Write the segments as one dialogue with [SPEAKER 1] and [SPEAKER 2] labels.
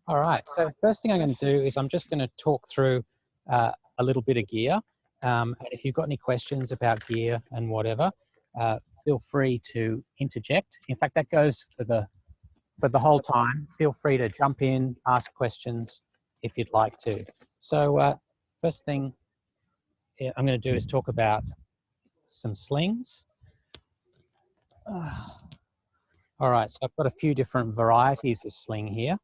[SPEAKER 1] All right, so first thing I'm going to do is I'm just going to talk through a little bit of gear. And if you've got any questions about gear and whatever, feel free to interject. In fact, that goes for the whole time. Feel free to jump in, ask questions if you'd like to. So first thing I'm going to do is talk about some slings. All right, so I've got a few different varieties of sling here.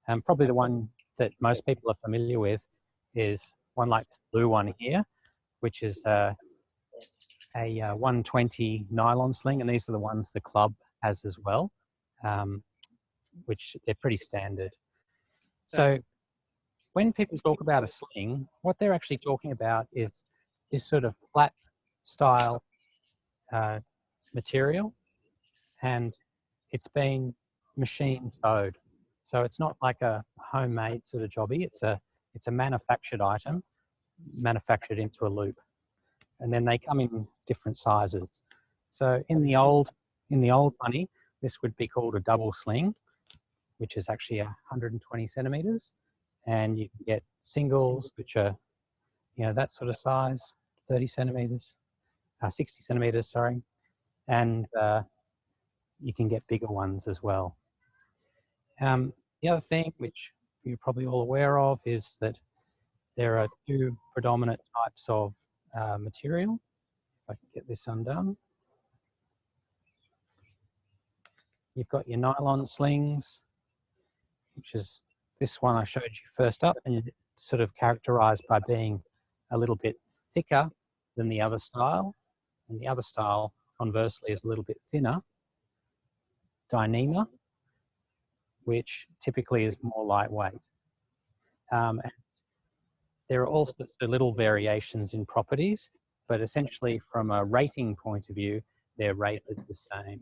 [SPEAKER 1] And probably the one that most people are familiar with is one like the blue one here, which is a 120 nylon sling. And these are the ones the club has as well, which they're pretty standard. So when people talk about a sling, what they're actually talking about is this sort of flat style material, and it's been machine sewed. So it's not like a homemade sort of jobby. It's a manufactured item, manufactured into a loop, and then they come in different sizes. So in the old money, this would be called a double sling, which is actually 120 centimeters, and you can get singles, which are, you know, that sort of size, 30 centimeters, 60 centimeters, sorry, and you can get bigger ones as well. The other thing, which you're probably all aware of, is that there are two predominant types of material. If I can get this undone. You've got your nylon slings, which is this one I showed you first up, and it's sort of characterized by being a little bit thicker than the other style. And the other style, conversely, is a little bit thinner. Dyneema, which typically is more lightweight. And there are also little variations in properties, but essentially from a rating point of view, they're rated the same.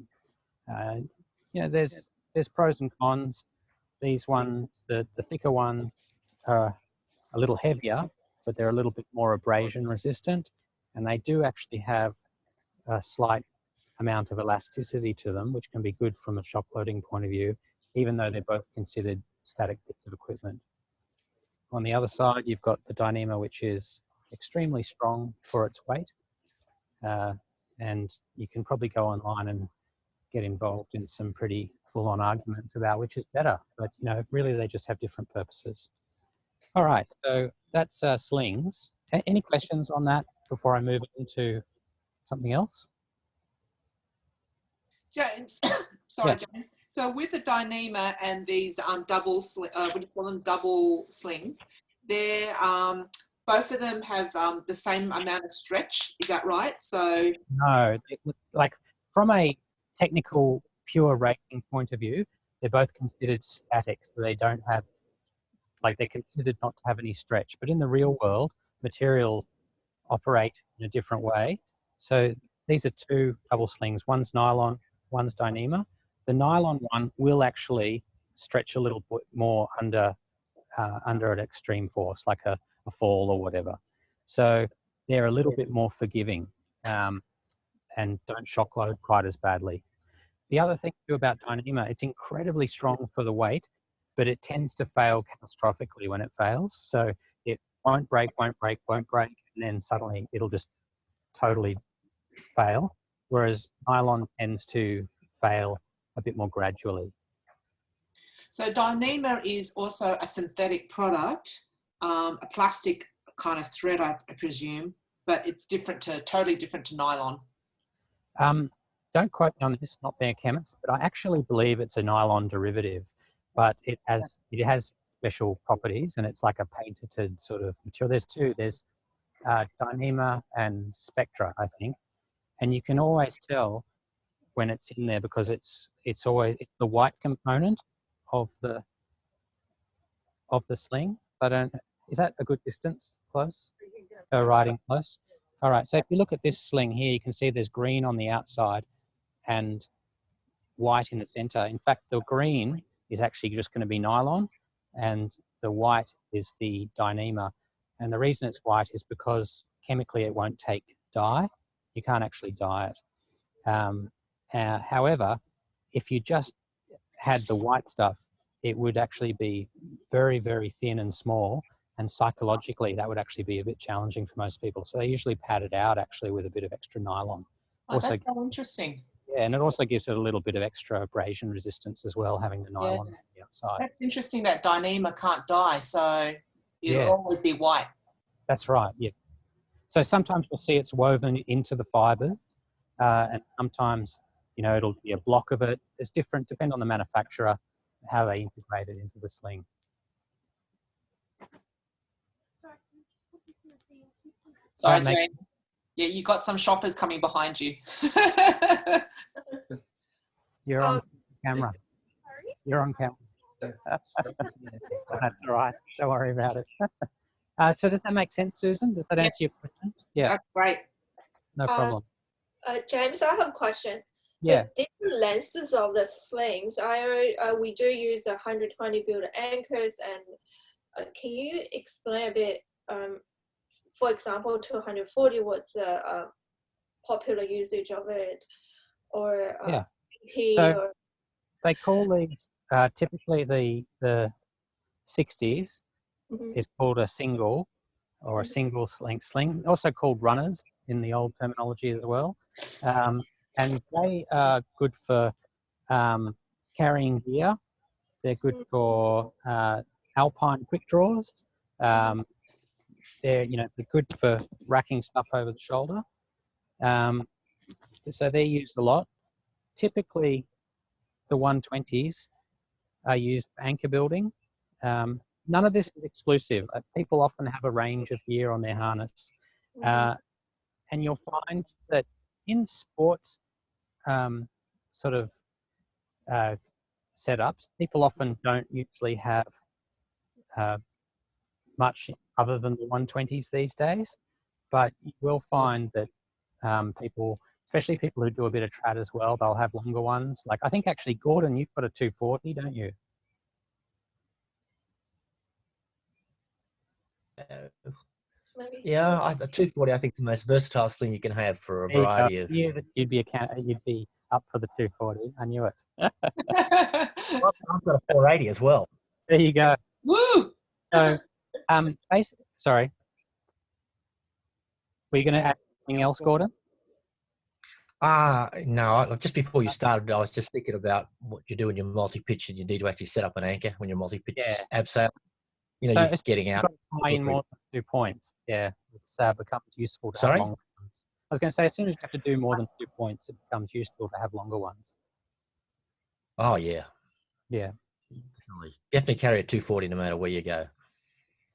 [SPEAKER 1] You know, there's pros and cons. These ones, the thicker ones, are a little heavier, but they're a little bit more abrasion resistant, and they do actually have a slight amount of elasticity to them, which can be good from a shock loading point of view, even though they're both considered static bits of equipment. On the other side, you've got the Dyneema, which is extremely strong for its weight, and you can probably go online and get involved in some pretty full-on arguments about which is better, but you know, really they just have different purposes. All right, so that's slings. Any questions on that before I move into something else?
[SPEAKER 2] James, sorry, yeah. James. So with the Dyneema and these what do you call them, double slings, they're both of them have the same amount of stretch. Is that right? So
[SPEAKER 1] no, like from a technical pure rating point of view, they're both considered static, so they don't have, like, they're considered not to have any stretch. But in the real world, materials operate in a different way. So these are two double slings. One's nylon, one's Dyneema. The nylon one will actually stretch a little bit more under an extreme force, like a fall or whatever. So they're a little bit more forgiving and don't shock load quite as badly. The other thing too about Dyneema, it's incredibly strong for the weight, but it tends to fail catastrophically when it fails. So it won't break, and then suddenly it'll just totally fail. Whereas nylon tends to fail a bit more gradually.
[SPEAKER 2] So Dyneema is also a synthetic product, a plastic kind of thread, I presume, but it's totally different to nylon.
[SPEAKER 1] Don't quote me on this, not being a chemist, but I actually believe it's a nylon derivative, but it has special properties, and it's like a patented sort of material. There's two. There's Dyneema and Spectra, I think, and you can always tell when it's in there because it's always the white component of the sling. Is that a good distance close? Riding close. All right. So if you look at this sling here, you can see there's green on the outside and white in the center. In fact, the green is actually just going to be nylon, and the white is the Dyneema. And the reason it's white is because chemically it won't take dye. You can't actually dye it. However, if you just had the white stuff, it would actually be very, very thin and small, and psychologically that would actually be a bit challenging for most people. So they usually pad it out actually with a bit of extra nylon.
[SPEAKER 2] Oh,
[SPEAKER 1] Also,
[SPEAKER 2] that's so interesting.
[SPEAKER 1] yeah, and it also gives it a little bit of extra abrasion resistance as well, having the
[SPEAKER 2] Yeah.
[SPEAKER 1] nylon on the outside.
[SPEAKER 2] That's interesting that Dyneema can't dye, so it'll
[SPEAKER 1] Yeah.
[SPEAKER 2] always be white.
[SPEAKER 1] That's right, yeah. So sometimes you'll see it's woven into the fibre, and sometimes, you know, it'll be a block of it. It's different, depend on the manufacturer, how they integrate it into the sling.
[SPEAKER 2] Sorry, James. Yeah, you got some shoppers coming behind you.
[SPEAKER 1] You're on camera. You're on camera. That's all right. Don't worry about it. So does that make sense, Susan? Does that answer your question? Yeah.
[SPEAKER 2] That's great.
[SPEAKER 1] No problem.
[SPEAKER 3] James, I have a question.
[SPEAKER 1] Yeah.
[SPEAKER 3] The different lenses of the slings, we do use the 120 build anchors, and can you explain a bit, for example, 240, what's the popular usage of it, or
[SPEAKER 1] Yeah.
[SPEAKER 3] so
[SPEAKER 1] or... They call these typically the 60s is called a single or a single sling, also called runners in the old terminology as well. And they are good for carrying gear. They're good for alpine quick draws. They're good for racking stuff over the shoulder. So they're used a lot. Typically, the 120s are used for anchor building. None of this is exclusive. People often have a range of gear on their harness. And you'll find that in sports sort of setups, people often don't usually have much other than the 120s these days. But you will find that people, especially people who do a bit of trad as well, they'll have longer ones. Like I think actually, Gordon, you've got a 240, don't you?
[SPEAKER 4] Yeah, a 240 I think is the most versatile sling you can have for a variety of.
[SPEAKER 1] Yeah, you'd be up for the 240. I knew it.
[SPEAKER 4] I've got a 480 as well.
[SPEAKER 1] There you go.
[SPEAKER 2] Woo!
[SPEAKER 1] So, sorry. Were you going to add anything else, Gordon?
[SPEAKER 4] No, just before you started, I was just thinking about what you do in your multi-pitch, and you need to actually set up an anchor when you're multi-pitch abseil. You know,
[SPEAKER 1] So
[SPEAKER 4] you're getting out.
[SPEAKER 1] In more than 2 points. Yeah, it's becomes useful to have longer ones. I was going to say, as soon as you have to do more than 2 points, it becomes useful to have longer ones.
[SPEAKER 4] Oh, yeah.
[SPEAKER 1] Yeah.
[SPEAKER 4] Definitely. Definitely carry a 240 no matter where you go.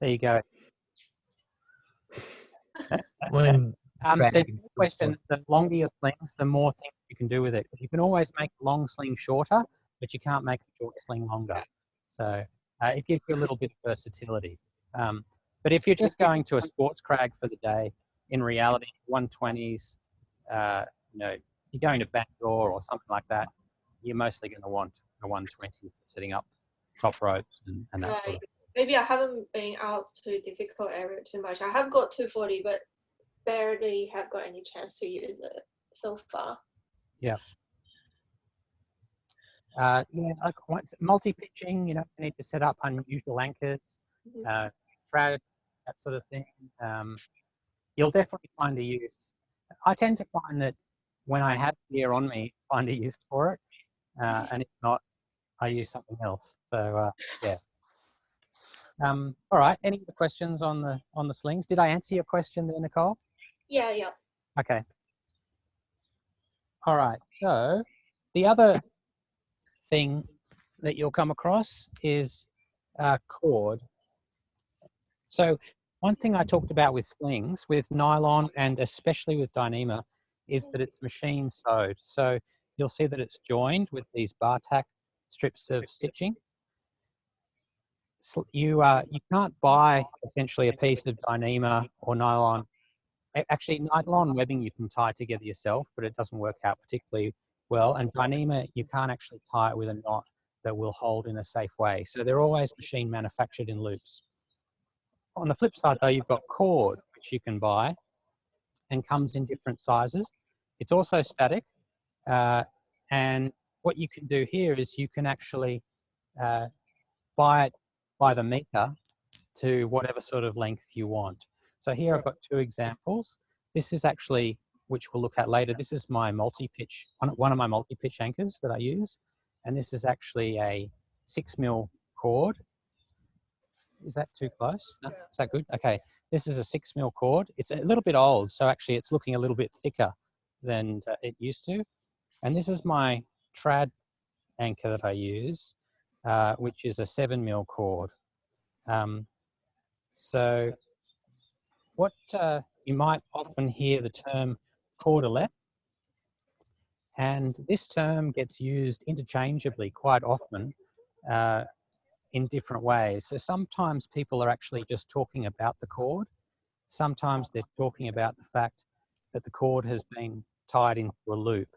[SPEAKER 1] There you go.
[SPEAKER 4] The
[SPEAKER 1] question, the longer your slings, the more things you can do with it. You can always make a long sling shorter, but you can't make a short sling longer. So it gives you a little bit of versatility. But if you're just going to a sports crag for the day, in reality, 120s, you're going to Bangor or something like that, you're mostly going to want a 120 for setting up top ropes and that sort of thing.
[SPEAKER 3] Maybe I haven't been out to a difficult area too much. I have got 240, but barely have got any chance to use it so far.
[SPEAKER 1] Yeah. Like multi-pitching, you need to set up unusual anchors, trad, that sort of thing. You'll definitely find a use. I tend to find that when I have gear on me, find a use for it, and if not, I use something else. So yeah. All right. Any other questions on the slings? Did I answer your question there, Nicole?
[SPEAKER 3] Yeah.
[SPEAKER 1] Okay. All right. So the other thing that you'll come across is cord. So one thing I talked about with slings, with nylon and especially with Dyneema, is that it's machine sewed. So you'll see that it's joined with these bar tack strips of stitching. So you can't buy essentially a piece of Dyneema or nylon. Actually, nylon webbing you can tie together yourself, but it doesn't work out particularly well. And Dyneema, you can't actually tie it with a knot that will hold in a safe way. So they're always machine manufactured in loops. On the flip side, though, you've got cord, which you can buy and comes in different sizes. It's also static. And what you can do here is you can actually buy it by the meter to whatever sort of length you want. So here I've got two examples. This is actually, which we'll look at later, this is my multi-pitch, one of my multi-pitch anchors that I use. And this is actually a 6mm cord. Is that too close? No? Is that good? Okay. This is a 6mm cord. It's a little bit old, so actually it's looking a little bit thicker than it used to. And this is my trad anchor that I use, which is a 7mm cord. So what you might often hear the term cordelet, and this term gets used interchangeably quite often in different ways. So sometimes people are actually just talking about the cord. Sometimes they're talking about the fact that the cord has been tied into a loop,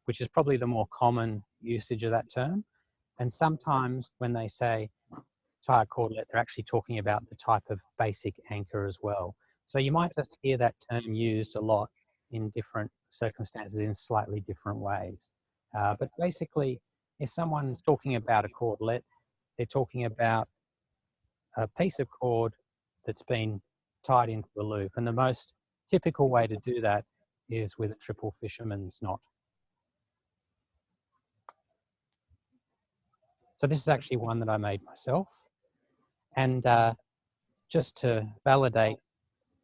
[SPEAKER 1] which is probably the more common usage of that term. And sometimes when they say tie a cordelet, they're actually talking about the type of basic anchor as well. So you might just hear that term used a lot in different circumstances in slightly different ways. But basically, if someone's talking about a cordelet, they're talking about a piece of cord that's been tied into a loop. And the most typical way to do that is with a triple fisherman's knot. So this is actually one that I made myself. And just to validate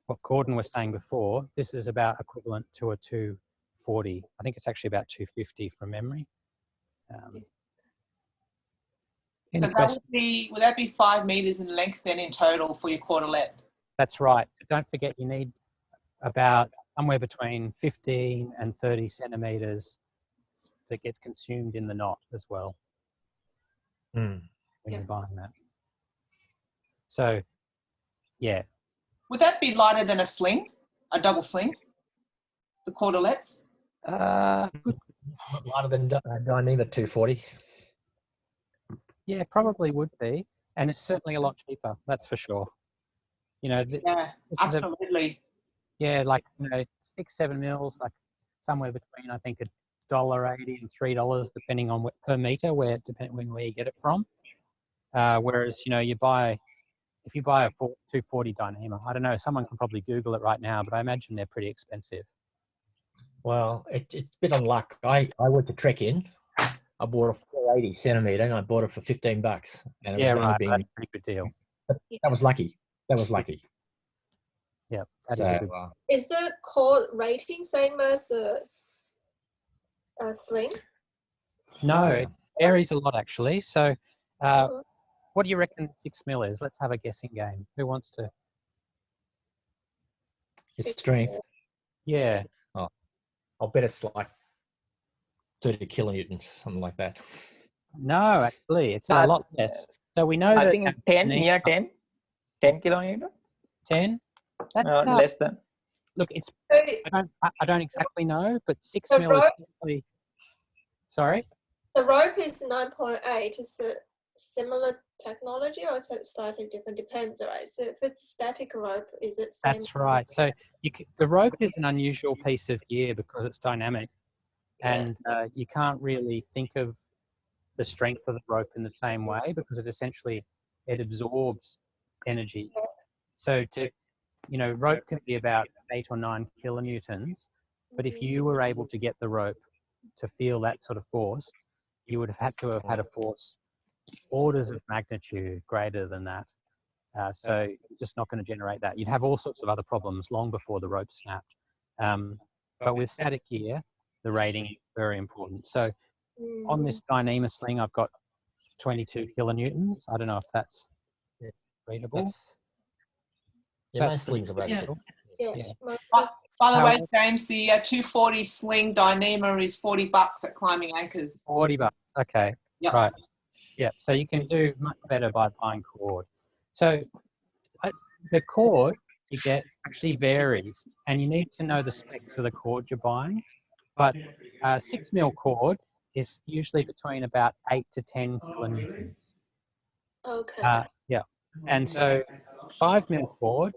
[SPEAKER 1] what Gordon was saying before, this is about equivalent to a 240. I think it's actually about 250 from memory.
[SPEAKER 2] So that would that be 5 meters in length then in total for your cordelet?
[SPEAKER 1] That's right. But don't forget you need about somewhere between 15 and 30 centimeters that gets consumed in the knot as well when you're buying that. So, yeah.
[SPEAKER 2] Would that be lighter than a sling, a double sling, the cordelets?
[SPEAKER 4] Lighter than Dyneema 240.
[SPEAKER 1] Yeah, probably would be. And it's certainly a lot cheaper, that's for sure. You know,
[SPEAKER 2] yeah, absolutely.
[SPEAKER 1] Like, you know, 6-7 mils, like somewhere between, I think, $1.80 and $3, depending on per meter, where you get it from. Whereas, you know, if you buy a 240 Dyneema, I don't know, someone can probably Google it right now, but I imagine they're pretty expensive.
[SPEAKER 4] Well, it's a bit on luck. I went to Trek In. I bought a 480 centimeter and I bought it for $15. And it was only being,
[SPEAKER 1] that's a pretty good deal.
[SPEAKER 4] That was lucky. That was lucky.
[SPEAKER 1] Yeah.
[SPEAKER 3] Is the cord rating same as a sling?
[SPEAKER 1] No, it varies a lot actually. So what do you reckon 6 mil is? Let's have a guessing game. Who wants to?
[SPEAKER 4] It's strength.
[SPEAKER 1] Yeah.
[SPEAKER 4] Oh, I'll bet it's like 30 kilonewtons, something like that.
[SPEAKER 1] No, actually, it's a lot less. So we know
[SPEAKER 5] I think 10, near 10 kilonewton.
[SPEAKER 1] 10? That's
[SPEAKER 5] less than.
[SPEAKER 1] Look, it's. I don't exactly know, but 6 mil is probably. Sorry.
[SPEAKER 3] The rope is 9.8. Is it similar technology or is it slightly different? Depends, right? So if it's static rope, is it same?
[SPEAKER 1] That's right. So the rope is an unusual piece of gear because it's dynamic, and you can't really think of the strength of the rope in the same way because it absorbs energy. So rope can be about 8 or 9 kilonewtons, but if you were able to get the rope to feel that sort of force, you would have had to have had a force orders of magnitude greater than that. So you're just not going to generate that. You'd have all sorts of other problems long before the rope snapped. But with static gear, the rating is very important. So on this Dyneema sling, I've got 22 kilonewtons. I don't know if that's readable.
[SPEAKER 4] Most slings are readable.
[SPEAKER 2] By the way, James, the 240 sling Dyneema is $40 at Climbing Anchors.
[SPEAKER 1] $40. Okay.
[SPEAKER 2] Yep.
[SPEAKER 1] Right. Yeah. So you can do much better by buying cord. So the cord you get actually varies, and you need to know the specs of the cord you're buying. But 6 mil cord is usually between about 8 to 10 kilonewtons.
[SPEAKER 3] Okay.
[SPEAKER 1] Yeah. And so 5 mil cord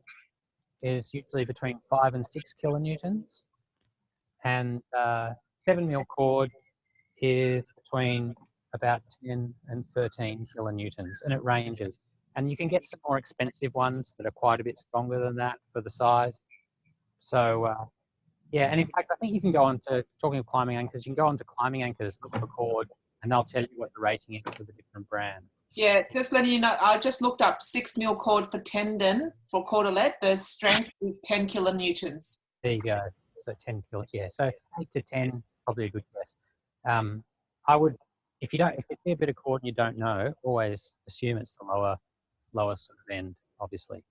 [SPEAKER 1] is usually between 5 and 6 kilonewtons. And 7 mil cord is between about 10 and 13 kilonewtons, and it ranges. And you can get some more expensive ones that are quite a bit stronger than that for the size. So, yeah, and in fact, I think you can go on to, talking of climbing anchors, you can go on to climbing anchors, look for cord, and they'll tell you what the rating is for the different brand.
[SPEAKER 2] Yeah, just letting you know, I just looked up 6 mil cord for tendon for cordelette. The strength is 10 kilonewtons.
[SPEAKER 1] There you go. So 10 kilos, yeah. So 8 to 10, probably a good guess. I would, if you see a bit of cord and you don't know, always assume it's the lower sort of end, obviously.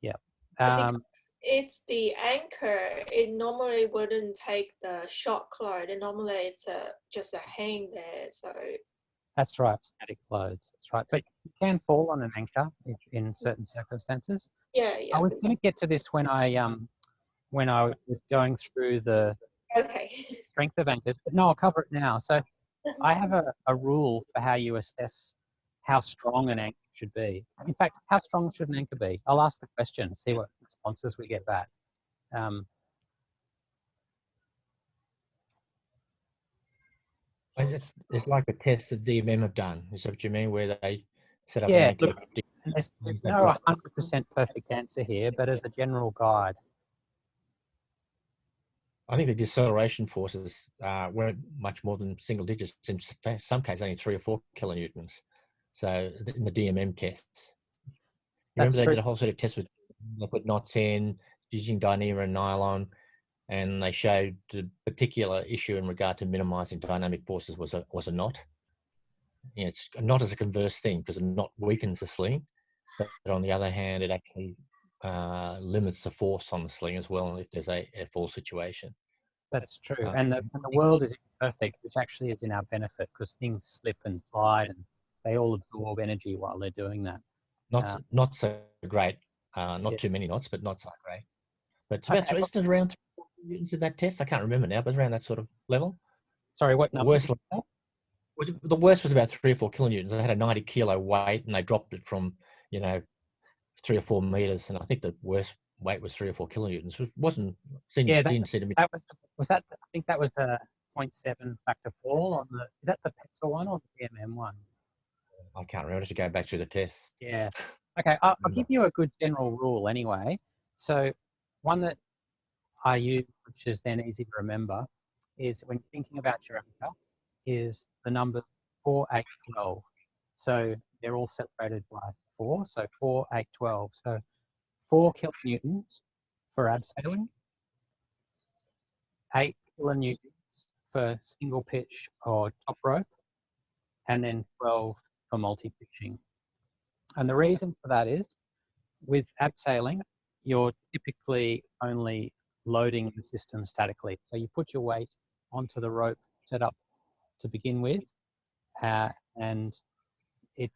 [SPEAKER 1] Yeah.
[SPEAKER 3] I think it's the anchor. It normally wouldn't take the shock load. And normally it's just a hang there. So
[SPEAKER 1] that's right, static loads. That's right. But you can fall on an anchor in certain circumstances.
[SPEAKER 3] Yeah.
[SPEAKER 1] I was going to get to this when I was going through the strength of anchors, but no, I'll cover it now. So I have a rule for how you assess how strong an anchor should be. In fact, how strong should an anchor be? I'll ask the question, see what responses we get back.
[SPEAKER 4] It's like a test that DMM have done. Is that what you mean? Where they set up
[SPEAKER 1] Yeah,
[SPEAKER 4] an anchor?
[SPEAKER 1] look, there's no 100% perfect answer here, but as a general guide. I
[SPEAKER 4] think the deceleration forces weren't much more than single digits. In some cases, only 3 or 4 kilonewtons. So in the DMM tests, remember they did a whole set of tests with, they put knots in using Dyneema and nylon, and they showed the particular issue in regard to minimizing dynamic forces was a knot. You know, it's a knot is a converse thing because a knot weakens the sling, but on the other hand, it actually limits the force on the sling as well if there's a fall situation.
[SPEAKER 1] That's true, and the world is imperfect, which actually is in our benefit because things slip and slide, and they all absorb energy while they're doing that.
[SPEAKER 4] Not so great. Not too many knots, but not so great. But isn't it around 3 newtons in that test? I can't remember now, but it's around that sort of level.
[SPEAKER 1] Sorry, what number?
[SPEAKER 4] The worst was about 3 or 4 kilonewtons. They had a 90 kilo weight, and they dropped it from 3 or 4 meters, and I think the worst weight was 3 or 4 kilonewtons. It wasn't. Didn't seem to be.
[SPEAKER 1] Was that? I think that was a 0.7 factor fall on the. Is that the Petzl one or the PMM one?
[SPEAKER 4] I can't remember. To go back through the tests.
[SPEAKER 1] Yeah. Okay, I'll give you a good general rule anyway. So one that I use, which is then easy to remember, is when thinking about your anchor, is the number 4, 8, 12. So they're all separated by 4. So 4, 8, 12. So 4 kilonewtons for abseiling, 8 kilonewtons for single pitch or top rope, and then 12 for multi-pitching. And the reason for that is with abseiling, you're typically only loading the system statically. So you put your weight onto the rope set up to begin with, and it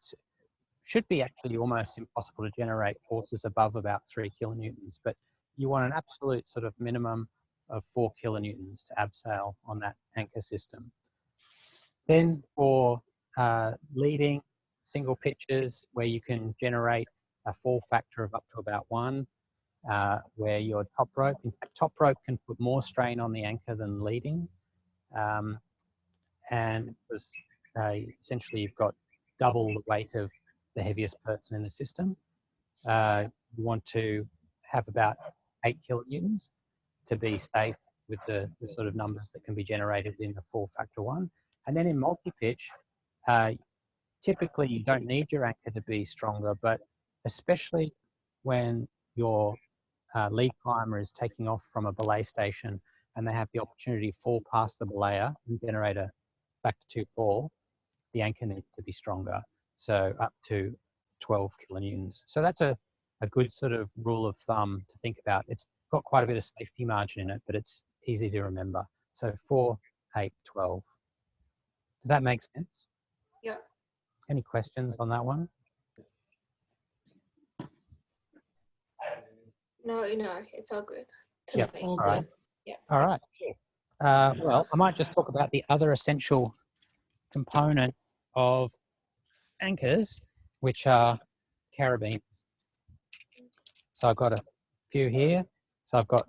[SPEAKER 1] should be actually almost impossible to generate forces above about 3 kilonewtons, but you want an absolute sort of minimum of 4 kilonewtons to abseil on that anchor system. Then for leading single pitches, where you can generate a fall factor of up to about 1, where your top rope, in fact, top rope can put more strain on the anchor than leading. And because essentially you've got double the weight of the heaviest person in the system. You want to have about 8 kilonewtons to be safe with the sort of numbers that can be generated in the fall factor 1. And then in multi-pitch, typically you don't need your anchor to be stronger, but especially when your lead climber is taking off from a belay station and they have the opportunity to fall past the belayer and generate a factor 2 fall, the anchor needs to be stronger. So up to 12 kilonewtons. So that's a good sort of rule of thumb to think about. It's got quite a bit of safety margin in it, but it's easy to remember. So 4, 8, 12. Does that make sense?
[SPEAKER 3] Yeah.
[SPEAKER 1] Any questions on that one?
[SPEAKER 3] No, it's all good.
[SPEAKER 1] Yeah.
[SPEAKER 3] All
[SPEAKER 1] right.
[SPEAKER 3] Yeah.
[SPEAKER 1] All right. Well, I might just talk about the other essential component of anchors, which are carabiners. So I've got a few here. So I've got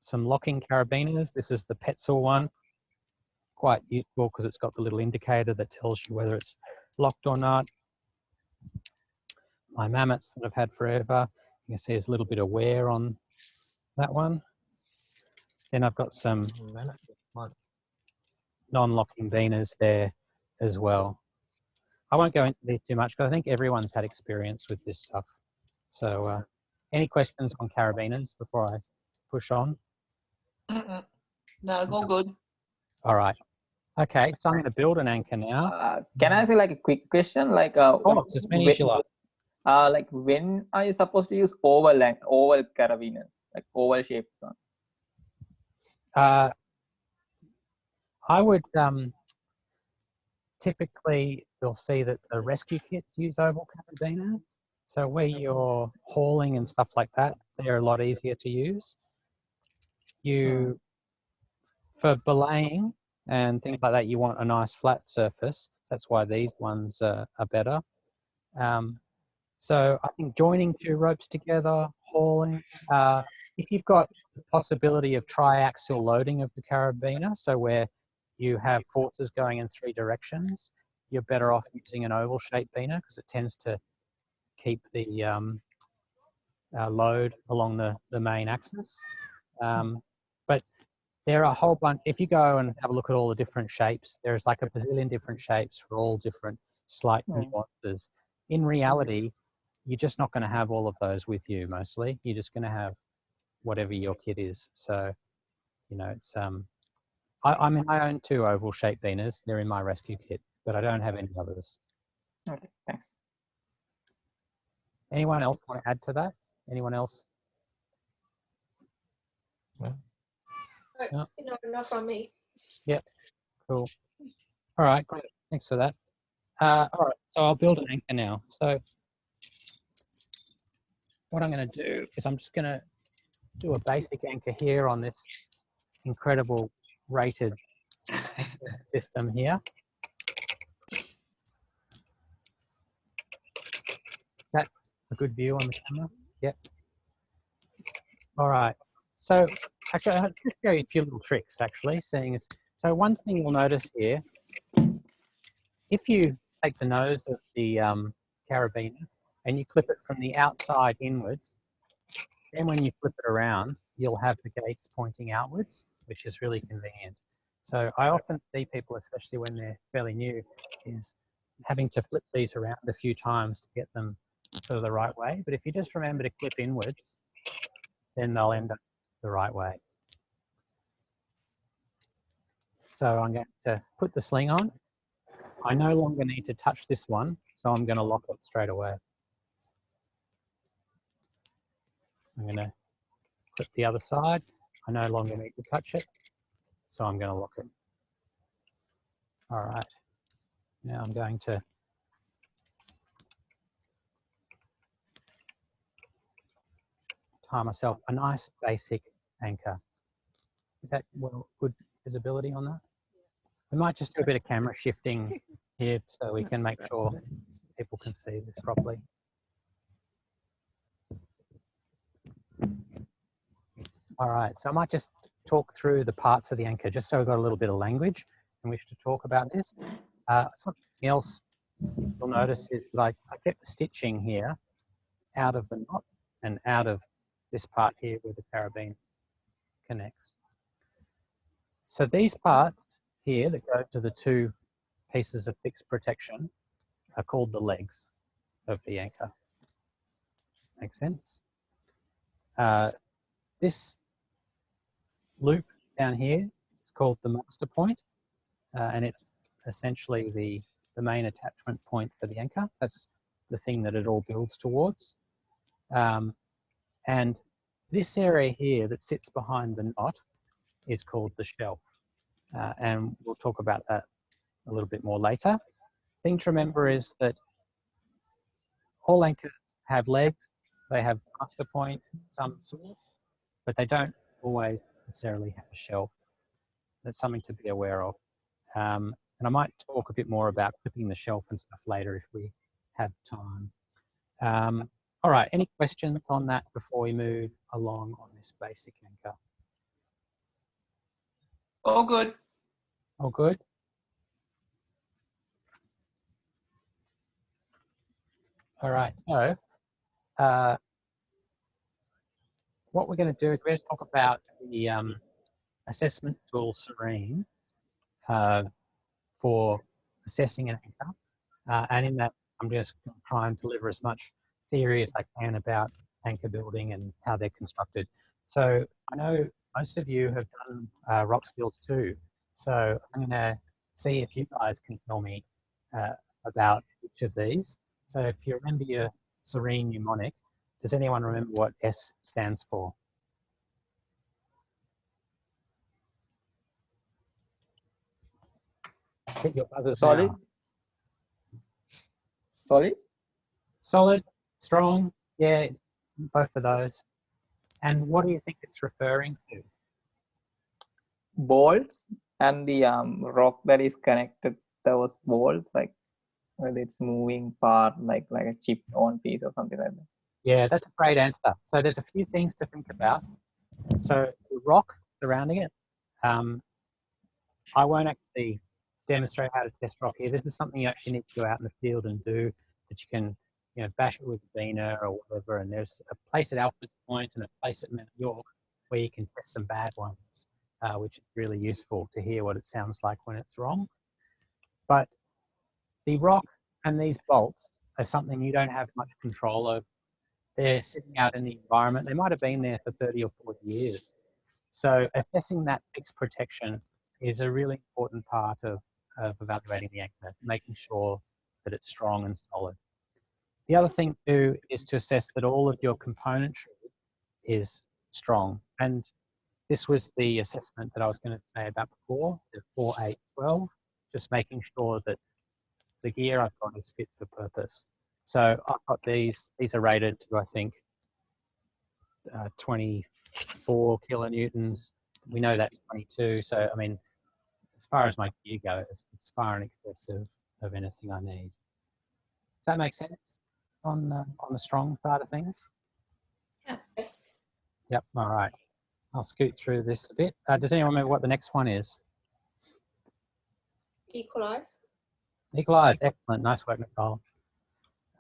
[SPEAKER 1] some locking carabiners. This is the Petzl one. Quite useful because it's got the little indicator that tells you whether it's locked or not. my Mammoths that I've had forever. You can see there's a little bit of wear on that one. Then I've got some non-locking beaners there as well. I won't go into these too much because I think everyone's had experience with this stuff. So any questions on carabiners before I push on?
[SPEAKER 2] No, all good.
[SPEAKER 1] All right. Okay, so I'm going to build an anchor now.
[SPEAKER 5] Can I ask like a quick question? Like,
[SPEAKER 1] Of course, as many as you like.
[SPEAKER 5] Like, when are you supposed to use oval carabiners, like oval shaped one?
[SPEAKER 1] I would typically, you'll see that the rescue kits use oval carabiners. So where you're hauling and stuff like that, they're a lot easier to use. For belaying and things like that, you want a nice flat surface. That's why these ones are better. So I think joining two ropes together, hauling, if you've got the possibility of triaxial loading of the carabiner, so where you have forces going in 3 directions, you're better off using an oval shaped beaner because it tends to keep the load along the main axis. But there are a whole bunch, if you go and have a look at all the different shapes, there's like a bazillion different shapes for all different slight nuances. In reality, you're just not going to have all of those with you mostly. You're just going to have whatever your kit is. So, you know, it's, I mean, I own 2 oval shaped beaners. They're in my rescue kit, but I don't have any others.
[SPEAKER 5] Okay, thanks.
[SPEAKER 1] Anyone else want to add to that? Anyone else?
[SPEAKER 3] No, not from me.
[SPEAKER 1] Yep, cool. All right, great. Thanks for that. All right, so I'll build an anchor now. So what I'm going to do is I'm just going to do a basic anchor here on this incredible rated anchor system here. Is that a good view on the camera? Yep. All right. So actually, I'll just show you a few little tricks actually. So one thing you'll notice here, if you take the nose of the carabiner and you clip it from the outside inwards, then when you flip it around, you'll have the gates pointing outwards, which is really convenient. So I often see people, especially when they're fairly new, is having to flip these around a few times to get them sort of the right way. But if you just remember to clip inwards, then they'll end up the right way. So I'm going to put the sling on. I no longer need to touch this one, so I'm going to lock it straight away. I'm going to clip the other side. I no longer need to touch it, so I'm going to lock it. All right. Now I'm going to tie myself a nice basic anchor. Is that good visibility on that? We might just do a bit of camera shifting here so we can make sure people can see this properly. All right, so I might just talk through the parts of the anchor just so we've got a little bit of language in which to talk about this. Something else you'll notice is that I kept the stitching here out of the knot and out of this part here where the carabiner connects. So these parts here that go to the 2 pieces of fixed protection are called the legs of the anchor. Makes sense? This loop down here is called the master point, and it's essentially the main attachment point for the anchor. That's the thing that it all builds towards. And this area here that sits behind the knot is called the shelf. And we'll talk about that a little bit more later. Thing to remember is that all anchors have legs, they have master point, some sort, but they don't always necessarily have a shelf. That's something to be aware of. And I might talk a bit more about clipping the shelf and stuff later if we have time. All right, any questions on that before we move along on this basic anchor?
[SPEAKER 2] All good.
[SPEAKER 1] All good? All right, so what we're going to do is we're going to talk about the assessment tool SERENE for assessing an anchor. And in that, I'm just going to try and deliver as much theory as I can about anchor building and how they're constructed. So I know most of you have done rock skills too. So I'm going to see if you guys can tell me about each of these. So if you remember your SERENE mnemonic, does anyone remember what S stands for? Hit your buzzers
[SPEAKER 5] Solid.
[SPEAKER 1] now.
[SPEAKER 5] Solid.
[SPEAKER 1] Solid, strong, yeah, both of those. And what do you think it's referring to?
[SPEAKER 5] Bolts and the rock that is connected those bolts, like whether it's moving part, like a chip on piece or something like that.
[SPEAKER 1] Yeah, that's a great answer. So there's a few things to think about. So the rock surrounding it, I won't actually demonstrate how to test rock here. This is something you actually need to go out in the field and do, that you can, you know, bash it with a beaner or whatever. And there's a place at Alfred's Point and a place at Mount York where you can test some bad ones, which is really useful to hear what it sounds like when it's wrong. But the rock and these bolts are something you don't have much control over. They're sitting out in the environment. They might have been there for 30 or 40 years. So assessing that fixed protection is a really important part of evaluating the anchor, making sure that it's strong and solid. The other thing too is to assess that all of your componentry is strong. And this was the assessment that I was going to say about before, the 4, 8, 12, just making sure that the gear I've got is fit for purpose. So I've got these are rated to, I think, 24 kilonewtons. We know that's 22. So, I mean, as far as my gear goes, it's far in excess of anything I need. Does that make sense on the strong side of things?
[SPEAKER 3] Yes.
[SPEAKER 1] Yep. All right. I'll scoot through this a bit. Does anyone remember what the next one is?
[SPEAKER 3] Equalize.
[SPEAKER 1] Equalize. Excellent. Nice work, Nicole.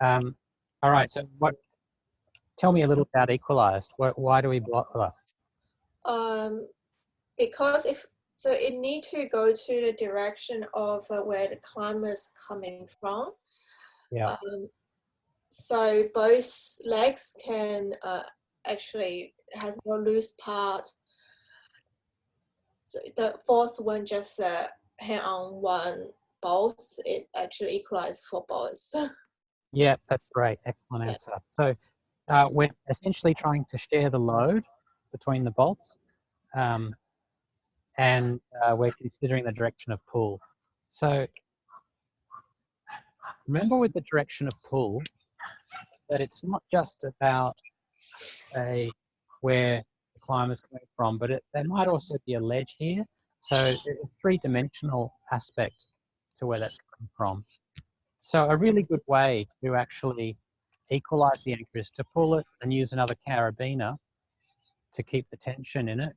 [SPEAKER 1] All right. So tell me a little about equalized. Why do we bother?
[SPEAKER 3] Because it need to go to the direction of where the climber is coming from.
[SPEAKER 1] Yeah.
[SPEAKER 3] So both legs can actually has no loose parts. So the fourth one just hang on one bolt. It actually equalizes for both.
[SPEAKER 1] Yeah, that's great. Excellent answer. So we're essentially trying to share the load between the bolts, and we're considering the direction of pull. So remember with the direction of pull that it's not just about, say, where the climber's coming from, but there might also be a ledge here. So there's a three-dimensional aspect to where that's coming from. So a really good way to actually equalize the anchor is to pull it and use another carabiner to keep the tension in it.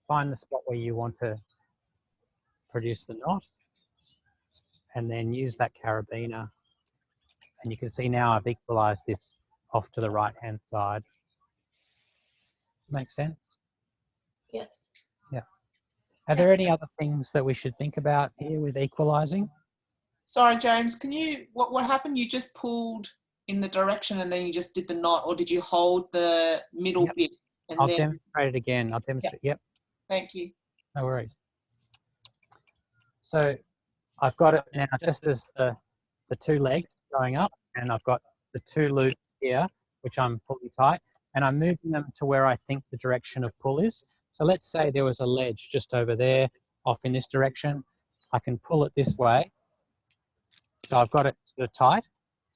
[SPEAKER 1] Find the spot where you want to produce the knot, and then use that carabiner. And you can see now I've equalized this off to the right-hand side. Make sense?
[SPEAKER 3] Yes.
[SPEAKER 1] Yeah. Are there any other things that we should think about here with equalizing?
[SPEAKER 2] Sorry, James, can you, what happened? You just pulled in the direction and then you just did the knot, or did you hold the middle bit? And
[SPEAKER 1] I'll
[SPEAKER 2] then
[SPEAKER 1] demonstrate it again. I'll demonstrate. Yep.
[SPEAKER 2] Thank you.
[SPEAKER 1] No worries. So I've got it now just as the two legs going up, and I've got the two loops here, which I'm pulling tight, and I'm moving them to where I think the direction of pull is. So let's say there was a ledge just over there, off in this direction. I can pull it this way. So I've got it sort of tight.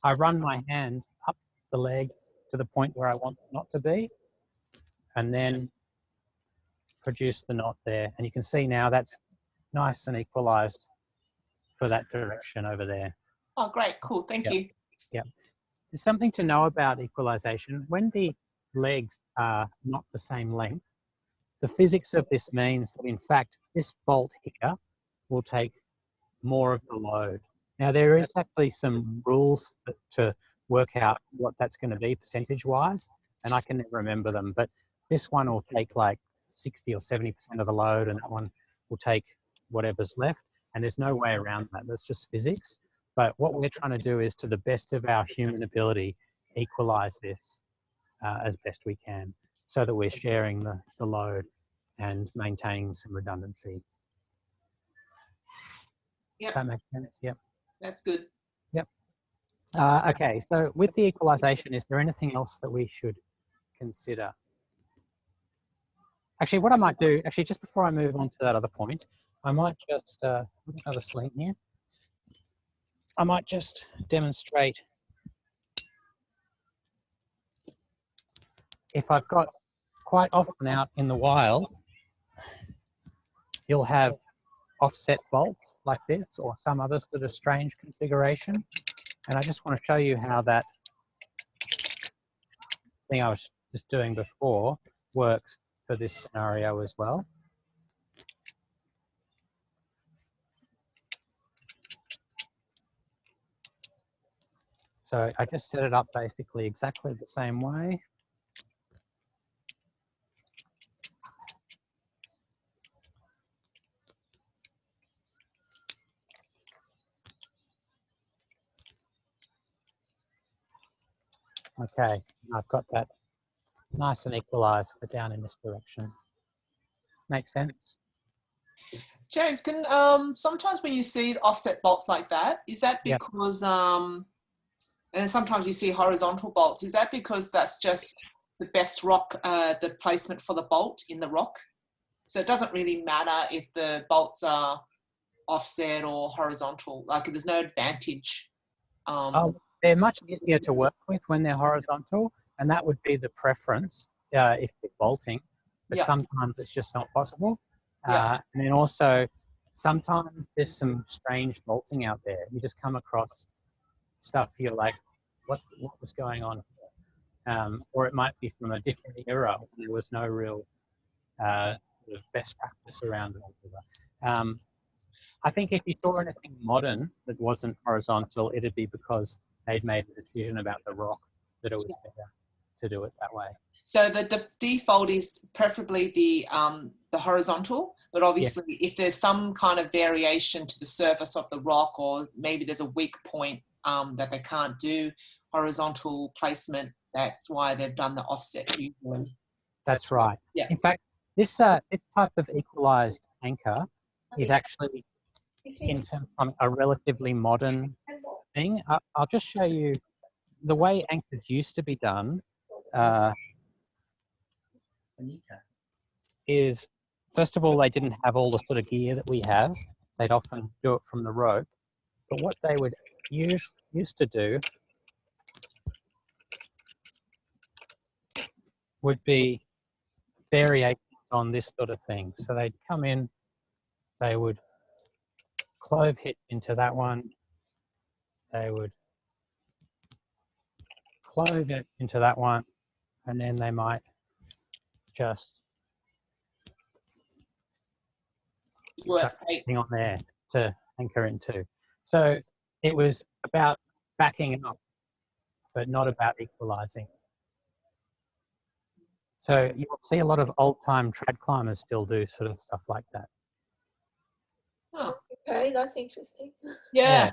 [SPEAKER 1] I run my hand up the legs to the point where I want the knot to be, and then produce the knot there. And you can see now that's nice and equalized for that direction over there.
[SPEAKER 2] Oh, great. Cool. Thank you.
[SPEAKER 1] Yeah. There's something to know about equalization. When the legs are not the same length, the physics of this means that, in fact, this bolt here will take more of the load. Now, there is actually some rules to work out what that's going to be percentage-wise, and I can never remember them. But this one will take like 60 or 70% of the load, and that one will take whatever's left, and there's no way around that. That's just physics. But what we're trying to do is, to the best of our human ability, equalize this as best we can, so that we're sharing the load and maintaining some redundancy.
[SPEAKER 2] Yep.
[SPEAKER 1] That makes sense? Yep.
[SPEAKER 2] That's good.
[SPEAKER 1] Yep. Okay, so with the equalization, is there anything else that we should consider? Actually, what I might do, just before I move on to that other point, I might just, another sling here. I might just demonstrate, if I've got, quite often out in the wild, you'll have offset bolts like this, or some other sort of strange configuration. And I just want to show you how that thing I was just doing before works for this scenario as well. So I just set it up basically exactly the same way. Okay, I've got that nice and equalized for down in this direction. Makes sense?
[SPEAKER 2] James, can sometimes when you see offset bolts like that, is that because and sometimes you see horizontal bolts, is that because that's just the best rock, the placement for the bolt in the rock? So it doesn't really matter if the bolts are offset or horizontal, like there's no advantage.
[SPEAKER 1] They're much easier to work with when they're horizontal, and that would be the preference if you're bolting, but sometimes it's just not possible. And then also, sometimes there's some strange bolting out there. You just come across stuff, you're like, what was going on here? Or it might be from a different era. There was no real best practice around it. I think if you saw anything modern that wasn't horizontal, it'd be because they'd made a decision about the rock that it was better to do it that way.
[SPEAKER 2] So the default is preferably the horizontal, but obviously if there's some kind of variation to the surface of the rock, or maybe there's a weak point that they can't do horizontal placement, that's why they've done the offset usually.
[SPEAKER 1] That's right.
[SPEAKER 2] Yeah.
[SPEAKER 1] In fact, this type of equalized anchor is actually, in terms of a relatively modern thing. I'll just show you the way anchors used to be done. Is, first of all, they didn't have all the sort of gear that we have. They'd often do it from the rope. But what they would used to do would be variations on this sort of thing. So they'd come in, they would clove hitch into that one, they would clove it into that one, and then they might just put something on there to anchor into. So it was about backing up, but not about equalizing. So you'll see a lot of old-time trad climbers still do sort of stuff like that.
[SPEAKER 2] Oh.
[SPEAKER 3] Okay, that's interesting.
[SPEAKER 2] Yeah.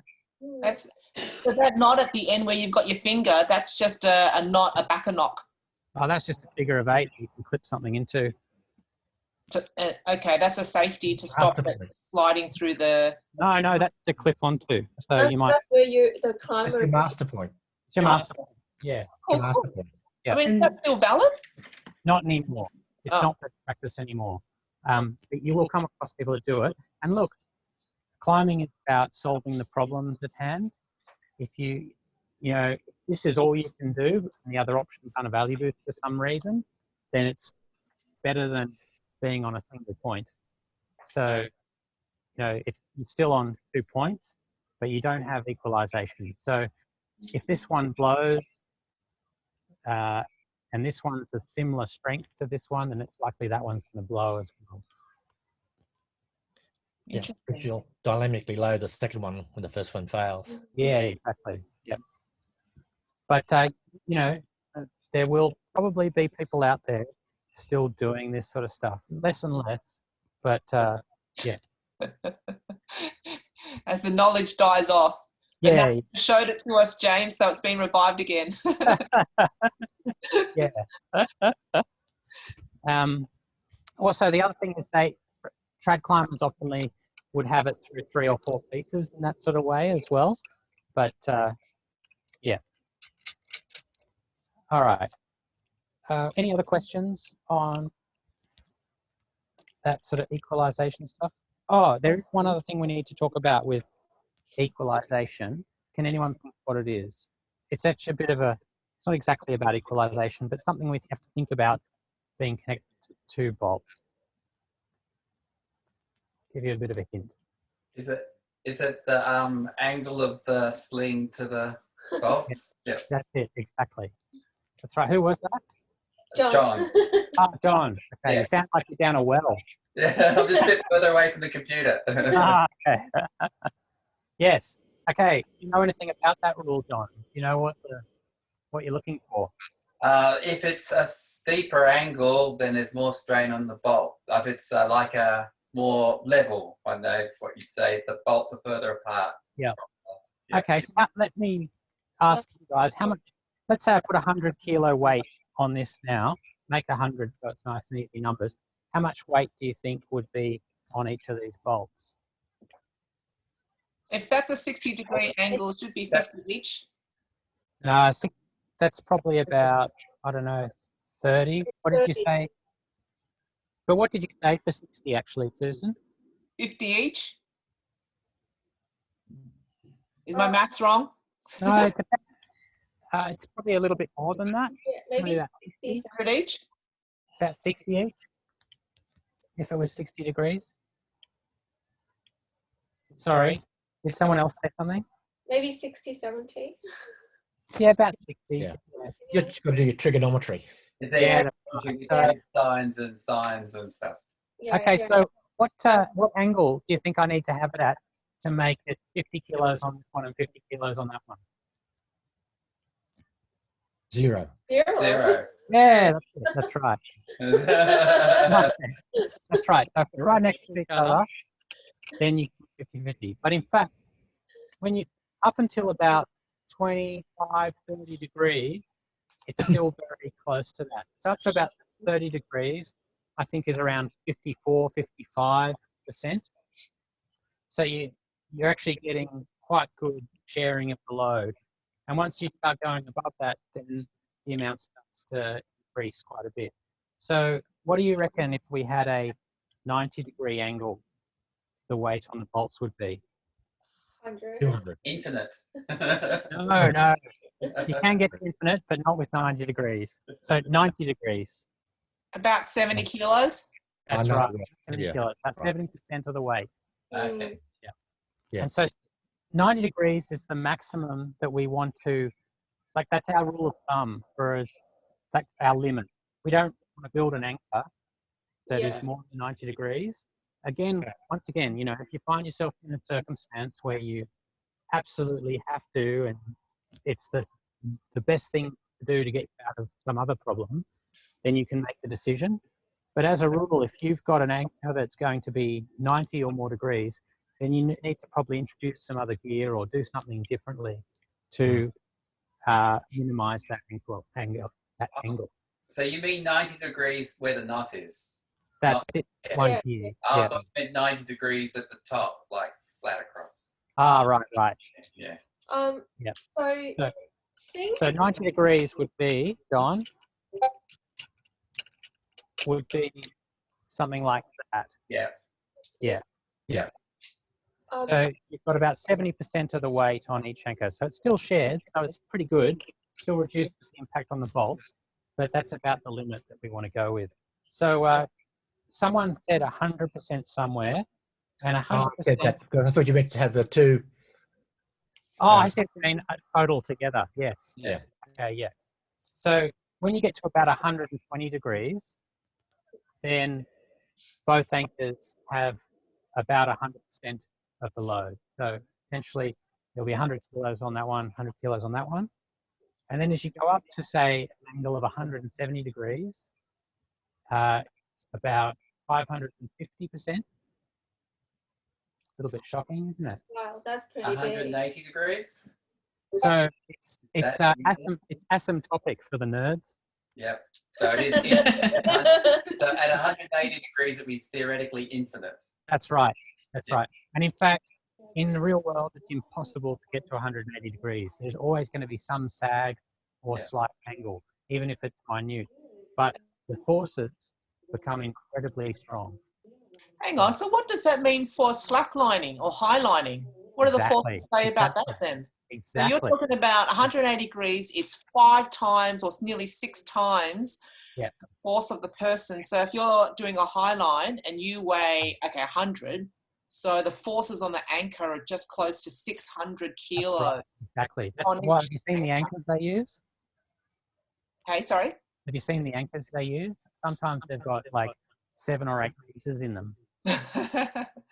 [SPEAKER 2] That's so that knot at the end where you've got your finger, that's just a knot, a backer knock.
[SPEAKER 1] Oh, that's just a figure of 8 you can clip something into.
[SPEAKER 2] Okay, that's a safety to stop it sliding through the...
[SPEAKER 1] No, that's to clip onto. So
[SPEAKER 3] that's,
[SPEAKER 1] you might...
[SPEAKER 3] That's where the climber...
[SPEAKER 4] That's your master point.
[SPEAKER 1] It's your master point. Yeah.
[SPEAKER 2] Cool,
[SPEAKER 1] master
[SPEAKER 2] cool.
[SPEAKER 1] point. Yeah.
[SPEAKER 2] I mean, that's still valid?
[SPEAKER 1] Not anymore. It's not best practice anymore. But you will come across people that do it. And look, climbing is about solving the problems at hand. If you know, this is all you can do, and the other option is unavailable for some reason, then it's better than being on a single point. So, you know, you're still on 2 points, but you don't have equalization. So if this one blows, and this one's a similar strength to this one, then it's likely that one's going to blow as well.
[SPEAKER 4] Yeah, if you'll dynamically load the second one when the first one fails.
[SPEAKER 1] Yeah, exactly. Yep. But, you know, there will probably be people out there still doing this sort of stuff, less and less, but yeah.
[SPEAKER 2] As the knowledge dies off. But
[SPEAKER 1] Yeah.
[SPEAKER 2] now you showed it to us, James, so it's been revived again.
[SPEAKER 1] Yeah. Also, the other thing is trad climbers often would have it through 3 or 4 pieces in that sort of way as well. But yeah. All right. Any other questions on that sort of equalization stuff? Oh, there is one other thing we need to talk about with equalization. Can anyone think what it is? It's actually a bit of a, it's not exactly about equalization, but something we have to think about being connected to 2 bolts. Give you a bit of a hint.
[SPEAKER 6] Is it the angle of the sling to the bolts?
[SPEAKER 1] Yep. That's it, exactly. That's right. Who was that?
[SPEAKER 6] John.
[SPEAKER 1] Oh, John. Okay,
[SPEAKER 6] Yeah.
[SPEAKER 1] You sound like you're down a well.
[SPEAKER 6] Yeah, I'm just a bit further away from the computer.
[SPEAKER 1] Okay. Yes. Okay. Do you know anything about that rule, John? You know what you're looking for?
[SPEAKER 6] If it's a steeper angle, then there's more strain on the bolt. If it's like a more level, I know what you'd say, the bolts are further apart.
[SPEAKER 1] Yeah.
[SPEAKER 6] Yeah.
[SPEAKER 1] Okay, so let me ask you guys, how much, let's say I put 100 kilo weight on this now, make 100 so it's nice and easy numbers. How much weight do you think would be on each of these bolts?
[SPEAKER 2] If that's a 60-degree angle, it should be 50 each.
[SPEAKER 1] No, that's probably about, I don't know, 30. What did you say? But what did you say for 60 actually, Susan?
[SPEAKER 2] 50 each. Is my maths wrong?
[SPEAKER 1] No, it's probably a little bit more than that.
[SPEAKER 3] Yeah,
[SPEAKER 1] Probably
[SPEAKER 3] maybe
[SPEAKER 1] about 60,
[SPEAKER 2] 100 each.
[SPEAKER 1] about 60 each, if it was 60 degrees. Sorry, did someone else say something?
[SPEAKER 3] maybe 60, 70.
[SPEAKER 1] Yeah, about 60.
[SPEAKER 4] Yeah. You just got to do your trigonometry.
[SPEAKER 1] Yeah, that's right. So,
[SPEAKER 6] Sines and stuff.
[SPEAKER 3] Yeah,
[SPEAKER 1] okay,
[SPEAKER 3] yeah.
[SPEAKER 1] so what angle do you think I need to have it at to make it 50 kilos on this one and 50 kilos on that one?
[SPEAKER 4] 0.
[SPEAKER 6] Zero.
[SPEAKER 1] Yeah, that's right. That's right. So if they're right next to each other, then you can 50-50. But in fact, when you up until about 25, 30 degrees, it's still very close to that. So up to about 30 degrees, I think is around 54, 55%. So you're actually getting quite good sharing of the load. And once you start going above that, then the amount starts to increase quite a bit. So what do you reckon if we had a 90-degree angle, the weight on the bolts would be?
[SPEAKER 3] 100.
[SPEAKER 4] 200.
[SPEAKER 6] Infinite.
[SPEAKER 1] No. You can get to infinite, but not with 90 degrees. So 90 degrees.
[SPEAKER 2] About 70 kilos.
[SPEAKER 1] That's
[SPEAKER 4] know,
[SPEAKER 1] right.
[SPEAKER 4] yeah.
[SPEAKER 1] 70
[SPEAKER 4] Yeah.
[SPEAKER 1] kilos. That's
[SPEAKER 4] Right.
[SPEAKER 1] 70% of the weight.
[SPEAKER 6] Okay.
[SPEAKER 4] Yeah.
[SPEAKER 1] And so 90 degrees is the maximum that we want to, like that's our rule of thumb for us, like our limit. We don't want to build an anchor that is more than 90 degrees. Again, once again, you know, if you find yourself in a circumstance where you absolutely have to, and it's the best thing to do to get you out of some other problem, then you can make the decision. But as a rule, if you've got an anchor that's going to be 90 or more degrees, then you need to probably introduce some other gear or do something differently to minimize that angle.
[SPEAKER 6] So you mean 90 degrees where the knot is?
[SPEAKER 1] That's it, one
[SPEAKER 3] Yeah.
[SPEAKER 1] here.
[SPEAKER 6] Oh,
[SPEAKER 1] Yeah.
[SPEAKER 6] I thought you meant 90 degrees at the top, like flat across.
[SPEAKER 1] Ah, right.
[SPEAKER 6] Yeah.
[SPEAKER 1] Yeah.
[SPEAKER 3] So, think
[SPEAKER 1] So 90 degrees would be, Don, would be something like that.
[SPEAKER 6] Yeah.
[SPEAKER 1] So you've got about 70% of the weight on each anchor. So it's still shared, so it's pretty good. Still reduces the impact on the bolts, but that's about the limit that we want to go with. So someone said 100% somewhere, and 100%.
[SPEAKER 4] I said that because I thought you meant to have the two.
[SPEAKER 1] Oh, I said total together. Yes.
[SPEAKER 4] Yeah.
[SPEAKER 1] Okay. Yeah. So when you get to about 120 degrees, then both anchors have about 100% of the load. So essentially, there'll be 100 kilos on that one, 100 kilos on that one. And then as you go up to, say, an angle of 170 degrees, it's about 550%. A little bit shocking, isn't it?
[SPEAKER 3] Wow, that's pretty big.
[SPEAKER 6] 180 degrees.
[SPEAKER 1] So it's
[SPEAKER 6] That-
[SPEAKER 1] asymptotic for the nerds.
[SPEAKER 6] Yep. So it is. So at 180 degrees, it'd be theoretically infinite.
[SPEAKER 1] That's right. That's
[SPEAKER 6] Yeah.
[SPEAKER 1] right. And in fact, in the real world, it's impossible to get to 180 degrees. There's always going to be some sag or
[SPEAKER 6] Yeah.
[SPEAKER 1] slight angle, even if it's minute. But the forces become incredibly strong.
[SPEAKER 2] Hang on. So what does that mean for slacklining or highlining? What do the forces say about that then? So you're
[SPEAKER 1] Exactly.
[SPEAKER 2] talking about 180 degrees. It's 5 times or nearly 6 times
[SPEAKER 1] Yeah.
[SPEAKER 2] the force of the person. So if you're doing a high line and you weigh 100, so the forces on the anchor are just close to 600 kilos.
[SPEAKER 1] That's right. Exactly. That's
[SPEAKER 2] on
[SPEAKER 1] why. Have you seen the anchors they use?
[SPEAKER 2] Hey, sorry.
[SPEAKER 1] Have you seen the anchors they use? Sometimes they've got like 7 or 8 pieces in them.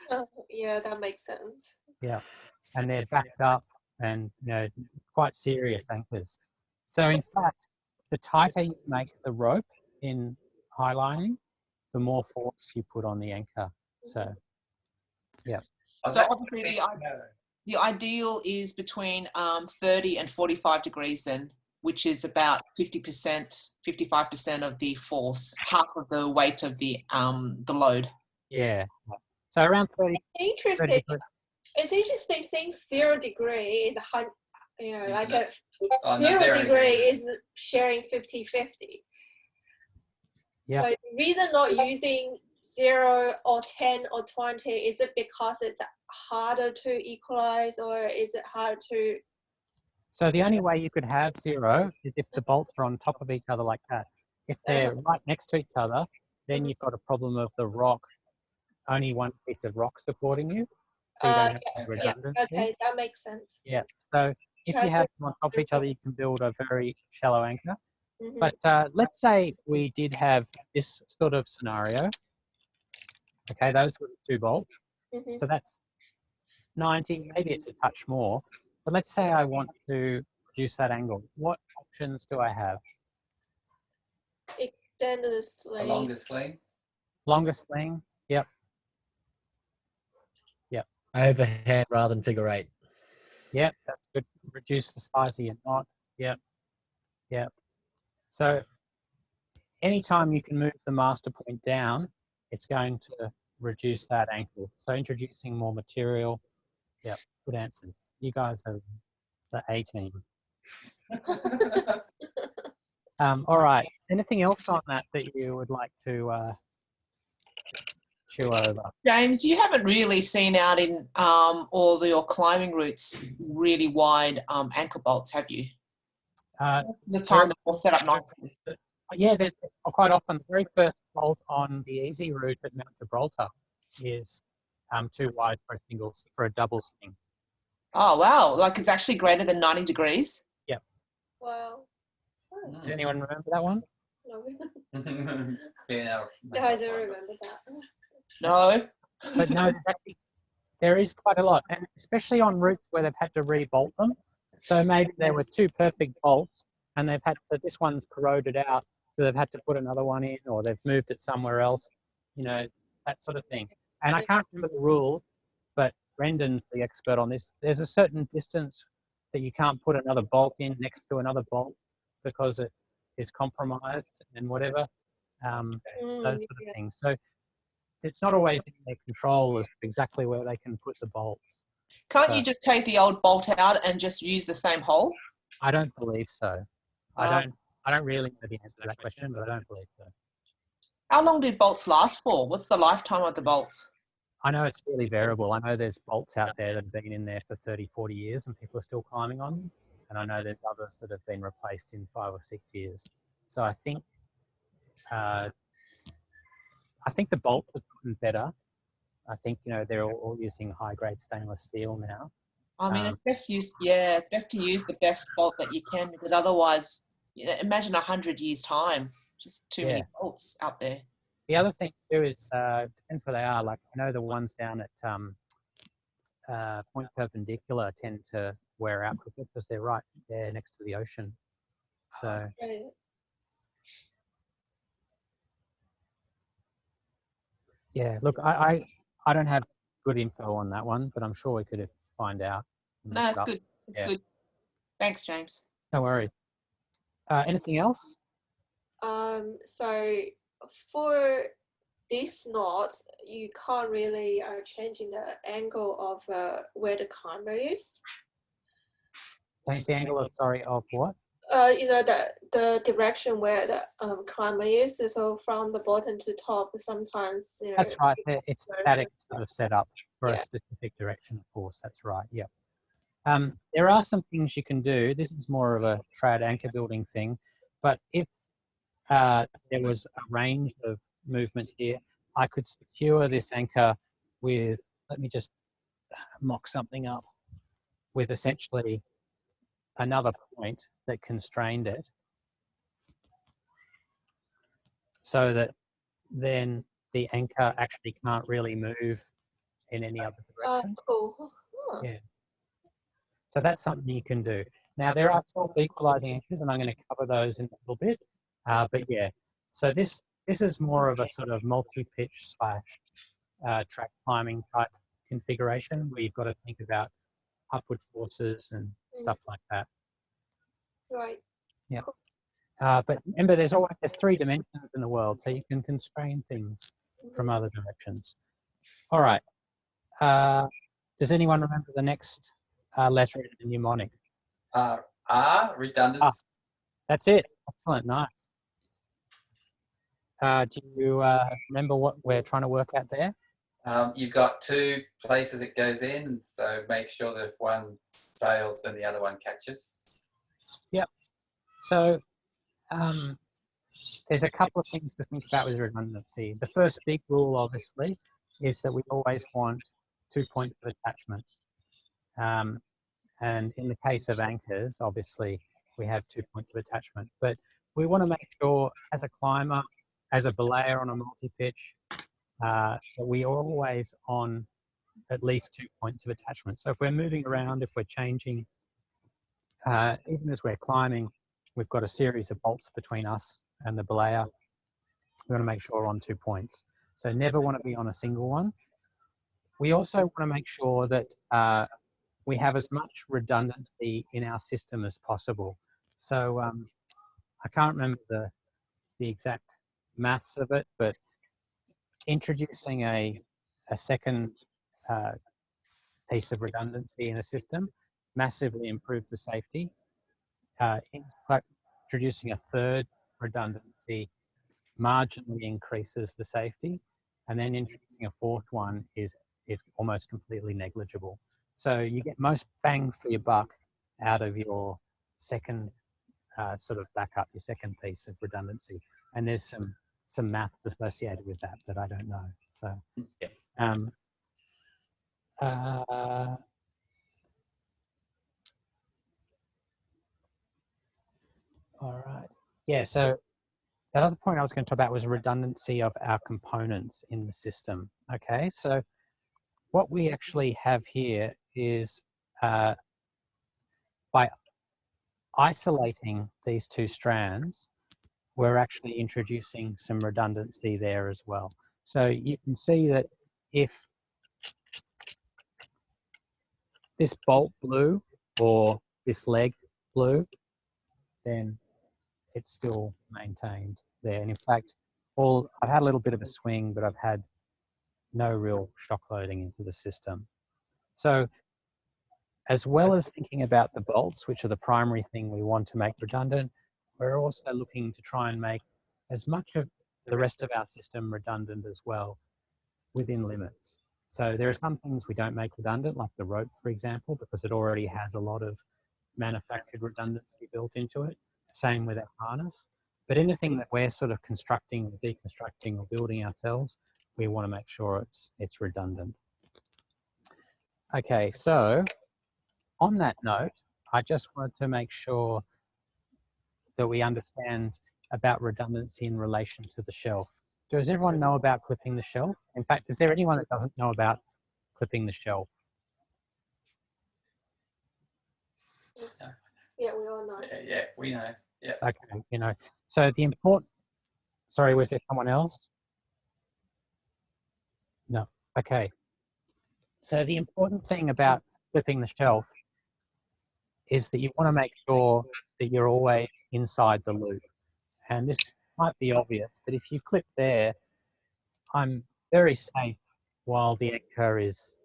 [SPEAKER 3] Oh, yeah, that makes sense.
[SPEAKER 1] Yeah, and they're backed up and quite serious anchors. So in fact, the tighter you make the rope in highlining, the more force you put on the anchor. So yeah.
[SPEAKER 2] So obviously the ideal is between 30 and 45 degrees then, which is about 50%, 55% of the force, half of the weight of the load.
[SPEAKER 1] Yeah. So around 30.
[SPEAKER 3] Interesting. It's interesting saying 0 degree is like a 0 degree is sharing 50-50.
[SPEAKER 1] Yeah.
[SPEAKER 3] So the reason not using 0 or 10 or 20, is it because it's harder to equalize, or is it hard to?
[SPEAKER 1] So the only way you could have 0 is if the bolts are on top of each other like that. If they're right next to each other, then you've got a problem of the rock, only one piece of rock supporting you. So you don't have redundancy.
[SPEAKER 3] Okay, that makes sense.
[SPEAKER 1] Yeah. So if you have them on top of each other, you can build a very shallow anchor.
[SPEAKER 3] Mhm.
[SPEAKER 1] But let's say we did have this sort of scenario. Okay, those were the 2 bolts.
[SPEAKER 3] Mhm.
[SPEAKER 1] So that's 90, maybe it's a touch more. But let's say I want to reduce that angle. What options do I have?
[SPEAKER 3] Extend the sling.
[SPEAKER 6] A longer sling.
[SPEAKER 1] Longer sling. Yep. Yep.
[SPEAKER 4] Overhand rather than figure 8.
[SPEAKER 1] Yep, that's good. Reduce the size of your knot. Yep. Yep. So anytime you can move the master point down, it's going to reduce that angle. So introducing more material. Yep, good answers. You guys are the A team. All right. Anything else on that you would like to chew over?
[SPEAKER 2] James, you haven't really seen out in all your climbing routes really wide anchor bolts, have you? The time they're all set up nicely.
[SPEAKER 1] Yeah, there's quite often the very first bolt on the easy route at Mount Gibraltar is too wide for a double sling.
[SPEAKER 2] Oh, wow. Like it's actually greater than 90 degrees?
[SPEAKER 1] Yep.
[SPEAKER 3] Wow.
[SPEAKER 1] Does anyone remember that one?
[SPEAKER 3] No.
[SPEAKER 6] Yeah.
[SPEAKER 3] I don't remember that.
[SPEAKER 2] No.
[SPEAKER 1] But no, there is quite a lot, and especially on routes where they've had to re-bolt them. So maybe there were 2 perfect bolts, and they've had to, this one's corroded out, so they've had to put another one in, or they've moved it somewhere else, that sort of thing. And I can't remember the rules, but Brendan's the expert on this. There's a certain distance that you can't put another bolt in next to another bolt because it is compromised and whatever, those sort of things. So it's not always in their control as to exactly where they can put the bolts.
[SPEAKER 2] Can't you just take the old bolt out and just use the same hole?
[SPEAKER 1] I don't believe so. I don't really know the answer to that question, but I don't believe so.
[SPEAKER 2] How long do bolts last for? What's the lifetime of the bolts?
[SPEAKER 1] I know it's really variable. I know there's bolts out there that have been in there for 30, 40 years and people are still climbing on them. And I know there's others that have been replaced in 5 or 6 years. So I think the bolts have gotten better. I think, they're all using high-grade stainless steel now.
[SPEAKER 2] I mean, it's best to use the best bolt that you can, because otherwise, imagine 100 years' time, just too many bolts out there.
[SPEAKER 1] The other thing too is, depends where they are. Like I know the ones down at Point Perpendicular tend to wear out quicker because they're right there next to the ocean. So
[SPEAKER 3] Okay.
[SPEAKER 1] yeah, look, I don't have good info on that one, but I'm sure we could find out. and
[SPEAKER 2] No,
[SPEAKER 1] look
[SPEAKER 2] it's
[SPEAKER 1] it up.
[SPEAKER 2] good. It's
[SPEAKER 1] Yeah.
[SPEAKER 2] good. Thanks, James.
[SPEAKER 1] No worries. Anything else?
[SPEAKER 3] So for these knots, you can't really changing the angle of where the climber is.
[SPEAKER 1] Change the angle of of what?
[SPEAKER 3] You know, the direction where the climber is. So from the bottom to top, sometimes, you know.
[SPEAKER 1] That's right. It's a static sort of setup for
[SPEAKER 3] Yeah.
[SPEAKER 1] a specific direction, of course. That's right. Yeah. There are some things you can do. This is more of a trad anchor building thing, but if there was a range of movement here, I could secure this anchor with, let me just mock something up, with essentially another point that constrained it, so that then the anchor actually can't really move in any other direction.
[SPEAKER 3] Cool. Huh.
[SPEAKER 1] Yeah. So that's something you can do. Now there are self-equalizing anchors, and I'm going to cover those in a little bit. But yeah, so this is more of a sort of multi-pitch / track climbing type configuration, where you've got to think about upward forces and stuff like that.
[SPEAKER 3] Right.
[SPEAKER 1] Yeah. But remember, there's 3 dimensions in the world, so you can constrain things from other directions. All right. Does anyone remember the next letter in the mnemonic?
[SPEAKER 6] R, redundancy.
[SPEAKER 1] That's it. Excellent. Nice. Do you remember what we're trying to work out there?
[SPEAKER 6] You've got 2 places it goes in, so make sure that if one fails, then the other one catches.
[SPEAKER 1] Yep. So there's a couple of things to think about with redundancy. The first big rule, obviously, is that we always want 2 points of attachment. And in the case of anchors, obviously, we have 2 points of attachment. But we want to make sure, as a climber, as a belayer on a multi-pitch, that we are always on at least 2 points of attachment. So if we're moving around, if we're changing, even as we're climbing, we've got a series of bolts between us and the belayer. We want to make sure we're on 2 points. So never want to be on a single one. We also want to make sure that we have as much redundancy in our system as possible. So I can't remember the exact maths of it, but introducing a second piece of redundancy in a system massively improves the safety. Introducing a third redundancy marginally increases the safety, and then introducing a fourth one is almost completely negligible. So you get most bang for your buck out of your second sort of backup, your second piece of redundancy. And there's some maths associated with that I don't know. So all right. Yeah, so that other point I was going to talk about was redundancy of our components in the system. Okay, so what we actually have here is by isolating these 2 strands, we're actually introducing some redundancy there as well. So you can see that if this bolt blew or this leg blew, then it's still maintained there. And in fact, I've had a little bit of a swing, but I've had no real shock loading into the system. So as well as thinking about the bolts, which are the primary thing we want to make redundant, we're also looking to try and make as much of the rest of our system redundant as well, within limits. So there are some things we don't make redundant, like the rope, for example, because it already has a lot of manufactured redundancy built into it. Same with our harness. But anything that we're sort of constructing, deconstructing, or building ourselves, we want to make sure it's redundant. Okay, so on that note, I just wanted to make sure that we understand about redundancy in relation to the shelf. Does everyone know about clipping the shelf? In fact, is there anyone that doesn't know about clipping the shelf?
[SPEAKER 3] Yeah, we all know.
[SPEAKER 6] Yeah, we know. Yeah.
[SPEAKER 1] Okay, you know, so the important, sorry, was there someone else? No, okay. So the important thing about clipping the shelf is that you want to make sure that you're always inside the loop. And this might be obvious, but if you clip there, I'm very safe while the anchor is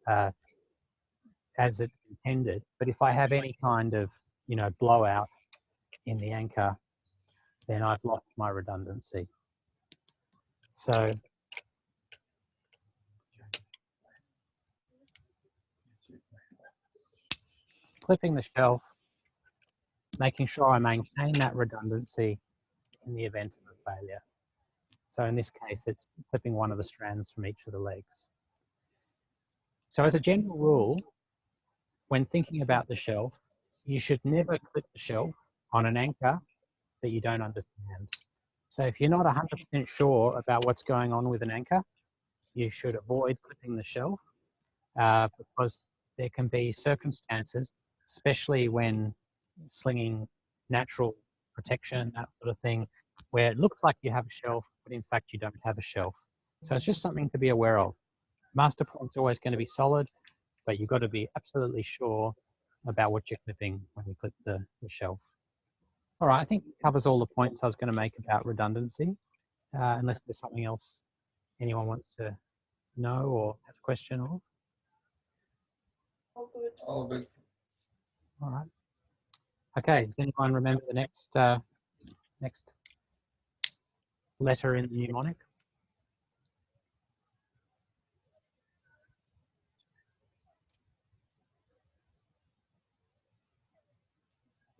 [SPEAKER 1] as it's intended. But if I have any kind of, you know, blowout in the anchor, then I've lost my redundancy. So clipping the shelf, making sure I maintain that redundancy in the event of a failure. So in this case, it's clipping one of the strands from each of the legs. So as a general rule, when thinking about the shelf, you should never clip the shelf on an anchor that you don't understand. So if you're not 100% sure about what's going on with an anchor, you should avoid clipping the shelf because there can be circumstances, especially when slinging natural protection, that sort of thing, where it looks like you have a shelf, but in fact you don't have a shelf. So it's just something to be aware of. Master point's always going to be solid, but you've got to be absolutely sure about what you're clipping when you clip the shelf. All right, I think it covers all the points I was going to make about redundancy, unless there's something else anyone wants to know or has a question of.
[SPEAKER 3] All good.
[SPEAKER 6] All good.
[SPEAKER 1] All right. Okay, does anyone remember the next next letter in the mnemonic?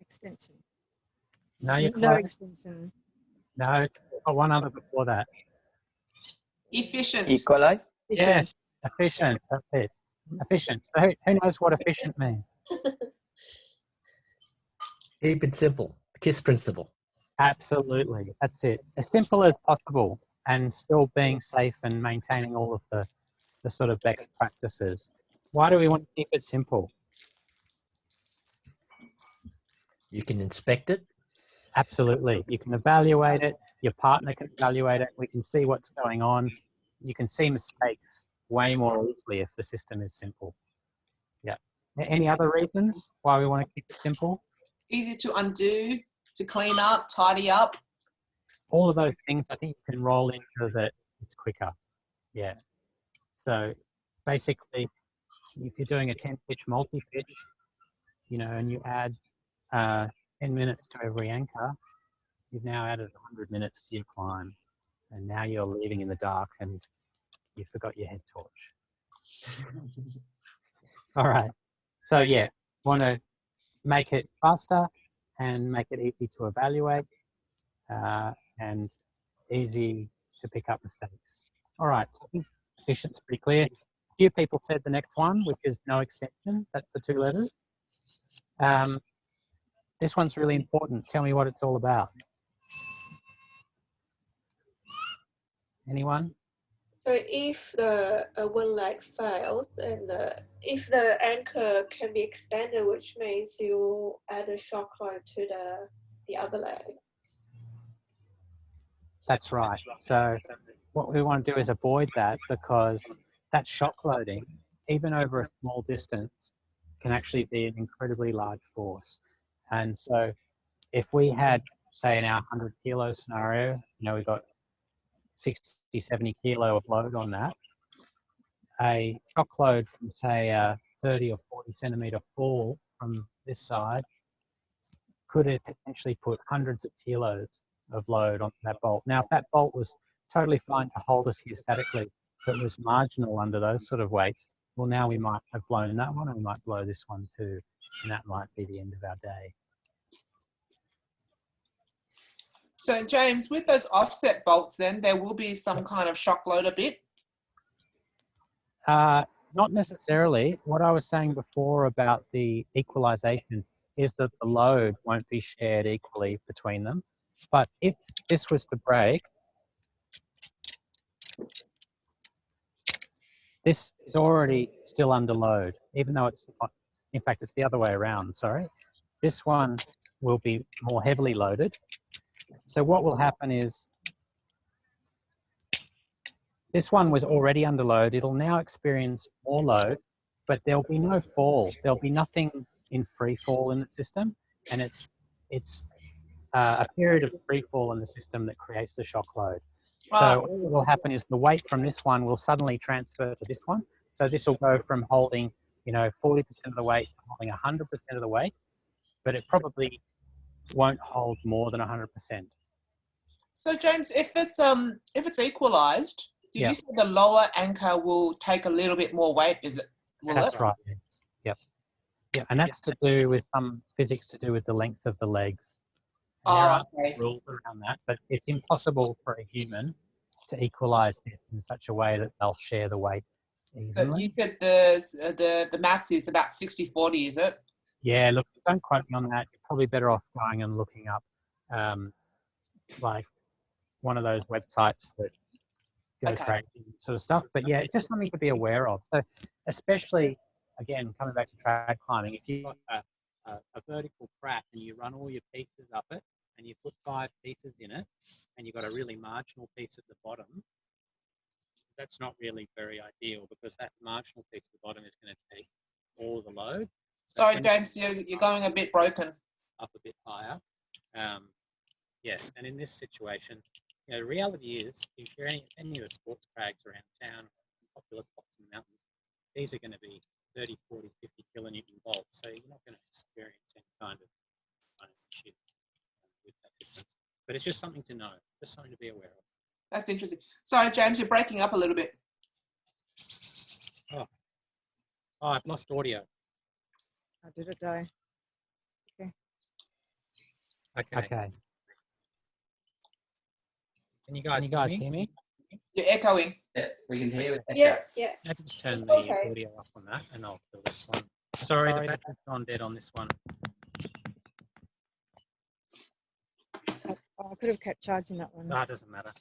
[SPEAKER 7] Extension.
[SPEAKER 1] No, you're
[SPEAKER 7] No
[SPEAKER 1] close.
[SPEAKER 7] extension.
[SPEAKER 1] No, it's got one other before that.
[SPEAKER 2] Efficient.
[SPEAKER 5] Equalize.
[SPEAKER 1] Yes, efficient. That's it. Efficient. So who knows what efficient means?
[SPEAKER 4] Keep it simple. KISS principle.
[SPEAKER 1] Absolutely. That's it. As simple as possible and still being safe and maintaining all of the sort of best practices. Why do we want to keep it simple?
[SPEAKER 4] You can inspect it.
[SPEAKER 1] Absolutely. You can evaluate it. Your partner can evaluate it. We can see what's going on. You can see mistakes way more easily if the system is simple. Yeah. Any other reasons why we want to keep it simple?
[SPEAKER 2] Easy to undo, to clean up, tidy up.
[SPEAKER 1] All of those things I think you can roll into that it's quicker. Yeah. So basically, if you're doing a 10-pitch multi-pitch, you know, and you add 10 minutes to every anchor, you've now added 100 minutes to your climb. And now you're leaving in the dark and you forgot your head torch. All right. So yeah, want to make it faster and make it easy to evaluate and easy to pick up mistakes. All right. So I think efficient's pretty clear. A few people said the next one, which is no extension. That's the 2 letters. This one's really important. Tell me what it's all about. Anyone?
[SPEAKER 3] So if the one leg fails and if the anchor can be extended, which means you add a shock load to the other leg.
[SPEAKER 1] That's right. So what we want to do is avoid that because that shock loading, even over a small distance, can actually be an incredibly large force. And so if we had, say, in our 100 kilo scenario, you know, we've got 60, 70 kilo of load on that, a shock load from, say, a 30 or 40 centimeter fall from this side could potentially put hundreds of kilos of load on that bolt. Now, if that bolt was totally fine to hold us here statically, but was marginal under those sort of weights, well, now we might have blown that one and we might blow this one too, and that might be the end of our day.
[SPEAKER 2] So James, with those offset bolts then, there will be some kind of shock loader bit?
[SPEAKER 1] Not necessarily. What I was saying before about the equalization is that the load won't be shared equally between them. But if this was to break, this is already still under load, even though it's not, in fact, it's the other way around, sorry. This one will be more heavily loaded So what will happen is this one was already under load. It'll now experience more load, but there'll be no fall. There'll be nothing in free fall in the system, and it's a period of free fall in the system that creates the shock load. So what will happen is the weight from this one will suddenly transfer to this one. So this will go from holding, 40% of the weight to holding 100% of the weight, but it probably won't hold more than 100%.
[SPEAKER 2] So James, if it's equalized, did
[SPEAKER 1] Yeah.
[SPEAKER 2] you say the lower anchor will take a little bit more weight?
[SPEAKER 1] That's right. Yes. Yep. Yeah, and that's to do with some physics to do with the length of the legs. And there are rules around that, but it's impossible for a human to equalize this in such a way that they'll share the weight evenly.
[SPEAKER 2] So you said the maths is about 60-40, is it?
[SPEAKER 1] Yeah, look, don't quote me on that. You're probably better off going and looking up like one of those websites that go crazy sort of stuff. But yeah, it's just something to be aware of. So especially, again, coming back to trad climbing, if you've got a vertical crack and you run all your pieces up it and you put 5 pieces in it and you've got a really marginal piece at the bottom, that's not really very ideal because that marginal piece at the bottom is going to take all the load.
[SPEAKER 2] Sorry, James, you're going a bit broken.
[SPEAKER 1] Up a bit higher. Yeah, and in this situation, the reality is, if you're any of the sports crags around town, popular spots in the mountains, these are going to be 30, 40, 50 kilonewton volts. So you're not going to experience any kind of shift with that difference. But it's just something to know, just something to be aware of.
[SPEAKER 2] That's interesting. Sorry, James, you're breaking up a little bit.
[SPEAKER 1] Oh, I've lost audio.
[SPEAKER 7] How did it die?
[SPEAKER 1] Okay. Can you guys hear me?
[SPEAKER 2] You're echoing.
[SPEAKER 6] Yeah, we can hear you.
[SPEAKER 3] Yeah.
[SPEAKER 1] Maybe just turn the audio up on that and I'll fill this one. Sorry, the battery's gone dead on this one.
[SPEAKER 7] I could have kept charging that one.
[SPEAKER 1] No, it doesn't matter.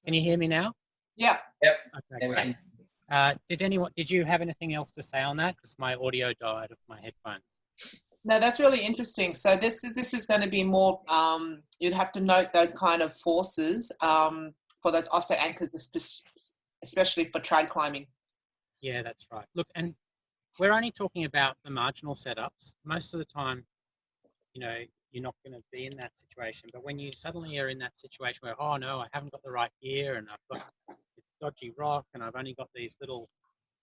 [SPEAKER 1] Can you hear me now?
[SPEAKER 2] Yeah.
[SPEAKER 6] Yep.
[SPEAKER 1] Okay, great. Did you have anything else to say on that? Because my audio died of my headphones.
[SPEAKER 2] No, that's really interesting. So this is going to be more, you'd have to note those kind of forces for those offset anchors, especially for trad climbing.
[SPEAKER 1] Yeah, that's right. Look, and we're only talking about the marginal setups. Most of the time, you're not going to be in that situation. But when you suddenly are in that situation where, oh no, I haven't got the right gear and it's dodgy rock and I've only got these little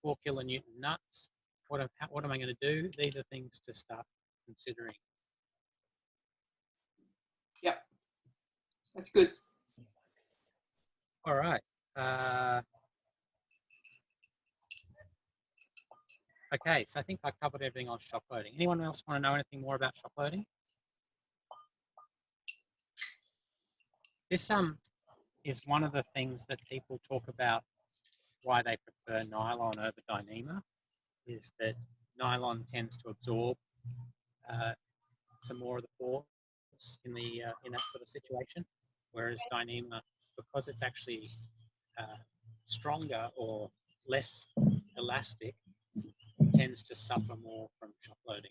[SPEAKER 1] 4 kilonewton nuts, what am I going to do? These are things to start considering.
[SPEAKER 2] Yep. That's good.
[SPEAKER 1] All right. Okay, so I think I covered everything on shock loading. Anyone else want to know anything more about shock loading? This is one of the things that people talk about why they prefer nylon over Dyneema, is that nylon tends to absorb some more of the force in that sort of situation, whereas Dyneema, because it's actually stronger or less elastic, tends to suffer more from shock loading.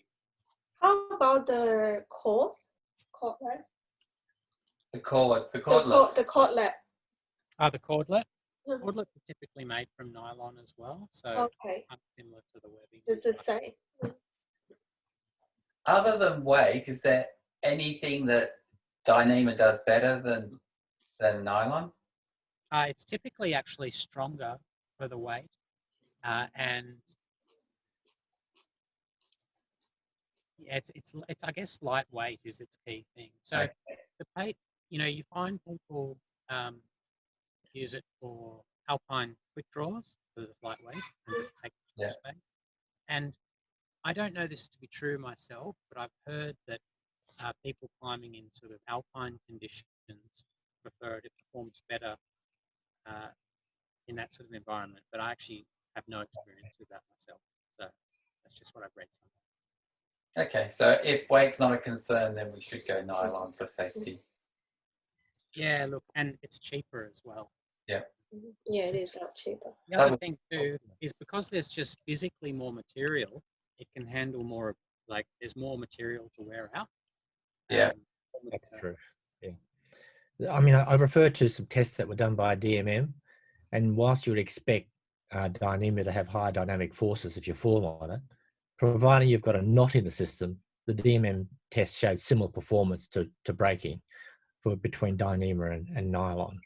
[SPEAKER 3] How about the cordlet?
[SPEAKER 6] The cordlet.
[SPEAKER 3] The cordlet.
[SPEAKER 1] The cordlet? Cordlets are typically made from nylon as well, so similar to the webbing.
[SPEAKER 3] It's the same.
[SPEAKER 6] Other than weight, is there anything that Dyneema does better than nylon?
[SPEAKER 1] It's typically actually stronger for the weight, and it's I guess lightweight is its key thing. So the plate, you find people use it for alpine quick draws because it's lightweight and just take space. And I don't know this to be true myself, but I've heard that people climbing in sort of alpine conditions prefer it. It performs better in that sort of environment. But I actually have no experience with that myself. So that's just what I've read somewhere.
[SPEAKER 6] Okay, so if weight's not a concern, then we should go nylon for safety.
[SPEAKER 1] Yeah, look, and it's cheaper as well.
[SPEAKER 6] Yeah.
[SPEAKER 3] Yeah, it is a lot cheaper.
[SPEAKER 1] The other thing too is because there's just physically more material, it can handle more, there's more material to wear out.
[SPEAKER 4] Yeah, that's true. Yeah. I mean, I refer to some tests that were done by DMM, and whilst you would expect Dyneema to have higher dynamic forces if you fall on it, providing you've got a knot in the system, the DMM test showed similar performance to braking for between Dyneema and nylon.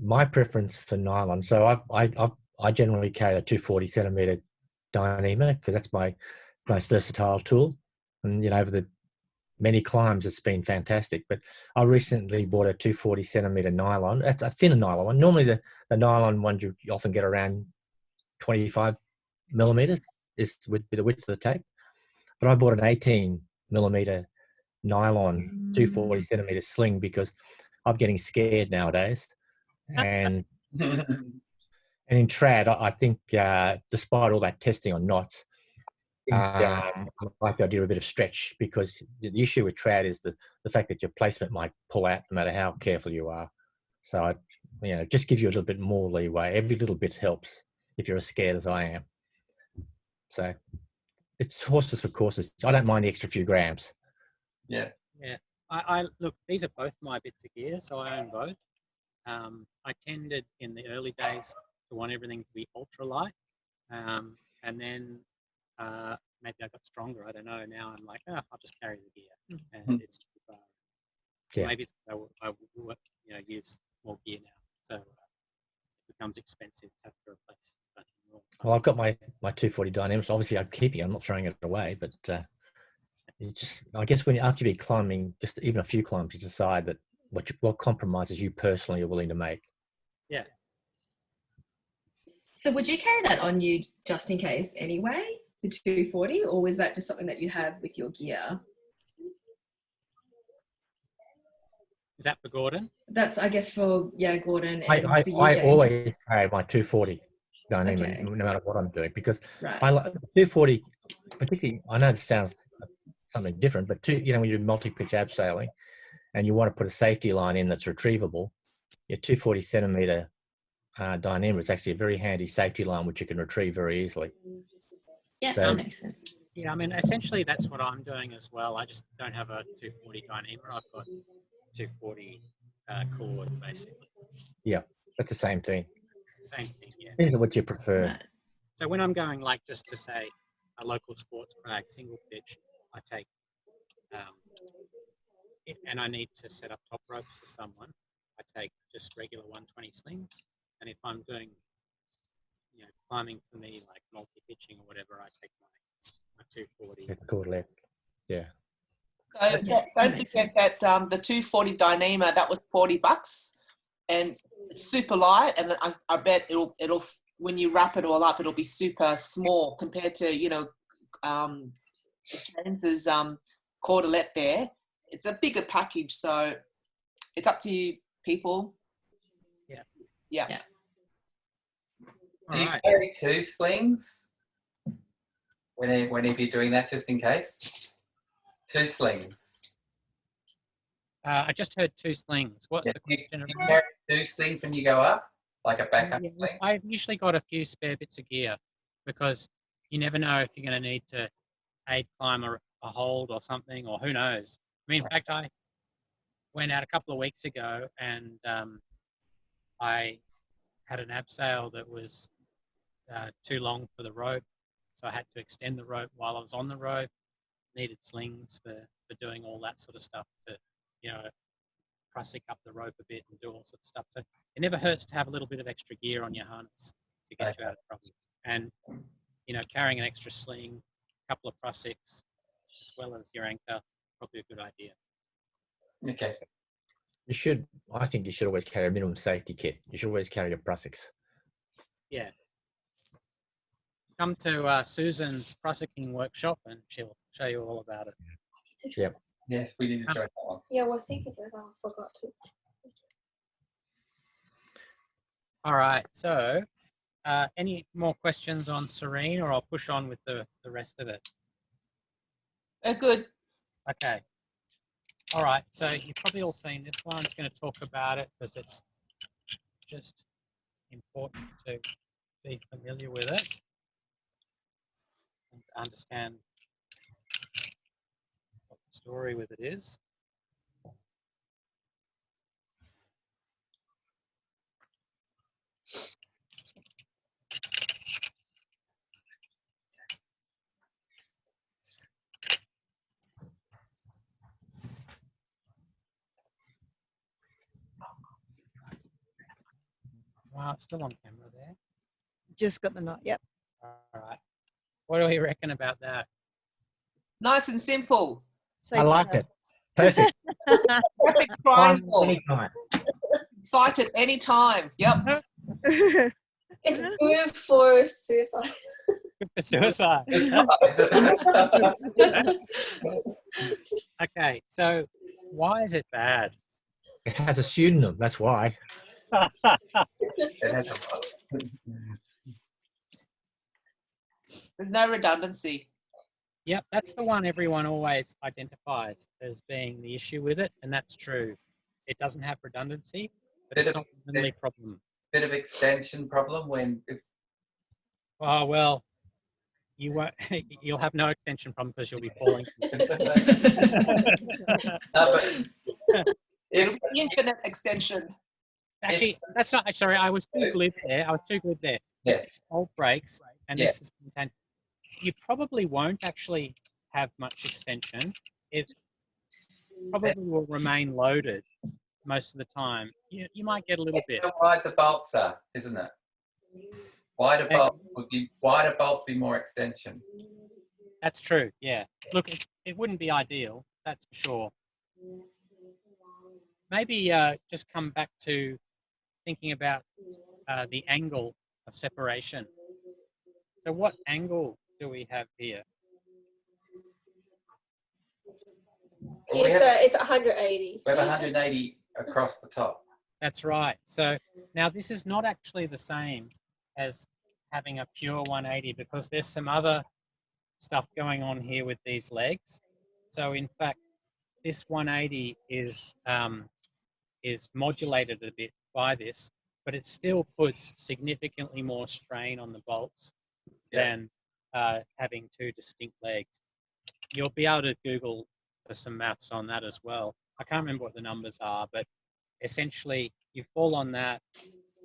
[SPEAKER 4] My preference for nylon, so I generally carry a 240 centimeter Dyneema because that's my most versatile tool, and over the many climbs it's been fantastic. But I recently bought a 240 centimeter nylon. That's a thinner nylon one. Normally the nylon ones you often get around 25 millimeters is with the width of the tape, but I bought an 18 millimeter nylon 240 centimeter sling because I'm getting scared nowadays. And in trad, I think despite all that testing on knots, I like the idea of a bit of stretch, because the issue with trad is the fact that your placement might pull out no matter how careful you are. So just give you a little bit more leeway. Every little bit helps if you're as scared as I am. So it's horses for courses. I don't mind the extra few grams.
[SPEAKER 6] Yeah.
[SPEAKER 1] Yeah. I look, these are both my bits of gear, so I own both. I tended in the early days to want everything to be ultralight, and then maybe I got stronger. I don't know. Now I'm like, I'll just carry the gear, and it's cheaper.
[SPEAKER 4] Yeah.
[SPEAKER 1] Maybe it's I will use more gear now, so it becomes expensive to have to replace.
[SPEAKER 4] Well, I've got my 240 Dyneema. Obviously, I'm keeping it. I'm not throwing it away, but I guess after you've been climbing just even a few climbs, you decide that what compromises you personally are willing to make.
[SPEAKER 1] Yeah.
[SPEAKER 8] So would you carry that on you just in case anyway, the 240, or was that just something that you have with your gear?
[SPEAKER 1] Is that for Gordon?
[SPEAKER 8] That's, I guess, for Gordon and
[SPEAKER 4] I
[SPEAKER 8] for you, James.
[SPEAKER 4] always carry my 240 Dyneema,
[SPEAKER 8] Okay.
[SPEAKER 4] no matter what I'm doing, because
[SPEAKER 8] Right.
[SPEAKER 4] I like 240, particularly. I know this sounds something different, but when you do multi-pitch abseiling and you want to put a safety line in that's retrievable, your 240 centimeter Dyneema is actually a very handy safety line which you can retrieve very easily.
[SPEAKER 8] Yeah,
[SPEAKER 4] So,
[SPEAKER 8] that makes sense.
[SPEAKER 1] Yeah, I mean, essentially that's what I'm doing as well. I just don't have a 240 Dyneema. I've got 240 cord, basically.
[SPEAKER 4] Yeah, that's the same thing.
[SPEAKER 1] Same thing, yeah.
[SPEAKER 4] Depends on what you prefer.
[SPEAKER 8] Right.
[SPEAKER 1] So when I'm going, like, just to say a local sports crag single pitch, I take, and I need to set up top ropes for someone, I take just regular 120 slings. And if I'm doing, climbing for me, like multi-pitching or whatever, I take my 240.
[SPEAKER 4] Cord left. Yeah.
[SPEAKER 2] So don't forget that the 240 Dyneema, that was $40, and it's super light, and I bet it'll when you wrap it all up, it'll be super small compared to James's cordelette there. It's a bigger package, so it's up to you people. Yeah.
[SPEAKER 6] Do you carry 2 slings when you be doing that, just in case? 2 slings.
[SPEAKER 1] I just heard 2 slings. What's the question?
[SPEAKER 6] You carry 2 slings when you go up, like a backup sling?
[SPEAKER 1] I've usually got a few spare bits of gear, because you never know if you're going to need to aid climb a hold or something, or who knows. I mean, in fact, I went out a couple of weeks ago and I had an abseil that was too long for the rope, so I had to extend the rope while I was on the rope. Needed slings for doing all that sort of stuff, to prussic up the rope a bit and do all sorts of stuff. So it never hurts to have a little bit of extra gear on your harness to get you out of trouble. And carrying an extra sling, a couple of prussics, as well as your anchor, probably a good idea.
[SPEAKER 6] Okay.
[SPEAKER 4] I think you should always carry a minimum safety kit. You should always carry your prussics.
[SPEAKER 1] Yeah. Come to Susan's prussicing workshop and she'll show you all about it.
[SPEAKER 4] Yep.
[SPEAKER 6] Yes, we did enjoy that one.
[SPEAKER 3] Yeah, we're thinking that I forgot to.
[SPEAKER 1] All right. So any more questions on SERENE, or I'll push on with the rest of it?
[SPEAKER 2] Good.
[SPEAKER 1] Okay. All right. So you've probably all seen this one. I'm just going to talk about it because it's just important to be familiar with it and to understand what the story with it is. Wow, it's still on camera there.
[SPEAKER 7] Just got the knot. Yep.
[SPEAKER 1] All right. What do we reckon about that?
[SPEAKER 2] Nice and simple.
[SPEAKER 4] I like it. Perfect.
[SPEAKER 2] Perfect
[SPEAKER 4] Fun
[SPEAKER 2] triangle.
[SPEAKER 4] anytime.
[SPEAKER 2] Sight at any time. Yep.
[SPEAKER 3] It's good for suicide.
[SPEAKER 1] Good for suicide. Okay, so why is it bad?
[SPEAKER 4] It has a pseudonym. That's why.
[SPEAKER 6] It has a
[SPEAKER 2] There's no redundancy.
[SPEAKER 1] Yep, that's the one everyone always identifies as being the issue with it, and that's true. It doesn't have redundancy, but it's not the only problem.
[SPEAKER 6] bit of extension problem when if
[SPEAKER 1] Oh well, you won't. You'll have no extension problem because you'll be falling.
[SPEAKER 6] if
[SPEAKER 2] Infinite extension.
[SPEAKER 1] Actually, that's not. Sorry, I was too glib there.
[SPEAKER 6] yeah,
[SPEAKER 1] It's bolt breaks, and this is contained. You probably won't actually have much extension. It probably will remain loaded most of the time. You might get a little bit.
[SPEAKER 6] how wide the bolts are, isn't it? Wider bolts be more extension.
[SPEAKER 1] That's true. Yeah. Look, it wouldn't be ideal. That's for sure. Maybe just come back to thinking about the angle of separation. So what angle do we have here?
[SPEAKER 3] It's 180.
[SPEAKER 6] We have 180 across the top.
[SPEAKER 1] That's right. So now this is not actually the same as having a pure 180 because there's some other stuff going on here with these legs. So in fact, this 180 is modulated a bit by this, but it still puts significantly more strain on the bolts than having two distinct legs. You'll be able to Google for some maths on that as well. I can't remember what the numbers are, but essentially you fall on that,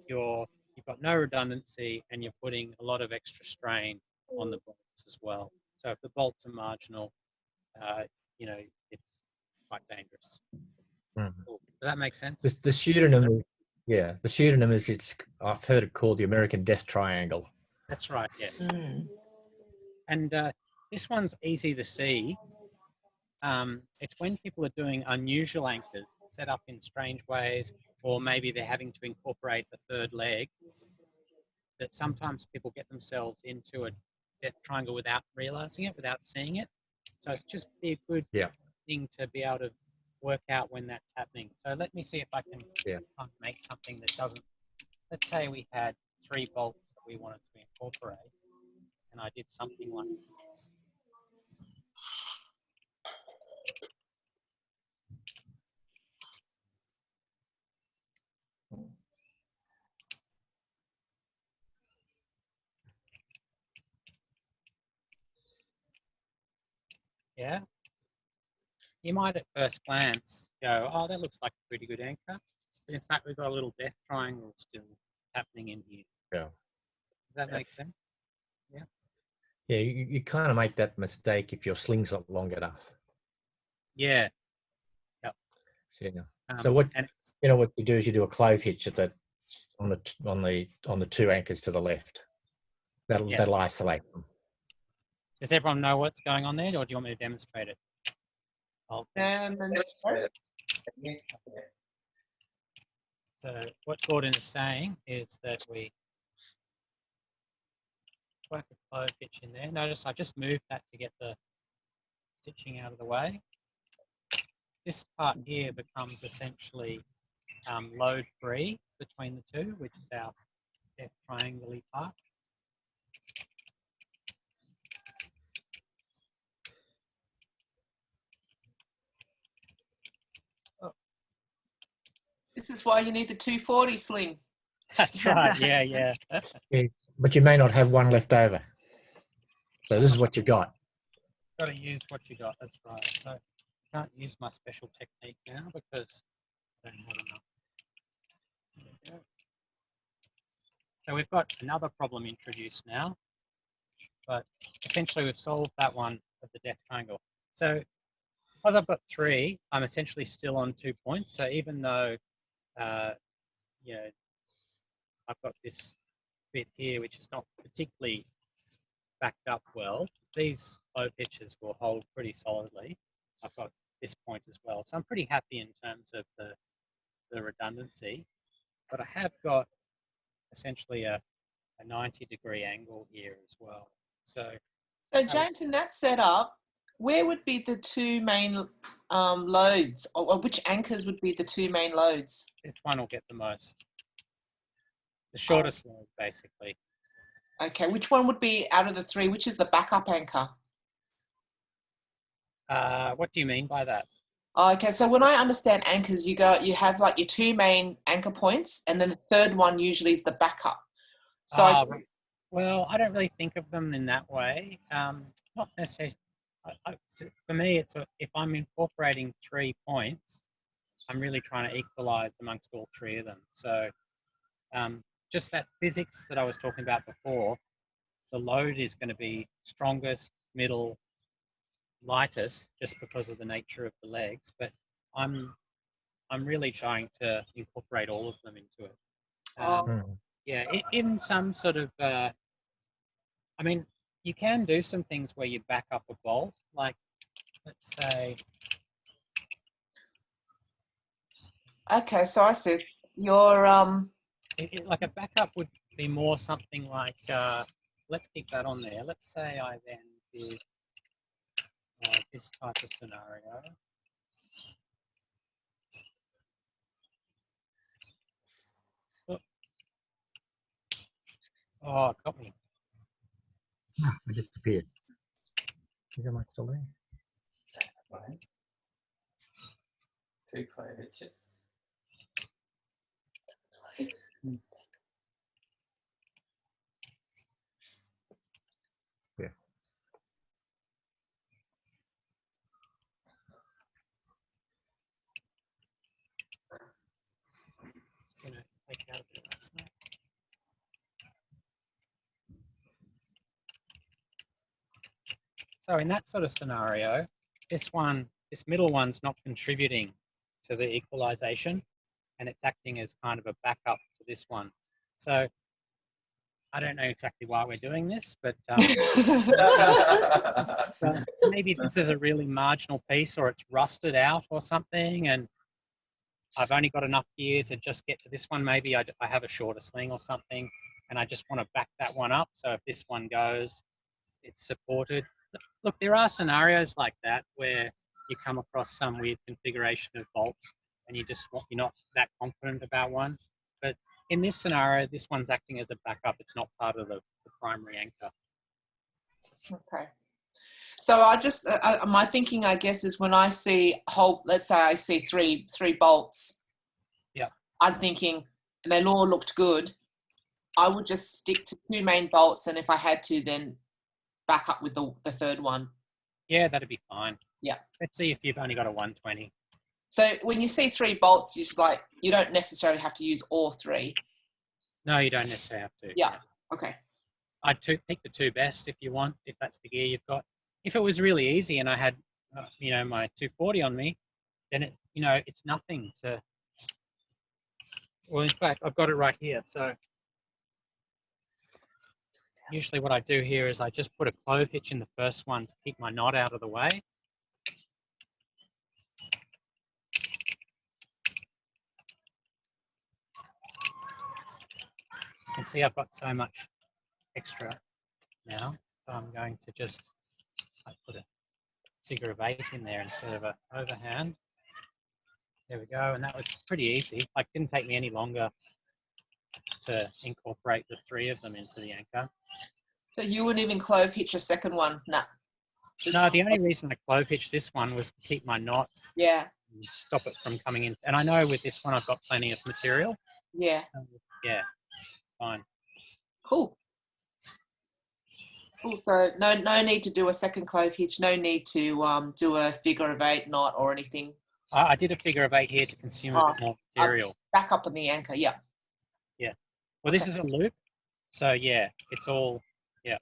[SPEAKER 1] you've got no redundancy, and you're putting a lot of extra strain on the bolts as well. So if the bolts are marginal, it's quite dangerous. Cool. Does that make sense?
[SPEAKER 4] The pseudonym is I've heard it called the American Death Triangle.
[SPEAKER 1] That's right, yeah. And this one's easy to see. It's when people are doing unusual anchors set up in strange ways, or maybe they're having to incorporate a third leg, that sometimes people get themselves into a death triangle without realizing it, without seeing it. So it's just be a good thing to be able to work out when that's happening. So let me see if I can make something that doesn't, let's say we had 3 bolts that we wanted to incorporate, and I did something like this. Yeah. You might at first glance go, oh, that looks like a pretty good anchor. But in fact, we've got a little death triangle still happening in here.
[SPEAKER 4] Yeah.
[SPEAKER 1] Does that make sense? Yeah.
[SPEAKER 4] Yeah, you kind of make that mistake if your sling's not long enough.
[SPEAKER 1] Yeah. Yep.
[SPEAKER 4] So what what you do is you do a clove hitch at on the 2 anchors to the left. That'll isolate them.
[SPEAKER 1] Does everyone know what's going on there, or do you want me to demonstrate it? So what Gordon is saying is that we work a clove hitch in there. Notice I just moved that to get the stitching out of the way. This part here becomes essentially load free between the two, which is our death triangle-y part.
[SPEAKER 2] This is why you need the 240 sling.
[SPEAKER 1] That's right. Yeah.
[SPEAKER 4] But you may not have one left over. So this is what you got.
[SPEAKER 1] Got to use what you got. That's right. So I can't use my special technique now because I don't have enough. There we go. So we've got another problem introduced now, but essentially we've solved that one of the death triangle. So because I've got 3, I'm essentially still on 2 points. So even though I've got this bit here which is not particularly backed up well. These clove hitches will hold pretty solidly. I've got this point as well. So I'm pretty happy in terms of the redundancy, but I have got essentially a 90-degree angle here as well. So
[SPEAKER 2] James, in that setup, where would be the two main loads, or which anchors would be the two main loads?
[SPEAKER 1] this one will get the most, the shortest load basically.
[SPEAKER 2] Okay, which one would be out of the three? Which is the backup anchor?
[SPEAKER 1] What do you mean by that?
[SPEAKER 2] Okay, so when I understand anchors, you have like your two main anchor points, and then the third one usually is the backup. So
[SPEAKER 1] well, I don't really think of them in that way. Not necessarily. For me, if I'm incorporating 3 points, I'm really trying to equalize amongst all 3 of them. So just that physics that I was talking about before, the load is going to be strongest, middle, lightest, just because of the nature of the legs. But I'm really trying to incorporate all of them into it. Yeah, in some sort of, I mean, you can do some things where you back up a bolt, like, let's say.
[SPEAKER 2] Okay, so I see. Your
[SPEAKER 1] Like a backup would be more something like, let's keep that on there. Let's say I then did this type of scenario. Oh, it got me.
[SPEAKER 4] I disappeared. Is that still there?
[SPEAKER 6] Two Clove Hitches.
[SPEAKER 4] Yeah.
[SPEAKER 1] It's going to take out a bit of that snap. So in that sort of scenario, this middle one's not contributing to the equalization, and it's acting as kind of a backup to this one. So I don't know exactly why we're doing this, but maybe this is a really marginal piece, or it's rusted out or something, and I've only got enough gear to just get to this one. Maybe I have a shorter sling or something, and I just want to back that one up. So if this one goes, it's supported. Look, there are scenarios like that where you come across some weird configuration of bolts and you're not that confident about one. But in this scenario, this one's acting as a backup. It's not part of the primary anchor.
[SPEAKER 2] okay. So I just my thinking, I guess, is when I see let's say I see three bolts.
[SPEAKER 1] Yeah.
[SPEAKER 2] I'm thinking, and they all looked good. I would just stick to 2 main bolts, and if I had to, then back up with the third one.
[SPEAKER 1] Yeah, that'd be fine.
[SPEAKER 2] Yeah.
[SPEAKER 1] Let's see if you've only got a 120.
[SPEAKER 2] So when you see 3 bolts, you don't necessarily have to use all 3.
[SPEAKER 1] No, you don't necessarily have to.
[SPEAKER 2] Yeah. Okay.
[SPEAKER 1] I'd pick the 2 best if you want, if that's the gear you've got. If it was really easy and I had, my 240 on me, then it's nothing to. Well, in fact, I've got it right here. So usually what I do here is I just put a clove hitch in the first one to keep my knot out of the way. You can see I've got so much extra now. So I'm going to just put a figure of 8 in there instead of an overhand. There we go, and that was pretty easy. Like, didn't take me any longer to incorporate the 3 of them into the anchor.
[SPEAKER 2] So you wouldn't even clove hitch a second one? Nah.
[SPEAKER 1] No, the only reason I clove hitched this one was to keep my knot.
[SPEAKER 2] Yeah.
[SPEAKER 1] And stop it from coming in. And I know with this one I've got plenty of material.
[SPEAKER 2] Yeah.
[SPEAKER 1] Yeah, fine.
[SPEAKER 2] Cool. Cool. So no need to do a second clove hitch. No need to do a figure of 8 knot or anything.
[SPEAKER 1] I did a figure of 8 here to consume a bit more material.
[SPEAKER 2] Back up on the anchor. Yeah.
[SPEAKER 1] Yeah. Well, this is a loop. So yeah, it's all, yeah.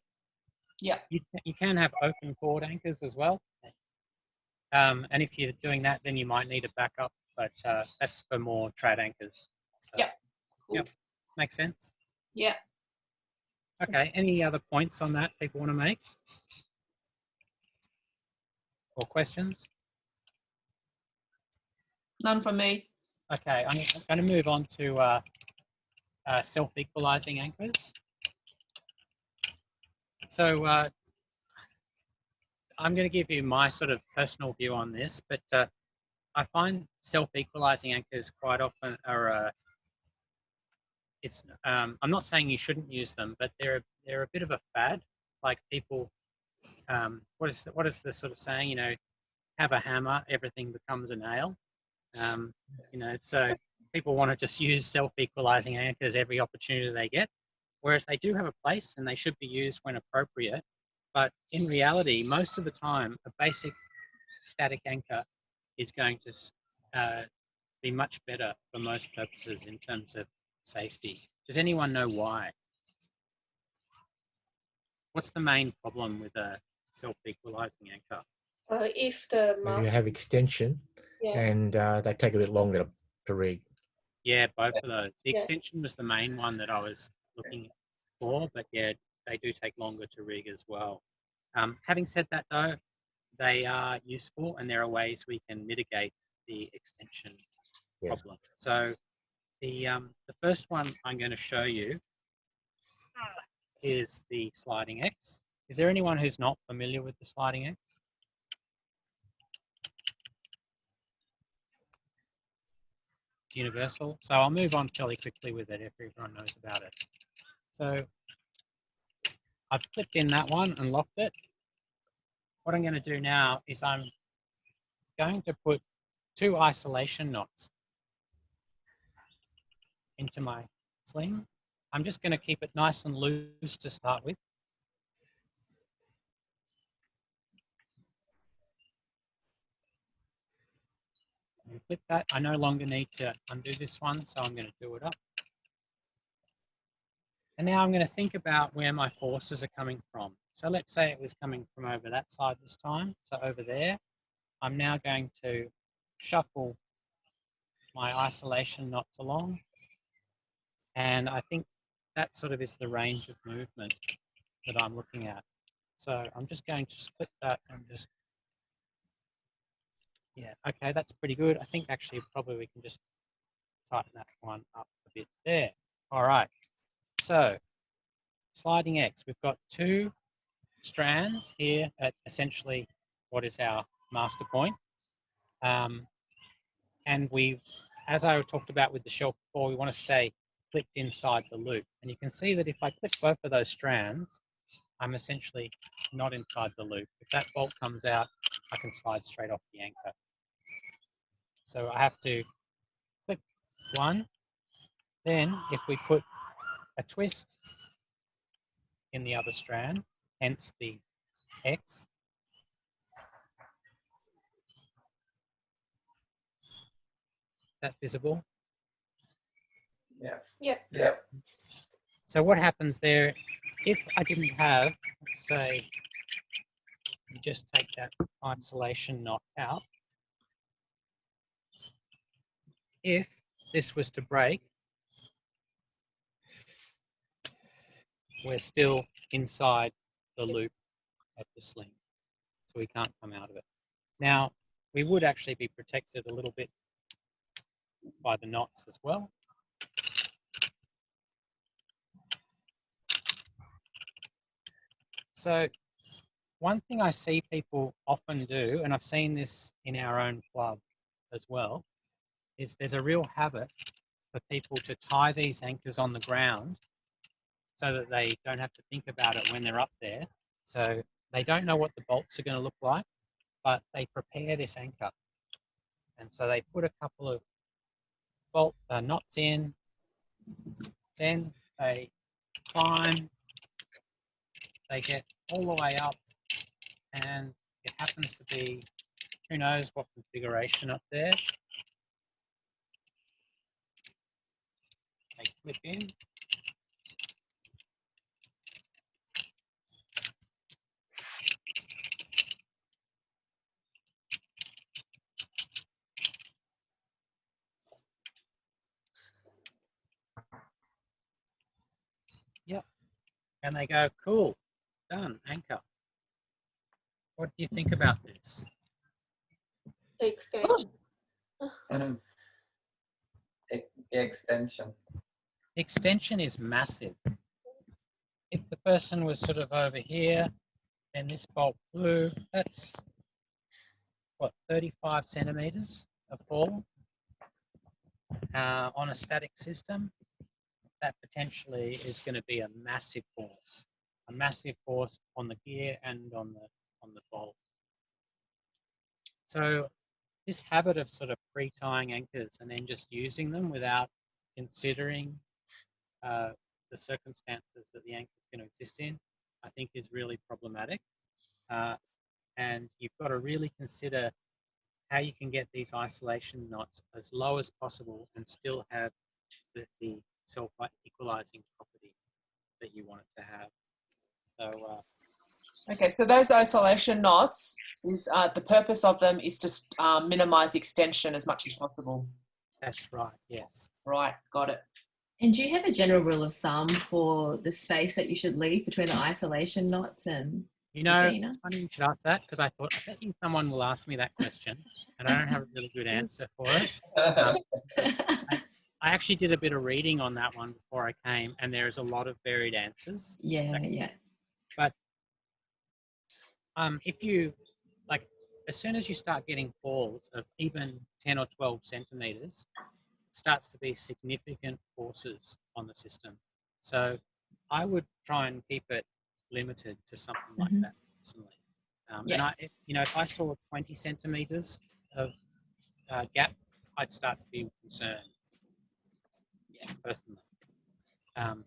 [SPEAKER 2] Yeah.
[SPEAKER 1] You can have open chord anchors as well. And if you're doing that, then you might need a backup, but that's for more trad anchors. So,
[SPEAKER 2] yeah. Cool.
[SPEAKER 1] Yep. Make sense?
[SPEAKER 2] Yeah.
[SPEAKER 1] Okay, any other points on that people want to make? Or questions?
[SPEAKER 2] None from me.
[SPEAKER 1] Okay, I'm going to move on to self-equalizing anchors. So I'm going to give you my sort of personal view on this, but I find self-equalizing anchors quite often are I'm not saying you shouldn't use them, but they're a bit of a fad. Like people, what is the sort of saying? You know, have a hammer, everything becomes a nail. You know, so people want to just use self-equalizing anchors every opportunity they get, whereas they do have a place and they should be used when appropriate. But in reality, most of the time, a basic static anchor is going to be much better for most purposes in terms of safety. Does anyone know why? What's the main problem with a self-equalizing anchor?
[SPEAKER 3] If the
[SPEAKER 4] You
[SPEAKER 3] mouth,
[SPEAKER 4] have extension,
[SPEAKER 3] yes,
[SPEAKER 4] and they take a bit longer to rig.
[SPEAKER 1] Yeah, both of those. The
[SPEAKER 3] Yeah.
[SPEAKER 1] extension was the main one that I was looking for, but yeah, they do take longer to rig as well. Having said that though, they are useful and there are ways we can mitigate the extension problem. So the first one I'm going to show you is the sliding X. Is there anyone who's not familiar with the sliding X? It's universal. So I'll move on fairly quickly with it if everyone knows about it. So I've clipped in that one and locked it. What I'm going to do now is I'm going to put 2 isolation knots into my sling. I'm just going to keep it nice and loose to start with. And clip that. I no longer need to undo this one, so I'm going to do it up. And now I'm going to think about where my forces are coming from. So let's say it was coming from over that side this time, so over there. I'm now going to shuffle my isolation knots along. And I think that sort of is the range of movement that I'm looking at. So I'm just going to split that and just, yeah, okay, that's pretty good. I think actually probably we can just tighten that one up a bit there. All right, so sliding X, we've got 2 strands here at essentially what is our master point. And as I talked about with the shell before, we want to stay clipped inside the loop. And you can see that if I clip both of those strands, I'm essentially not inside the loop. If that bolt comes out, I can slide straight off the anchor. So I have to clip one. Then if we put a twist in the other strand, hence the X, is that visible?
[SPEAKER 6] Yeah.
[SPEAKER 3] Yeah.
[SPEAKER 6] Yeah.
[SPEAKER 1] So what happens there, if I didn't have, let's say, you just take that isolation knot out. If this was to break, we're still inside the loop of the sling, so we can't come out of it. Now, we would actually be protected a little bit by the knots as well. So one thing I see people often do, and I've seen this in our own club as well, is there's a real habit for people to tie these anchors on the ground so that they don't have to think about it when they're up there. So they don't know what the bolts are going to look like, but they prepare this anchor. And so they put a couple of knots in, then they climb, they get all the way up, and it happens to be, who knows what configuration up there. They clip in. And they go, cool, done, anchor. What do you think about this?
[SPEAKER 3] Extension.
[SPEAKER 6] Extension.
[SPEAKER 1] Extension is massive. If the person was sort of over here and this bolt flew, that's what, 35 centimeters of fall on a static system. That potentially is going to be a massive force on the gear and on the bolt. So this habit of sort of pre-tying anchors and then just using them without considering the circumstances that the anchor is going to exist in, I think is really problematic. And you've got to really consider how you can get these isolation knots as low as possible and still have the self-equalizing property that you want it to have. So,
[SPEAKER 2] Okay, so those isolation knots, is the purpose of them is to minimize extension as much as possible.
[SPEAKER 1] that's right, yes.
[SPEAKER 2] Right, got it.
[SPEAKER 8] And do you have a general rule of thumb for the space that you should leave between the isolation knots and
[SPEAKER 1] You know,
[SPEAKER 8] the
[SPEAKER 1] it's funny you should ask that because I thought, I bet you someone will ask me that question and I don't have a really good answer for it. I actually did a bit of reading on that one before I came, and there's a lot of varied answers.
[SPEAKER 8] Yeah.
[SPEAKER 1] But if you, like, as soon as you start getting falls of even 10 or 12 centimeters, it starts to be significant forces on the system. So I would try and keep it limited to something like that personally. And if I saw 20 centimeters of gap, I'd start to be concerned. Personally.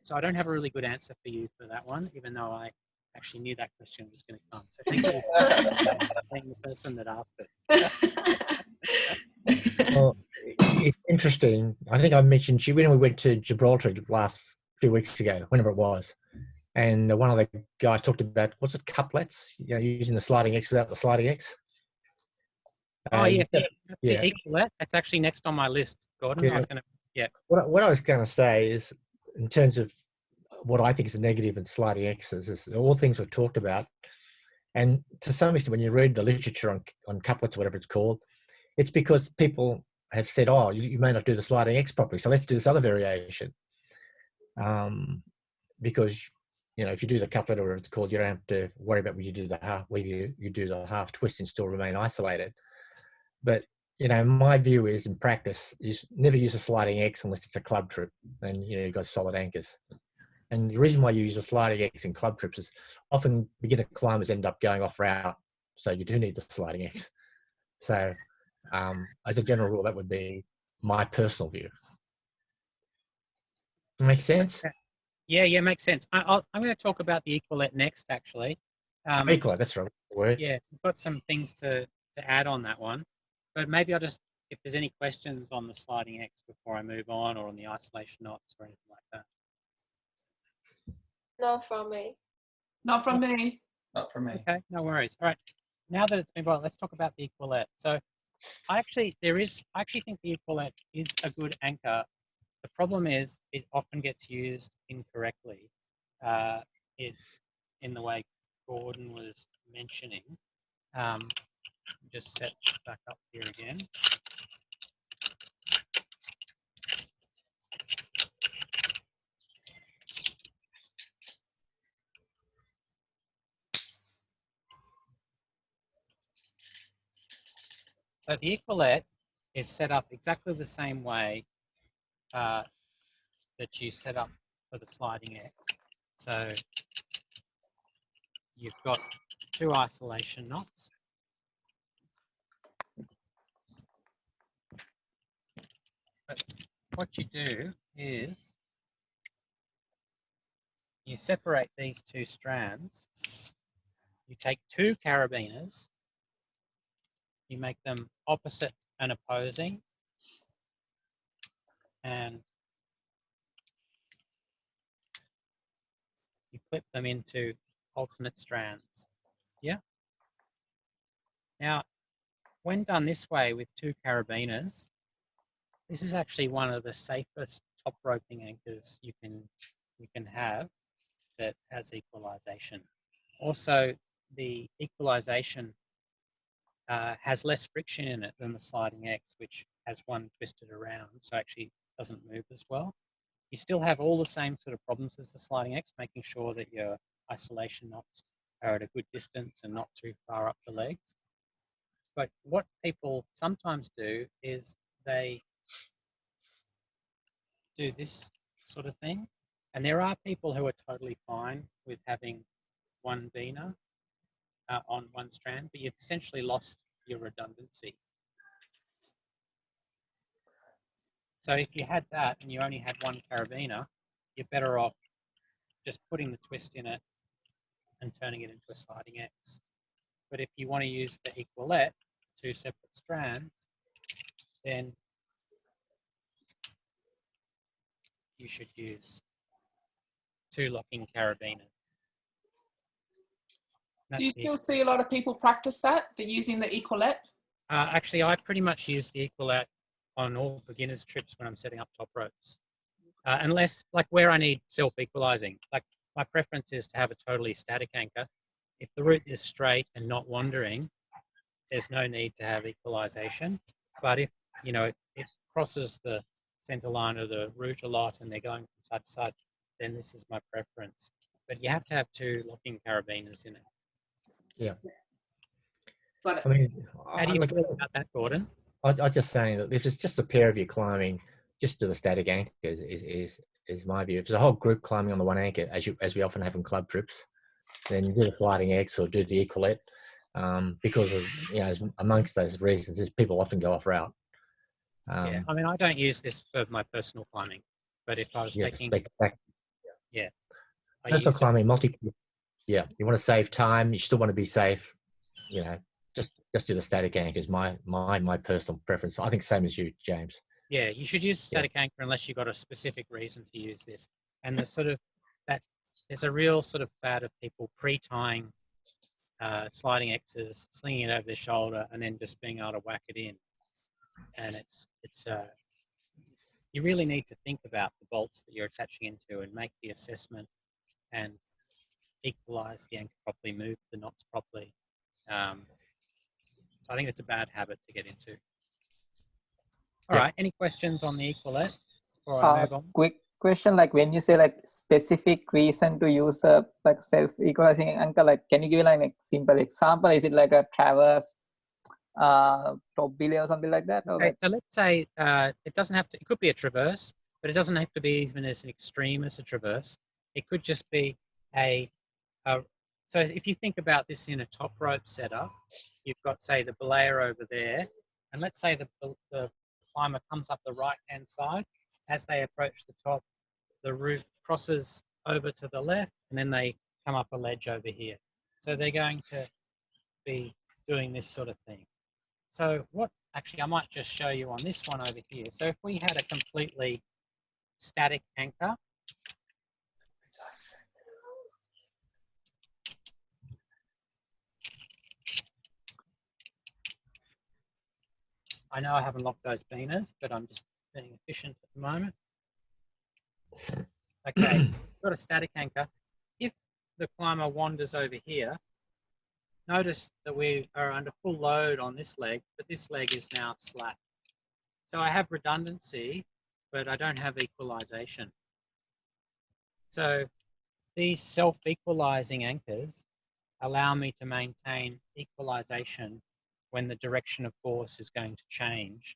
[SPEAKER 1] So I don't have a really good answer for you for that one, even though I actually knew that question was going to come. So thank you for being the person that asked it.
[SPEAKER 4] Well, it's interesting. I think I mentioned to you when we went to Gibraltar last few weeks ago, whenever it was, and one of the guys talked about, what's it, couplets? You know, using the sliding X without the sliding X.
[SPEAKER 1] Oh yeah, that's
[SPEAKER 4] yeah.
[SPEAKER 1] the equalet. That's actually next on my list, Gordon.
[SPEAKER 4] Yeah.
[SPEAKER 1] I was going to,
[SPEAKER 4] What I was going to say is, in terms of what I think is a negative in sliding X's, is all things we've talked about, and to some extent, when you read the literature on couplets or whatever it's called, it's because people have said, oh, you may not do the sliding X properly, so let's do this other variation. Because if you do the couplet or whatever it's called, you don't have to worry about when you do the half, whether you do the half twist and still remain isolated. But my view is, in practice, is never use a sliding X unless it's a club trip and you've got solid anchors. And the reason why you use a sliding X in club trips is often beginner climbers end up going off route, so you do need the sliding X. So as a general rule, that would be my personal view. Make sense?
[SPEAKER 1] Yeah, makes sense. I'm going to talk about the equalet next, actually.
[SPEAKER 4] Equalet, that's right. Word.
[SPEAKER 1] Yeah, we've got some things to add on that one. But maybe I'll just, if there's any questions on the sliding X before I move on, or on the isolation knots or anything like that.
[SPEAKER 3] Not from me.
[SPEAKER 2] Not from me.
[SPEAKER 6] Not from me.
[SPEAKER 1] Okay, no worries. All right. Now that it's been brought, let's talk about the equalet. So I actually think the equalet is a good anchor. The problem is it often gets used incorrectly, is in the way Gordon was mentioning. Just set back up here again. So the equalet is set up exactly the same way that you set up for the sliding X. So you've got two isolation knots. But what you do is you separate these two strands. You take two carabiners, you make them opposite and opposing, and you clip them into alternate strands. Yeah. Now, when done this way with two carabiners, this is actually one of the safest top roping anchors you can have. that has equalization. Also, the equalization has less friction in it than the sliding X, which has one twisted around, so actually doesn't move as well. You still have all the same sort of problems as the sliding X, making sure that your isolation knots are at a good distance and not too far up the legs. But what people sometimes do is they do this sort of thing. And there are people who are totally fine with having one beaner on one strand, but you've essentially lost your redundancy. So if you had that and you only had one carabiner, you're better off just putting the twist in it and turning it into a sliding X. But if you want to use the Equalette, two separate strands, then you should use two locking carabiners.
[SPEAKER 2] Do you still see a lot of people practice that? They're using the Equalette?
[SPEAKER 1] Actually, I pretty much use the Equalette on all beginners trips when I'm setting up top ropes. Unless, like where I need self-equalizing, like my preference is to have a totally static anchor. If the route is straight and not wandering, there's no need to have equalization. But if, you know, it crosses the center line of the route a lot and they're going from side to side, then this is my preference. But you have to have two locking carabiners in it.
[SPEAKER 4] Yeah.
[SPEAKER 2] Got it.
[SPEAKER 4] I mean,
[SPEAKER 1] How do you feel about that, Gordon?
[SPEAKER 4] I'm just saying that if it's just a pair of you climbing, just do the static anchor is my view. If there's a whole group climbing on the one anchor, as we often have in club trips, then you do the sliding X or do the Equalette, because of, you know, amongst those reasons is people often go off route.
[SPEAKER 1] Yeah, I mean, I don't use this for my personal climbing, but if I was taking, yeah,
[SPEAKER 4] personal climbing, yeah, you want to save time. You still want to be safe. You know, just do the static anchor is my personal preference. I think same as you, James.
[SPEAKER 1] Yeah, you should use static anchor unless you've got a specific reason to use this. And the sort of that there's a real sort of fad of people pre-tying sliding X's, slinging it over their shoulder, and then just being able to whack it in. And it's you really need to think about the bolts that you're attaching into and make the assessment and equalize the anchor properly, move the knots properly. So I think it's a bad habit to get into. All right, any questions on the Equalette before I move on?
[SPEAKER 5] Quick question, like when you say like specific reason to use a like self-equalizing anchor, like can you give like a simple example? Is it like a traverse top belay or something like that? Or
[SPEAKER 1] Okay,
[SPEAKER 5] like...
[SPEAKER 1] so let's say it doesn't have to, it could be a traverse, but it doesn't have to be even as extreme as a traverse. It could just be so if you think about this in a top rope setup, you've got, say, the belayer over there, and let's say the climber comes up the right-hand side. As they approach the top, the route crosses over to the left, and then they come up a ledge over here. So they're going to be doing this sort of thing. So actually, I might just show you on this one over here. So if we had a completely static anchor, I know I haven't locked those beaners, but I'm just being efficient at the moment. Okay, got a static anchor. If the climber wanders over here, notice that we are under full load on this leg, but this leg is now slack. So I have redundancy, but I don't have equalization. So these self-equalizing anchors allow me to maintain equalization when the direction of force is going to change.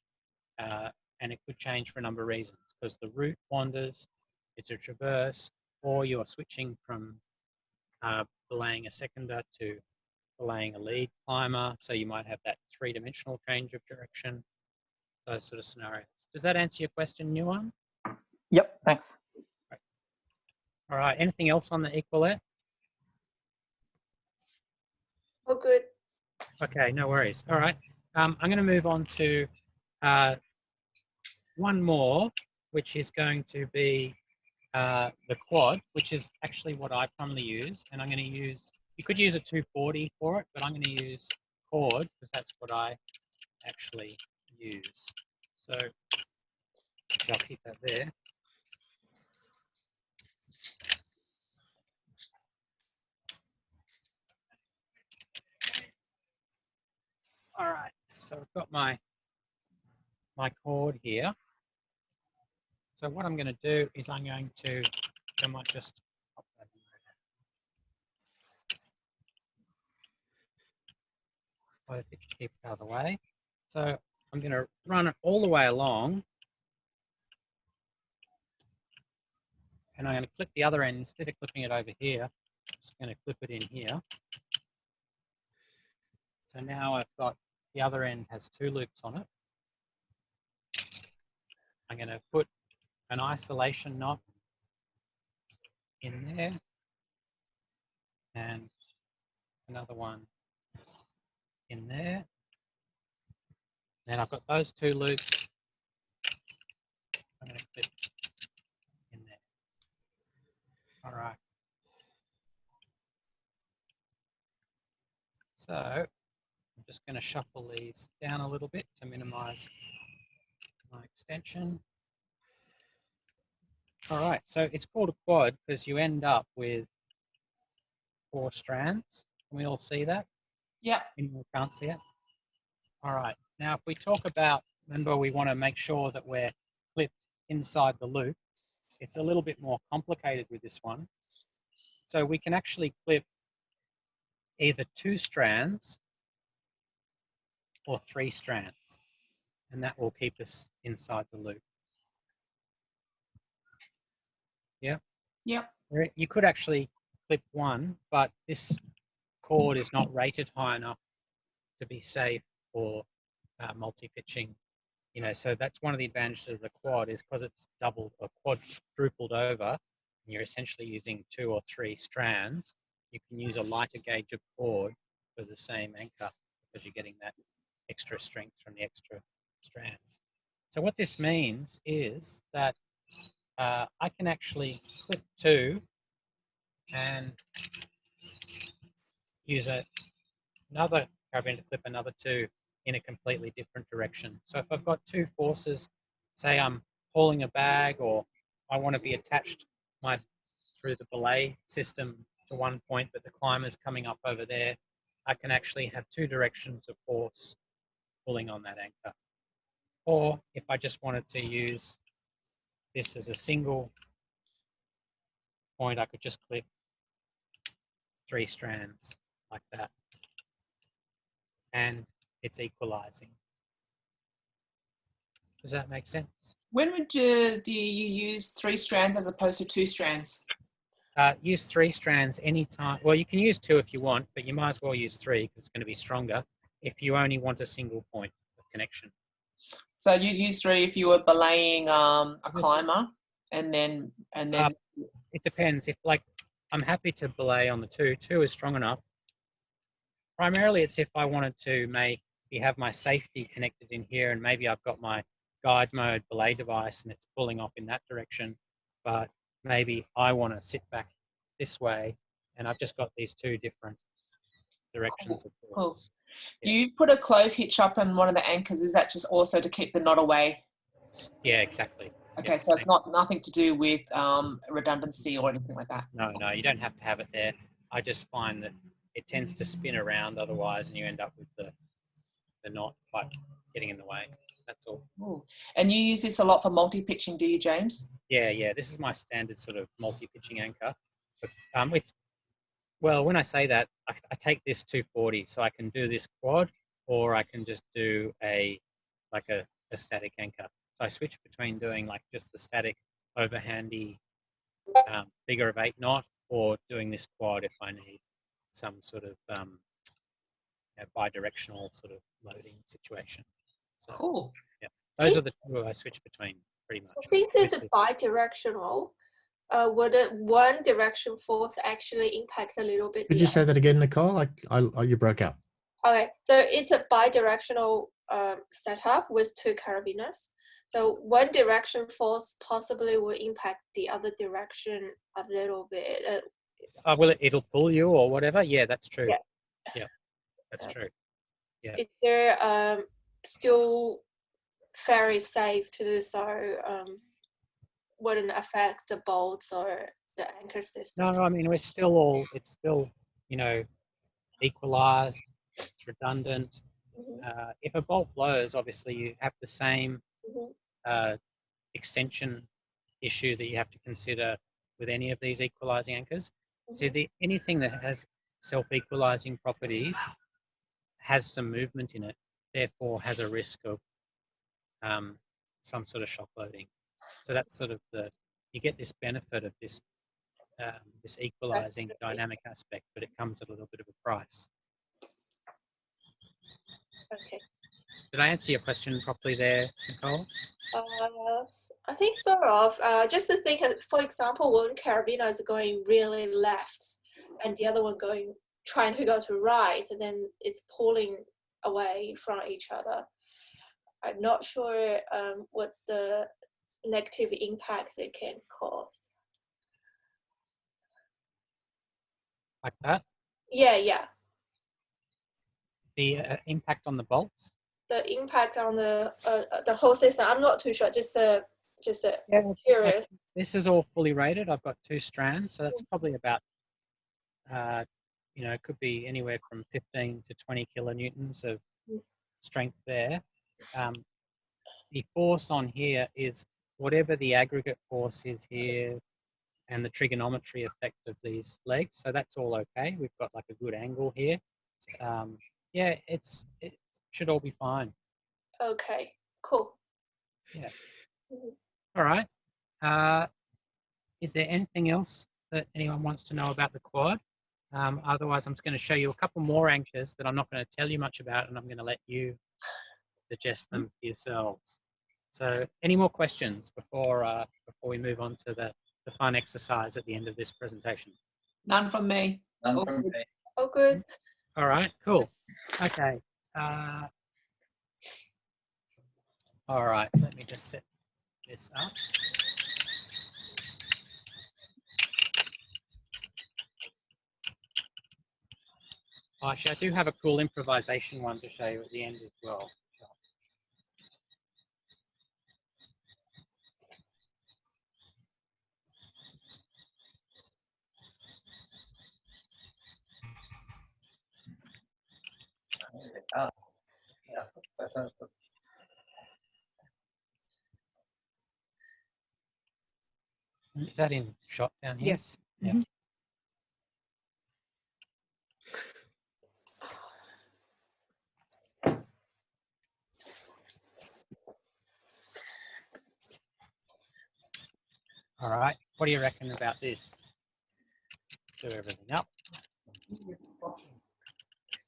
[SPEAKER 1] And it could change for a number of reasons, because the route wanders, it's a traverse, or you're switching from belaying a seconder to belaying a lead climber. So you might have that three-dimensional change of direction, those sort of scenarios. Does that answer your question, Nguyen?
[SPEAKER 5] Yep, thanks.
[SPEAKER 1] Right. All right, anything else on the Equalette?
[SPEAKER 3] Oh, good.
[SPEAKER 1] Okay, no worries. All right, I'm going to move on to one more, which is going to be the quad, which is actually what I commonly use. And I'm going to use, you could use a 240 for it, but I'm going to use cord because that's what I actually use. So I'll keep that there. I've got my cord here. So what I'm going to do is I might just pop that in there. Keep it out of the way. So I'm going to run it all the way along, and I'm going to clip the other end. Instead of clipping it over here, I'm just going to clip it in here. So now I've got the other end has 2 loops on it. I'm going to put an isolation knot in there and another one in there. Then I've got those 2 loops. I'm going to clip in there. All right. So I'm just going to shuffle these down a little bit to minimize my extension. All right, so it's called a quad because you end up with 4 strands. Can we all see that?
[SPEAKER 2] Yeah.
[SPEAKER 1] Anyone can't see it? All right, now if we talk about, remember we want to make sure that we're clipped inside the loop. It's a little bit more complicated with this one. So we can actually clip either 2 strands or 3 strands, and that will keep us inside the loop. Yeah?
[SPEAKER 2] Yep.
[SPEAKER 1] You could actually clip 1, but this cord is not rated high enough to be safe for multi-pitching. You know, so that's one of the advantages of the quad is because it's doubled or quadrupled over, and you're essentially using 2 or 3 strands. You can use a lighter gauge of cord for the same anchor because you're getting that extra strength from the extra strands. So what this means is that I can actually clip 2 and use another carabiner to clip another 2 in a completely different direction. So if I've got 2 forces, say I'm hauling a bag or I want to be attached through the belay system to one point, but the climber's coming up over there, I can actually have 2 directions of force pulling on that anchor. Or if I just wanted to use this as a single point, I could just clip 3 strands like that. And it's equalizing. Does that make sense?
[SPEAKER 2] When would you use 3 strands as opposed to 2 strands?
[SPEAKER 1] Use 3 strands anytime. Well, you can use 2 if you want, but you might as well use 3 because it's going to be stronger if you only want a single point of connection.
[SPEAKER 2] So you'd use 3 if you were belaying a climber, and then
[SPEAKER 1] it depends. If I'm happy to belay on the 2. 2 is strong enough. Primarily, it's if I wanted to maybe have my safety connected in here, and maybe I've got my guide mode belay device and it's pulling off in that direction, but maybe I want to sit back this way and I've just got these 2 different directions of force.
[SPEAKER 2] Cool.
[SPEAKER 1] Yeah.
[SPEAKER 2] You put a clove hitch up on one of the anchors. Is that just also to keep the knot away?
[SPEAKER 1] Yeah, exactly.
[SPEAKER 2] Okay,
[SPEAKER 1] yeah,
[SPEAKER 2] so it's nothing to do with redundancy or anything like that.
[SPEAKER 1] No, you don't have to have it there. I just find that it tends to spin around otherwise, and you end up with the knot getting in the way. That's all.
[SPEAKER 2] Ooh. And you use this a lot for multi-pitching, do you, James?
[SPEAKER 1] Yeah. This is my standard sort of multi-pitching anchor. But, well, when I say that, I take this 240, so I can do this quad, or I can just do a static anchor. So I switch between doing just the static overhandy figure of 8 knot, or doing this quad if I need some sort of bi-directional sort of loading situation. So,
[SPEAKER 2] cool.
[SPEAKER 1] Yeah, those are the 2 I switch between pretty much.
[SPEAKER 3] Since it's bi-directional, would one direction force actually impact a little bit?
[SPEAKER 4] Could you say that again, Nicole? You broke up.
[SPEAKER 3] Okay, so it's a bi-directional setup with 2 carabiners. So one direction force possibly will impact the other direction a little bit.
[SPEAKER 1] Will it'll pull you or whatever? Yeah, that's true. Yeah, that's true. Yeah. Is
[SPEAKER 3] there still very safe to do so? Wouldn't affect the bolts or the anchor system?
[SPEAKER 1] No, I mean it's still equalized. It's redundant. If a bolt blows, obviously you have the same
[SPEAKER 3] Mhm.
[SPEAKER 1] extension issue that you have to consider with any of these equalizing anchors. So
[SPEAKER 3] Mhm.
[SPEAKER 1] anything that has self-equalizing properties has some movement in it, therefore has a risk of some sort of shock loading. So that's sort of you get this benefit of this this equalizing dynamic aspect, but it comes at a little bit of a price.
[SPEAKER 3] Okay.
[SPEAKER 1] Did I answer your question properly there, Nicole?
[SPEAKER 3] I think sort of. Just to think, for example, one carabiner is going really left, and the other one trying to go to right, and then it's pulling away from each other. I'm not sure what's the negative impact it can cause.
[SPEAKER 1] Like that?
[SPEAKER 3] Yeah.
[SPEAKER 1] The impact on the bolts?
[SPEAKER 3] The impact on the whole system, I'm not too sure. Just curious.
[SPEAKER 1] This is all fully rated. I've got 2 strands, so that's probably about, it could be anywhere from 15 to 20 kilonewtons of strength there. The force on here is whatever the aggregate force is here and the trigonometry effect of these legs. So that's all okay. We've got like a good angle here. Yeah, it should all be fine.
[SPEAKER 3] Okay, cool.
[SPEAKER 1] Yeah. All right. Is there anything else that anyone wants to know about the quad? Otherwise, I'm just going to show you a couple more anchors that I'm not going to tell you much about, and I'm going to let you digest them for yourselves. So any more questions before we move on to the fun exercise at the end of this presentation?
[SPEAKER 2] None from me.
[SPEAKER 6] None from me.
[SPEAKER 3] Oh, good.
[SPEAKER 1] All right, cool. Okay. All right, let me just set this up. Actually, I do have a cool improvisation one to show you at the end as well. Is that in shot down here?
[SPEAKER 7] Yes.
[SPEAKER 1] Yeah.
[SPEAKER 7] Mhm.
[SPEAKER 1] All right. What do you reckon about this? Do everything up.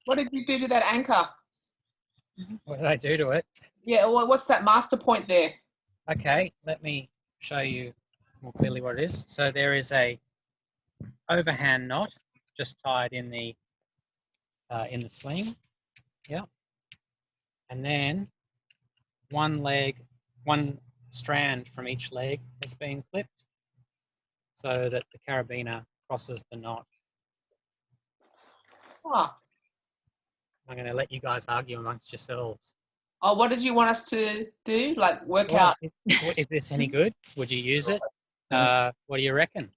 [SPEAKER 2] What did you do to that anchor?
[SPEAKER 1] What did I do to it?
[SPEAKER 2] Yeah, well, what's that master point there?
[SPEAKER 1] Okay, let me show you more clearly what it is. So there is a overhand knot just tied in the sling. Yeah. And then one strand from each leg has been clipped so that the carabiner crosses the knot.
[SPEAKER 2] Oh.
[SPEAKER 1] I'm going to let you guys argue amongst yourselves.
[SPEAKER 2] Oh, what did you want us to do? Like work
[SPEAKER 1] Well,
[SPEAKER 2] out?
[SPEAKER 1] is this any good? Would you use it? What do you reckon?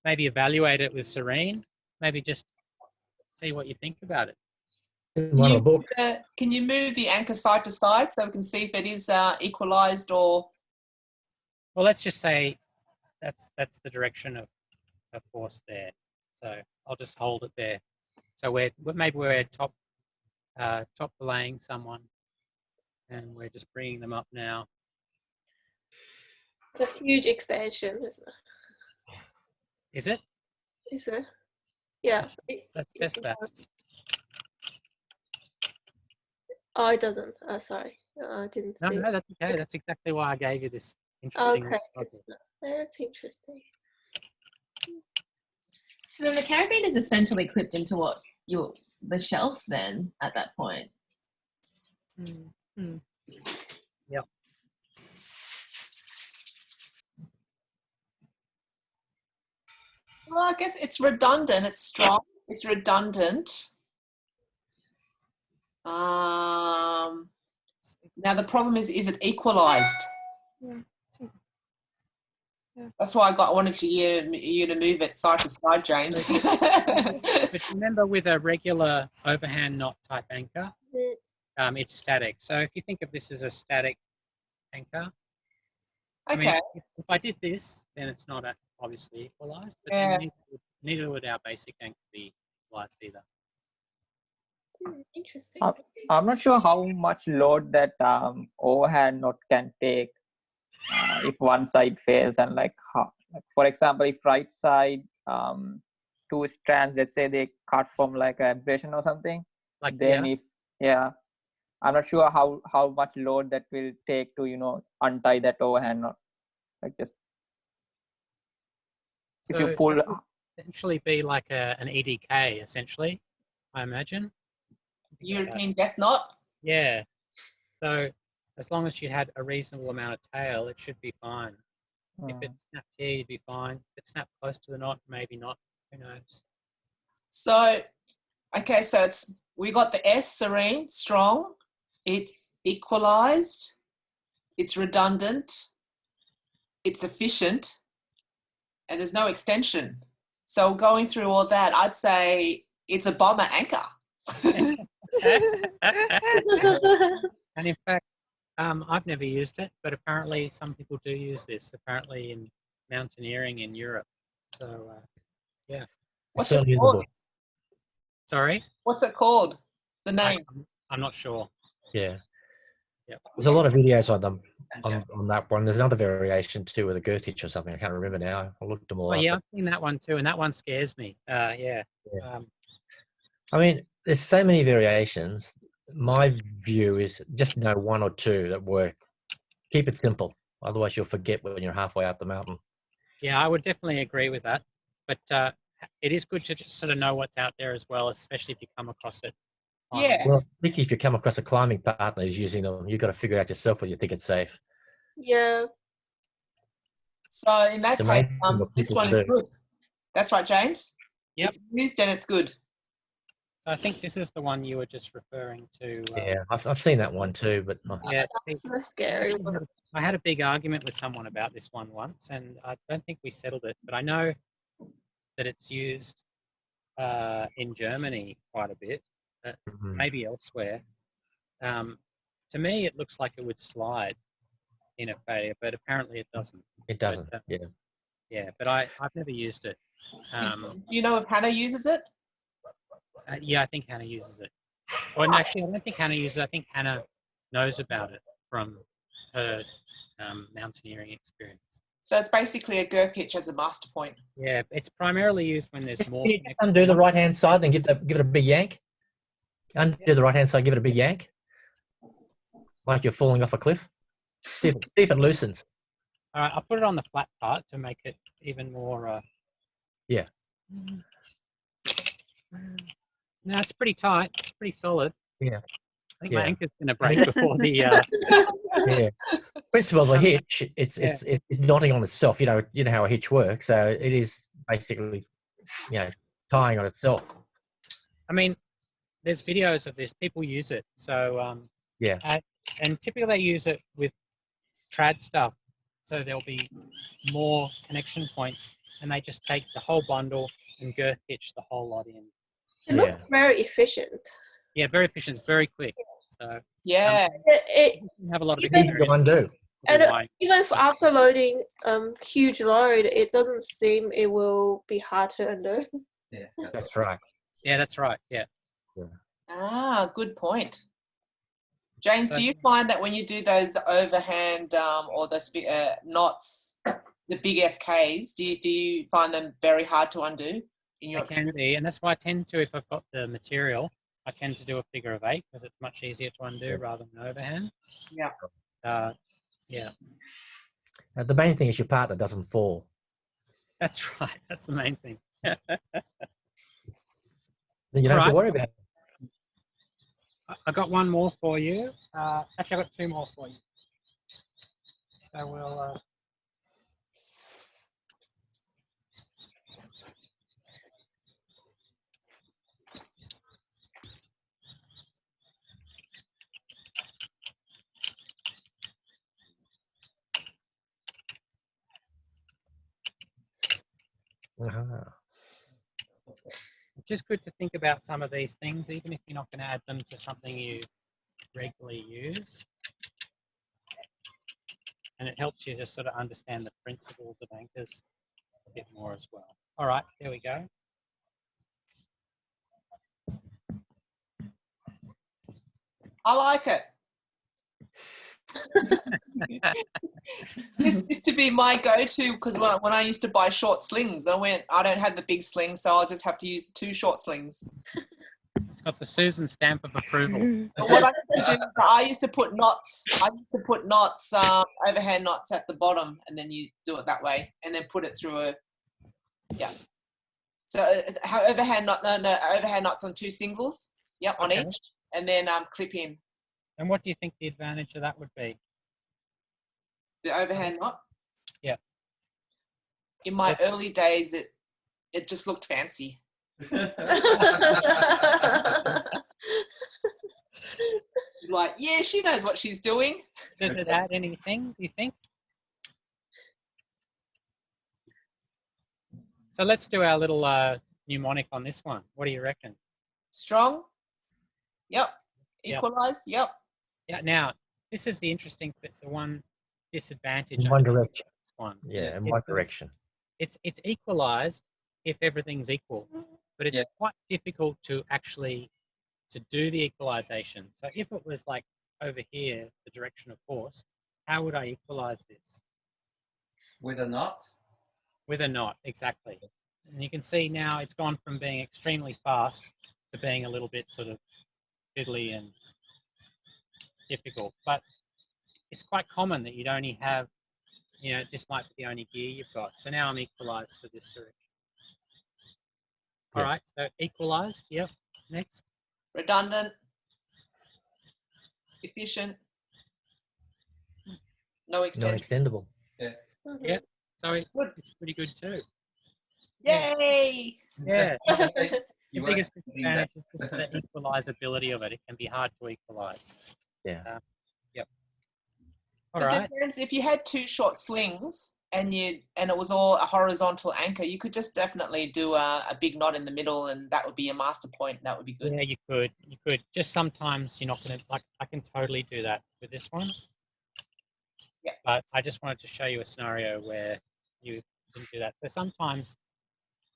[SPEAKER 1] Maybe evaluate it with SERENE. Maybe just see what you think about it.
[SPEAKER 2] Can you move the anchor side to side so we can see if it is equalized or?
[SPEAKER 1] Well, let's just say that's the direction of force there. So I'll just hold it there. So maybe we're top belaying someone, and we're just bringing them up now.
[SPEAKER 3] It's a huge extension, isn't it?
[SPEAKER 1] Is it?
[SPEAKER 3] Is it? Yeah.
[SPEAKER 1] Let's test that.
[SPEAKER 3] Oh, it doesn't. Sorry. I didn't see.
[SPEAKER 1] No, that's okay. That's exactly why I gave you this interesting.
[SPEAKER 3] Okay. That's interesting.
[SPEAKER 8] So then the carabiner is essentially clipped into the shelf then at that point.
[SPEAKER 1] Yep.
[SPEAKER 2] Well, I guess it's redundant. It's strong. It's redundant. Now the problem is it equalized?
[SPEAKER 7] Yeah.
[SPEAKER 2] That's why I wanted you to move it side to side, James.
[SPEAKER 1] But remember, with a regular overhand knot type anchor, it's static. So if you think of this as a static anchor, I
[SPEAKER 2] Okay.
[SPEAKER 1] mean, if I did this, then it's not obviously equalized, but
[SPEAKER 2] Yeah.
[SPEAKER 1] then neither would our basic anchor be equalized either.
[SPEAKER 3] Interesting.
[SPEAKER 5] I'm not sure how much load that overhand knot can take if one side fails, and like for example, if right side two strands, let's say they cut from like a abrasion or something,
[SPEAKER 1] Like
[SPEAKER 5] then
[SPEAKER 1] here,
[SPEAKER 5] if I'm not sure how much load that will take to untie that overhand knot. Like just if you
[SPEAKER 1] so
[SPEAKER 5] pull.
[SPEAKER 1] that would essentially be like an EDK, essentially, I imagine.
[SPEAKER 2] European death knot.
[SPEAKER 1] Yeah. So as long as you had a reasonable amount of tail, it should be fine. If it snapped here, you'd be fine. If it snapped close to the knot, maybe not. Who knows?
[SPEAKER 2] So, okay, so we got the S, serene, strong. It's equalized. It's redundant. It's efficient. And there's no extension. So going through all that, I'd say it's a bomber anchor.
[SPEAKER 1] And in fact, I've never used it, but apparently some people do use this, apparently in mountaineering in Europe. So, yeah.
[SPEAKER 2] What's
[SPEAKER 4] It's
[SPEAKER 2] it called?
[SPEAKER 4] usable.
[SPEAKER 1] Sorry?
[SPEAKER 2] What's it called? The name?
[SPEAKER 1] I'm not sure.
[SPEAKER 4] Yeah.
[SPEAKER 1] Yeah.
[SPEAKER 4] There's a lot of videos on them on that one. There's another variation too with a girth hitch or something. I can't remember now. I looked them all
[SPEAKER 1] Oh,
[SPEAKER 4] up.
[SPEAKER 1] yeah, I've seen that one too, and that one scares me. Yeah.
[SPEAKER 4] I mean, there's so many variations. My view is just know one or two that work. Keep it simple. Otherwise, you'll forget when you're halfway up the mountain.
[SPEAKER 1] Yeah, I would definitely agree with that. But it is good to just sort of know what's out there as well, especially if you come across it.
[SPEAKER 2] Yeah.
[SPEAKER 4] Well, particularly if you come across a climbing partner who's using them, you've got to figure out yourself whether you think it's safe.
[SPEAKER 3] Yeah.
[SPEAKER 2] So in that
[SPEAKER 4] It's
[SPEAKER 2] case,
[SPEAKER 4] amazing what
[SPEAKER 2] this
[SPEAKER 4] people
[SPEAKER 2] one is
[SPEAKER 4] do.
[SPEAKER 2] good. That's right, James?
[SPEAKER 1] Yep.
[SPEAKER 2] It's used and it's good.
[SPEAKER 1] So I think this is the one you were just referring to.
[SPEAKER 4] Yeah, I've seen that one too, but
[SPEAKER 1] Yeah,
[SPEAKER 3] That's the scary one.
[SPEAKER 1] I had a big argument with someone about this one once, and I don't think we settled it, but I know that it's used in Germany quite a bit, maybe elsewhere. To me, it looks like it would slide in a failure, but apparently it doesn't.
[SPEAKER 4] it doesn't.
[SPEAKER 1] But,
[SPEAKER 4] Yeah.
[SPEAKER 1] Yeah, but I've never used it.
[SPEAKER 2] Do you know if Hannah uses it?
[SPEAKER 1] Yeah, I think Hannah uses it. Well, actually, I don't think Hannah uses it. I think Hannah knows about it from her mountaineering experience.
[SPEAKER 2] So it's basically a girth hitch as a master point.
[SPEAKER 1] Yeah, it's primarily used when there's more.
[SPEAKER 4] Just undo the right hand side, then give it a big yank. Undo the right hand side, give it a big yank, like you're falling off a cliff. See if it loosens.
[SPEAKER 1] All right, I'll put it on the flat part to make it even more.
[SPEAKER 4] Yeah.
[SPEAKER 1] No, it's pretty tight. It's pretty solid.
[SPEAKER 4] Yeah.
[SPEAKER 1] I think my anchor's going to break before the.
[SPEAKER 4] Yeah. Principle of a hitch, it's knotting on itself. You know how a hitch works. So it is basically, tying on itself.
[SPEAKER 1] I mean, there's videos of this. People use it. So
[SPEAKER 4] yeah.
[SPEAKER 1] And typically they use it with trad stuff. So there'll be more connection points, and they just take the whole bundle and girth hitch the whole lot in.
[SPEAKER 3] It looks very efficient.
[SPEAKER 1] Yeah, very efficient. It's very quick. So
[SPEAKER 2] yeah,
[SPEAKER 3] it
[SPEAKER 1] have a lot of
[SPEAKER 4] easy to undo.
[SPEAKER 3] And even for after loading huge load, it doesn't seem it will be hard to undo.
[SPEAKER 6] Yeah,
[SPEAKER 4] that's right.
[SPEAKER 1] Yeah, that's right. Yeah.
[SPEAKER 2] Ah, good point. James, do you find that when you do those overhand or those knots, the big FKs, do you find them very hard to undo? In your
[SPEAKER 1] can be, and that's why I tend to, if I've got the material, I tend to do a figure of 8 because it's much easier to undo rather than overhand.
[SPEAKER 2] Yeah.
[SPEAKER 1] Yeah.
[SPEAKER 4] The main thing is your partner doesn't fall.
[SPEAKER 1] That's right. That's the main thing.
[SPEAKER 4] Then you don't have to worry about it.
[SPEAKER 1] I got one more for you. Actually, I got 2 more for you. So we'll. It's just good to think about some of these things, even if you're not going to add them to something you regularly use. And it helps you to sort of understand the principles of anchors a bit more as well. All right, there we go.
[SPEAKER 2] I like it. This used to be my go-to because when I used to buy short slings, I don't have the big sling, so I'll just have to use the 2 short slings.
[SPEAKER 1] It's got the Susan stamp of approval.
[SPEAKER 2] But what I used to do, I used to put knots. Overhand knots at the bottom, and then you do it that way, and then put it through a. Yeah. So how overhand knots on 2 singles. Yep, on
[SPEAKER 1] Okay.
[SPEAKER 2] each, and then clip in
[SPEAKER 1] And what do you think the advantage of that would be?
[SPEAKER 2] the overhand knot.
[SPEAKER 1] Yeah.
[SPEAKER 2] In my early days, it just looked fancy. Like, yeah, she knows what she's doing.
[SPEAKER 1] Does it add anything, do you think? So let's do our little mnemonic on this one. What do you reckon?
[SPEAKER 2] Strong. Yep.
[SPEAKER 1] Yep.
[SPEAKER 2] Equalize. Yep.
[SPEAKER 1] Yeah. Now, this is the interesting bit. The one disadvantage.
[SPEAKER 4] In one direction.
[SPEAKER 1] This one.
[SPEAKER 4] Yeah, in one direction.
[SPEAKER 1] It's equalized if everything's equal, but it's quite difficult to actually to do the equalization. So if it was like over here, the direction of force, how would I equalize this?
[SPEAKER 6] With a knot?
[SPEAKER 1] With a knot, exactly. And you can see now it's gone from being extremely fast to being a little bit sort of fiddly and difficult. But it's quite common that you'd only have, you know, this might be the only gear you've got. So now I'm equalized for this direction. All right, so equalized, yep. Next.
[SPEAKER 2] Redundant. Efficient. No
[SPEAKER 4] No
[SPEAKER 2] extension.
[SPEAKER 4] extendable.
[SPEAKER 1] Yeah, so it's pretty good too.
[SPEAKER 2] Yay!
[SPEAKER 1] Yeah. The
[SPEAKER 6] You
[SPEAKER 1] biggest
[SPEAKER 6] weren't thinking that.
[SPEAKER 1] advantage is just the equalizability of it. It can be hard to equalize.
[SPEAKER 4] Yeah.
[SPEAKER 1] Yep. All
[SPEAKER 2] But
[SPEAKER 1] right.
[SPEAKER 2] then, James, if you had 2 short slings and it was all a horizontal anchor, you could just definitely do a big knot in the middle, and that would be a master point. That would be good.
[SPEAKER 1] Yeah, you could. You could. Just sometimes you're not going to, like, I can totally do that with this one.
[SPEAKER 2] Yeah.
[SPEAKER 1] But I just wanted to show you a scenario where you can do that. So sometimes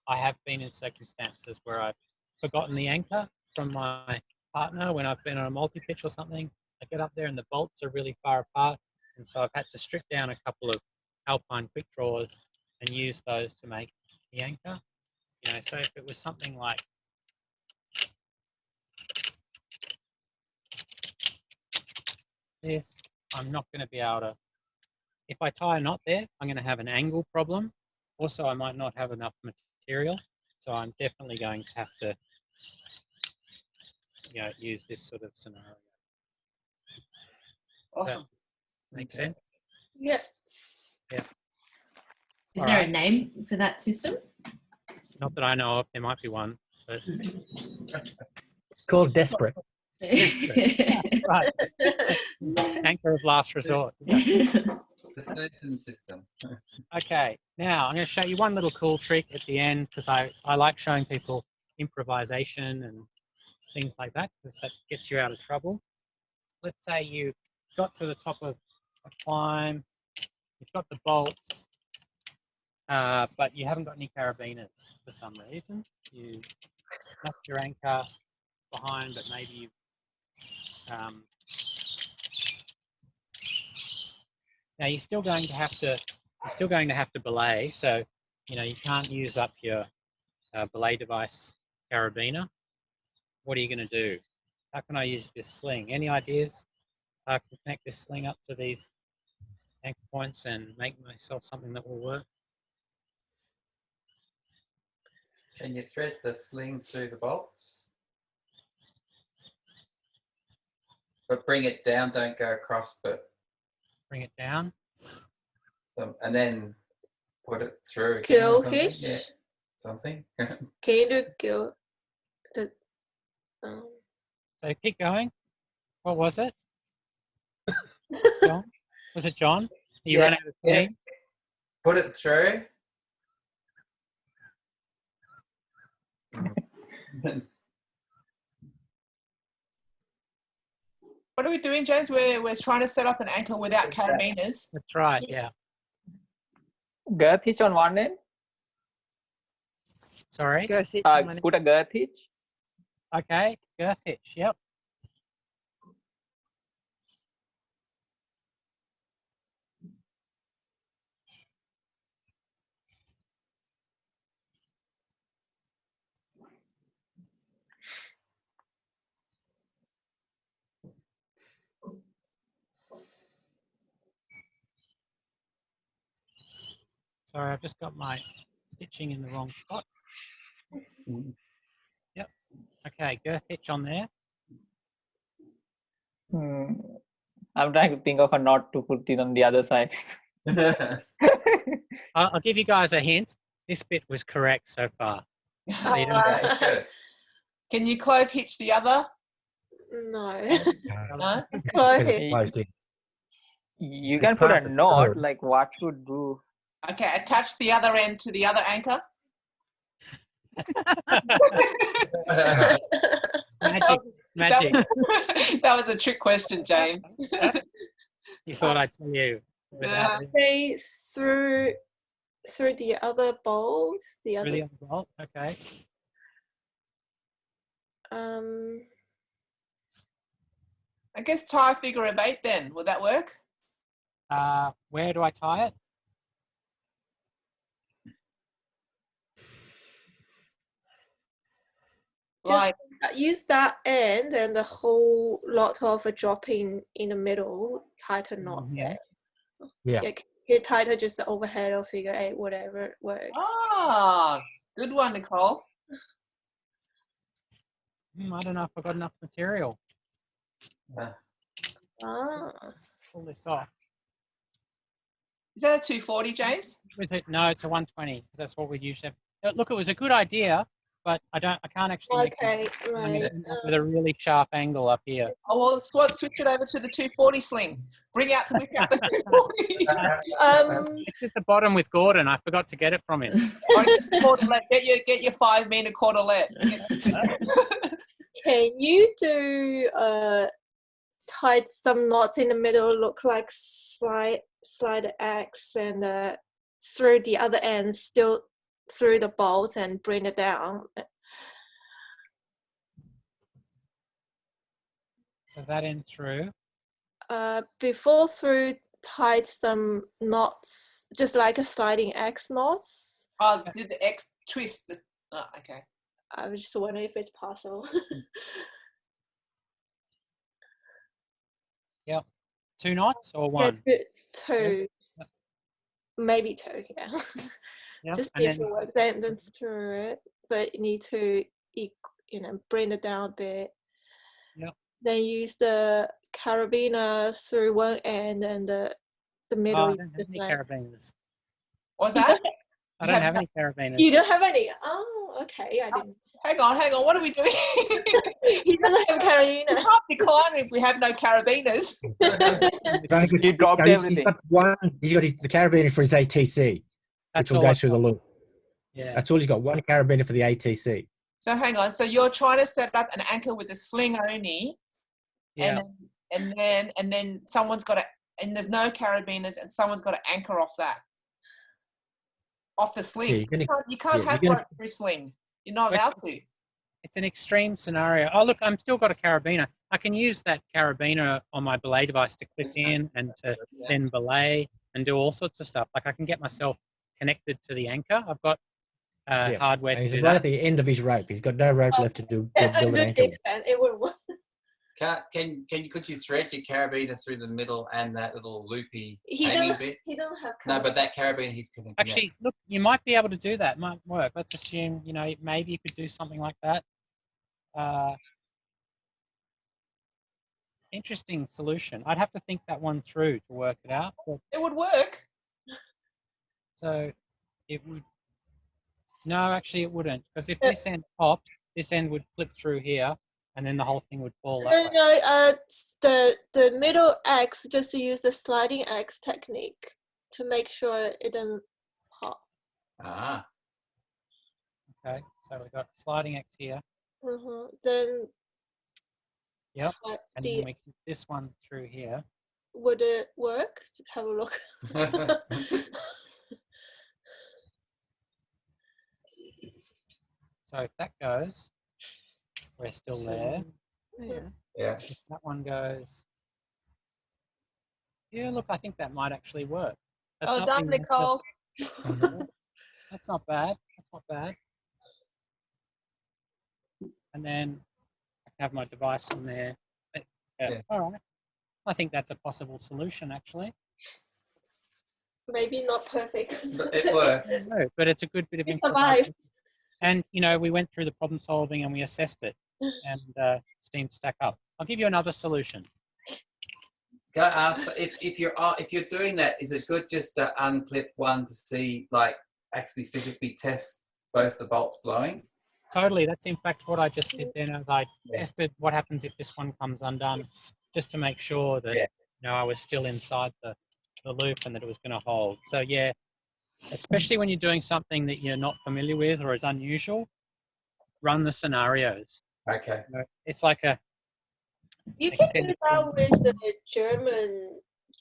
[SPEAKER 1] I have been in circumstances where I've forgotten the anchor from my partner when I've been on a multi-pitch or something. I get up there and the bolts are really far apart. And so I've had to strip down a couple of Alpine quick draws and use those to make the anchor. You know, so if it was something like this, I'm not going to be able to, if I tie a knot there, I'm going to have an angle problem. Also, I might not have enough material. So I'm definitely going to have to, you know, use this sort of scenario.
[SPEAKER 6] Awesome.
[SPEAKER 1] Makes sense?
[SPEAKER 3] Yeah.
[SPEAKER 8] Is
[SPEAKER 1] All
[SPEAKER 8] there
[SPEAKER 1] right.
[SPEAKER 8] a name for that system?
[SPEAKER 1] Not that I know of. There might be one. But
[SPEAKER 4] Called desperate.
[SPEAKER 1] right. Anchor of last resort. Yeah.
[SPEAKER 6] The Susan system.
[SPEAKER 1] Okay, now I'm going to show you one little cool trick at the end because I like showing people improvisation and things like that because that gets you out of trouble. Let's say you got to the top of a climb, you've got the bolts, but you haven't got any carabiners for some reason. You knocked your anchor behind, but maybe you now you're still going to have to belay. So you know you can't use up your belay device carabiner. What are you going to do? How can I use this sling? Any ideas? I can connect this sling up to these anchor points and make myself something that will work.
[SPEAKER 6] Can you thread the sling through the bolts? But bring it down, don't go across, but
[SPEAKER 1] Bring it down.
[SPEAKER 6] and then put it through.
[SPEAKER 3] Clove Hitch?
[SPEAKER 6] Yeah, something.
[SPEAKER 3] Can you do kill the
[SPEAKER 1] So keep going. What was it? John? Was it John? You ran out of steam?
[SPEAKER 6] Put it through.
[SPEAKER 2] What are we doing, James? We're trying to set up an anchor without carabiners.
[SPEAKER 1] That's right, yeah.
[SPEAKER 5] Girth hitch on one end.
[SPEAKER 1] Sorry?
[SPEAKER 7] Girth hitch on one end.
[SPEAKER 5] Put a girth hitch.
[SPEAKER 1] Okay, girth hitch, yep. Sorry, I've just got my stitching in the wrong spot. Yep. Okay, girth hitch on there.
[SPEAKER 5] I'm trying to think of a knot to put it on the other side.
[SPEAKER 1] I'll give you guys a hint. This bit was correct so far. So you don't
[SPEAKER 6] Okay, good.
[SPEAKER 2] Can you clove hitch the other?
[SPEAKER 3] No.
[SPEAKER 2] No?
[SPEAKER 3] Clove
[SPEAKER 4] Because
[SPEAKER 3] hitch.
[SPEAKER 4] it's closed in.
[SPEAKER 5] You
[SPEAKER 4] It's
[SPEAKER 5] can put a
[SPEAKER 4] past the
[SPEAKER 5] knot,
[SPEAKER 4] third.
[SPEAKER 5] like what would do?
[SPEAKER 2] Okay, attach the other end to the other anchor.
[SPEAKER 1] Magic, magic.
[SPEAKER 2] That was a trick question, James.
[SPEAKER 1] You thought I'd tell you. Without it.
[SPEAKER 3] Okay, through the other balls, the
[SPEAKER 1] Really
[SPEAKER 3] other.
[SPEAKER 1] on the bolt? Okay.
[SPEAKER 2] I guess tie a figure of 8 then. Would that work?
[SPEAKER 1] Where do I tie it?
[SPEAKER 2] Like,
[SPEAKER 3] Just use that end and the whole lot of a dropping in the middle, tighter knot there.
[SPEAKER 4] Yeah.
[SPEAKER 3] You tighter just the overhead or figure 8, whatever works.
[SPEAKER 2] good one, Nicole.
[SPEAKER 1] I don't know if I've got enough material. Pull this off.
[SPEAKER 2] Is that a 240, James?
[SPEAKER 1] No, it's a 120. That's what we usually have. Look, it was a good idea, but I can't actually make
[SPEAKER 3] Okay,
[SPEAKER 1] it. I
[SPEAKER 3] right.
[SPEAKER 1] mean, with a really sharp angle up here.
[SPEAKER 2] Oh, well, let's switch it over to the 240 sling. Whip out the 240.
[SPEAKER 1] It's at the bottom with Gordon. I forgot to get it from him.
[SPEAKER 2] Get your 5-meter cordelet.
[SPEAKER 3] Can you do tie some knots in the middle, look like slide X, and through the other end, still through the bolts and bring it down?
[SPEAKER 1] So that end through.
[SPEAKER 3] Before through, tied some knots, just like a sliding X knots.
[SPEAKER 2] Oh, did the X twist? Okay.
[SPEAKER 3] I was just wondering if it's possible.
[SPEAKER 1] Yep. 2 knots or 1?
[SPEAKER 3] Yeah, two. Yep. Maybe 2, yeah.
[SPEAKER 1] Yep.
[SPEAKER 3] Just
[SPEAKER 1] And
[SPEAKER 3] if it works, then through it, but you need to, bring it down a bit.
[SPEAKER 1] Yep.
[SPEAKER 3] Then use the carabiner through one end and the middle.
[SPEAKER 1] I don't have any carabiners.
[SPEAKER 2] What's that?
[SPEAKER 1] I don't have any carabiners.
[SPEAKER 3] You don't have any? Oh, okay. I didn't.
[SPEAKER 2] Hang on. What are we doing?
[SPEAKER 3] He doesn't have carabiner.
[SPEAKER 2] We can't decline if we have no carabiners.
[SPEAKER 5] He dropped everything.
[SPEAKER 4] He's got the carabiner for his ATC, which will go through the loop.
[SPEAKER 1] Yeah.
[SPEAKER 4] That's all he's got. 1 carabiner for the ATC.
[SPEAKER 2] So hang on. So you're trying to set up an anchor with a sling only,
[SPEAKER 1] Yeah.
[SPEAKER 2] and then someone's got to, and there's no carabiners, and someone's got to anchor off the sling.
[SPEAKER 4] Yeah,
[SPEAKER 2] You can't have rope through sling. You're not allowed to.
[SPEAKER 1] It's an extreme scenario. Oh, look, I'm still got a carabiner. I can use that carabiner on my belay device to clip in and to then belay and do all sorts of stuff. Like I can get myself connected to the anchor. I've got hardware
[SPEAKER 4] And he's
[SPEAKER 1] to do
[SPEAKER 4] right
[SPEAKER 1] that.
[SPEAKER 4] at the end of his rope. He's got no rope left to build an anchor.
[SPEAKER 3] It would work.
[SPEAKER 6] Could you thread your carabiner through the middle and that little loopy
[SPEAKER 3] He
[SPEAKER 6] hanging bit?
[SPEAKER 3] don't have carabiner.
[SPEAKER 6] No, but that carabiner he's connected.
[SPEAKER 1] Actually, look, you might be able to do that. It might work. Let's assume, maybe you could do something like that. Interesting solution. I'd have to think that one through to work it out. But,
[SPEAKER 2] It would work.
[SPEAKER 1] so it would. No, actually, it wouldn't. Because if this end popped, this end would flip through here, and then the whole thing would fall that way.
[SPEAKER 3] No, the middle X, just to use the sliding X technique to make sure it doesn't pop.
[SPEAKER 6] Ah.
[SPEAKER 1] Okay, so we've got sliding X here.
[SPEAKER 3] Then
[SPEAKER 1] Yep.
[SPEAKER 3] Uh,
[SPEAKER 1] And then we keep this one through here.
[SPEAKER 3] would it work? Have a look.
[SPEAKER 1] So if that goes, we're still there.
[SPEAKER 7] Yeah.
[SPEAKER 6] Yeah.
[SPEAKER 1] If that one goes, yeah, look, I think that might actually work. That's
[SPEAKER 2] Oh,
[SPEAKER 1] not
[SPEAKER 2] done,
[SPEAKER 1] the-
[SPEAKER 2] Nicole.
[SPEAKER 1] That's not bad. That's not bad. And then I can have my device on there.
[SPEAKER 6] Yeah.
[SPEAKER 1] All right. I think that's a possible solution, actually.
[SPEAKER 3] Maybe not perfect.
[SPEAKER 6] But it worked.
[SPEAKER 1] No, but it's a good bit of
[SPEAKER 3] We
[SPEAKER 1] information.
[SPEAKER 3] survived.
[SPEAKER 1] And, you know, we went through the problem solving and we assessed it and seemed to stack up. I'll give you another solution.
[SPEAKER 6] Can I ask if you're doing that, is it good just to unclip one to see, like, actually physically test both the bolts blowing?
[SPEAKER 1] Totally. That's in fact what I just did then, as I
[SPEAKER 6] Yeah.
[SPEAKER 1] tested what happens if this one comes undone, just to make sure that
[SPEAKER 6] Yeah.
[SPEAKER 1] you know I was still inside the loop and that it was going to hold. So yeah, especially when you're doing something that you're not familiar with or is unusual, run the scenarios.
[SPEAKER 6] Okay.
[SPEAKER 1] You know, it's like a
[SPEAKER 3] You can do
[SPEAKER 1] extended
[SPEAKER 3] that with the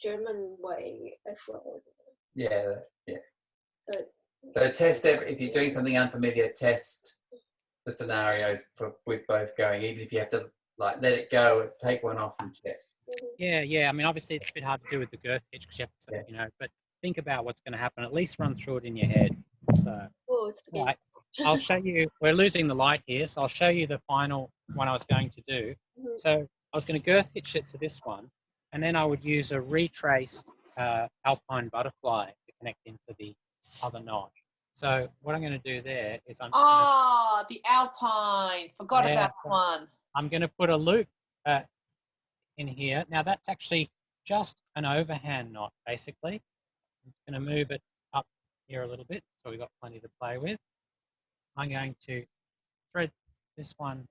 [SPEAKER 3] German way as well.
[SPEAKER 6] Yeah. Yeah.
[SPEAKER 3] But
[SPEAKER 6] So test if you're doing something unfamiliar, test the scenarios with both going, even if you have to like let it go, take one off and check.
[SPEAKER 1] yeah. I mean, obviously it's a bit hard to do with the girth hitch because you have to,
[SPEAKER 6] Yeah.
[SPEAKER 1] you know, but think about what's going to happen. At least run through it in your head. So.
[SPEAKER 3] oh, it's
[SPEAKER 1] Right. I'll show you, we're losing the light here, so I'll show you the final one I was going to do.
[SPEAKER 3] Mhm.
[SPEAKER 1] So I was going to girth hitch it to this one, and then I would use a retraced Alpine Butterfly to connect into the other knot. So what I'm going to do there is
[SPEAKER 2] Oh, the Alpine. Forgot
[SPEAKER 1] Yeah.
[SPEAKER 2] about that one.
[SPEAKER 1] I'm going to put a loop in here. Now that's actually just an overhand knot, basically. I'm going to move it up here a little bit, so we've got plenty to play with. I'm going to thread this one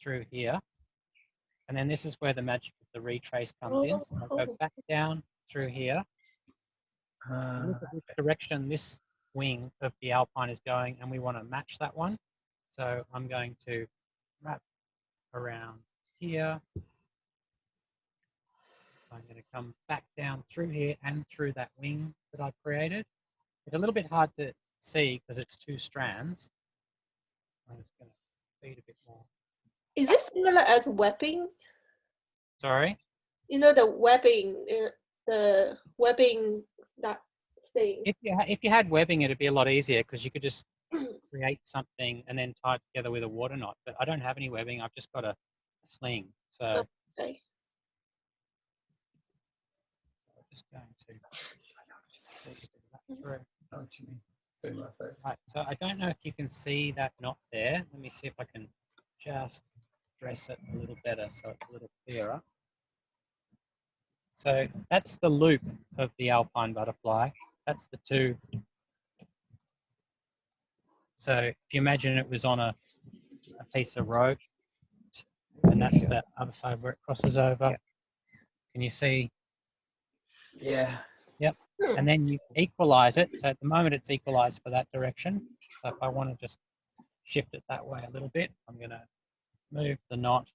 [SPEAKER 1] through here, and then this is where the magic of the retrace comes in. So I'll go back down through here. Look at which direction this wing of the Alpine is going, and we want to match that one. So I'm going to wrap around here. I'm going to come back down through here and through that wing that I created. It's a little bit hard to see because it's two strands. I'm just going to feed a bit more.
[SPEAKER 3] Is this similar as webbing?
[SPEAKER 1] Sorry?
[SPEAKER 3] You know the webbing, that thing.
[SPEAKER 1] If you had webbing, it'd be a lot easier because you could just create something and then tie it together with a water knot. But I don't have any webbing. I've just got a sling. So
[SPEAKER 3] Okay.
[SPEAKER 1] I'm just going to that through.
[SPEAKER 6] Oh, what you mean? See my face.
[SPEAKER 1] Right. So I don't know if you can see that knot there. Let me see if I can just dress it a little better so it's a little clearer. So that's the loop of the Alpine Butterfly. That's the two. So if you imagine it was on a piece of rope, and that's the other side where it crosses over. Can you see?
[SPEAKER 6] Yeah.
[SPEAKER 1] Yep. And then you equalize it. So at the moment it's equalized for that direction. So if I want to just shift it that way a little bit, I'm going to move the knot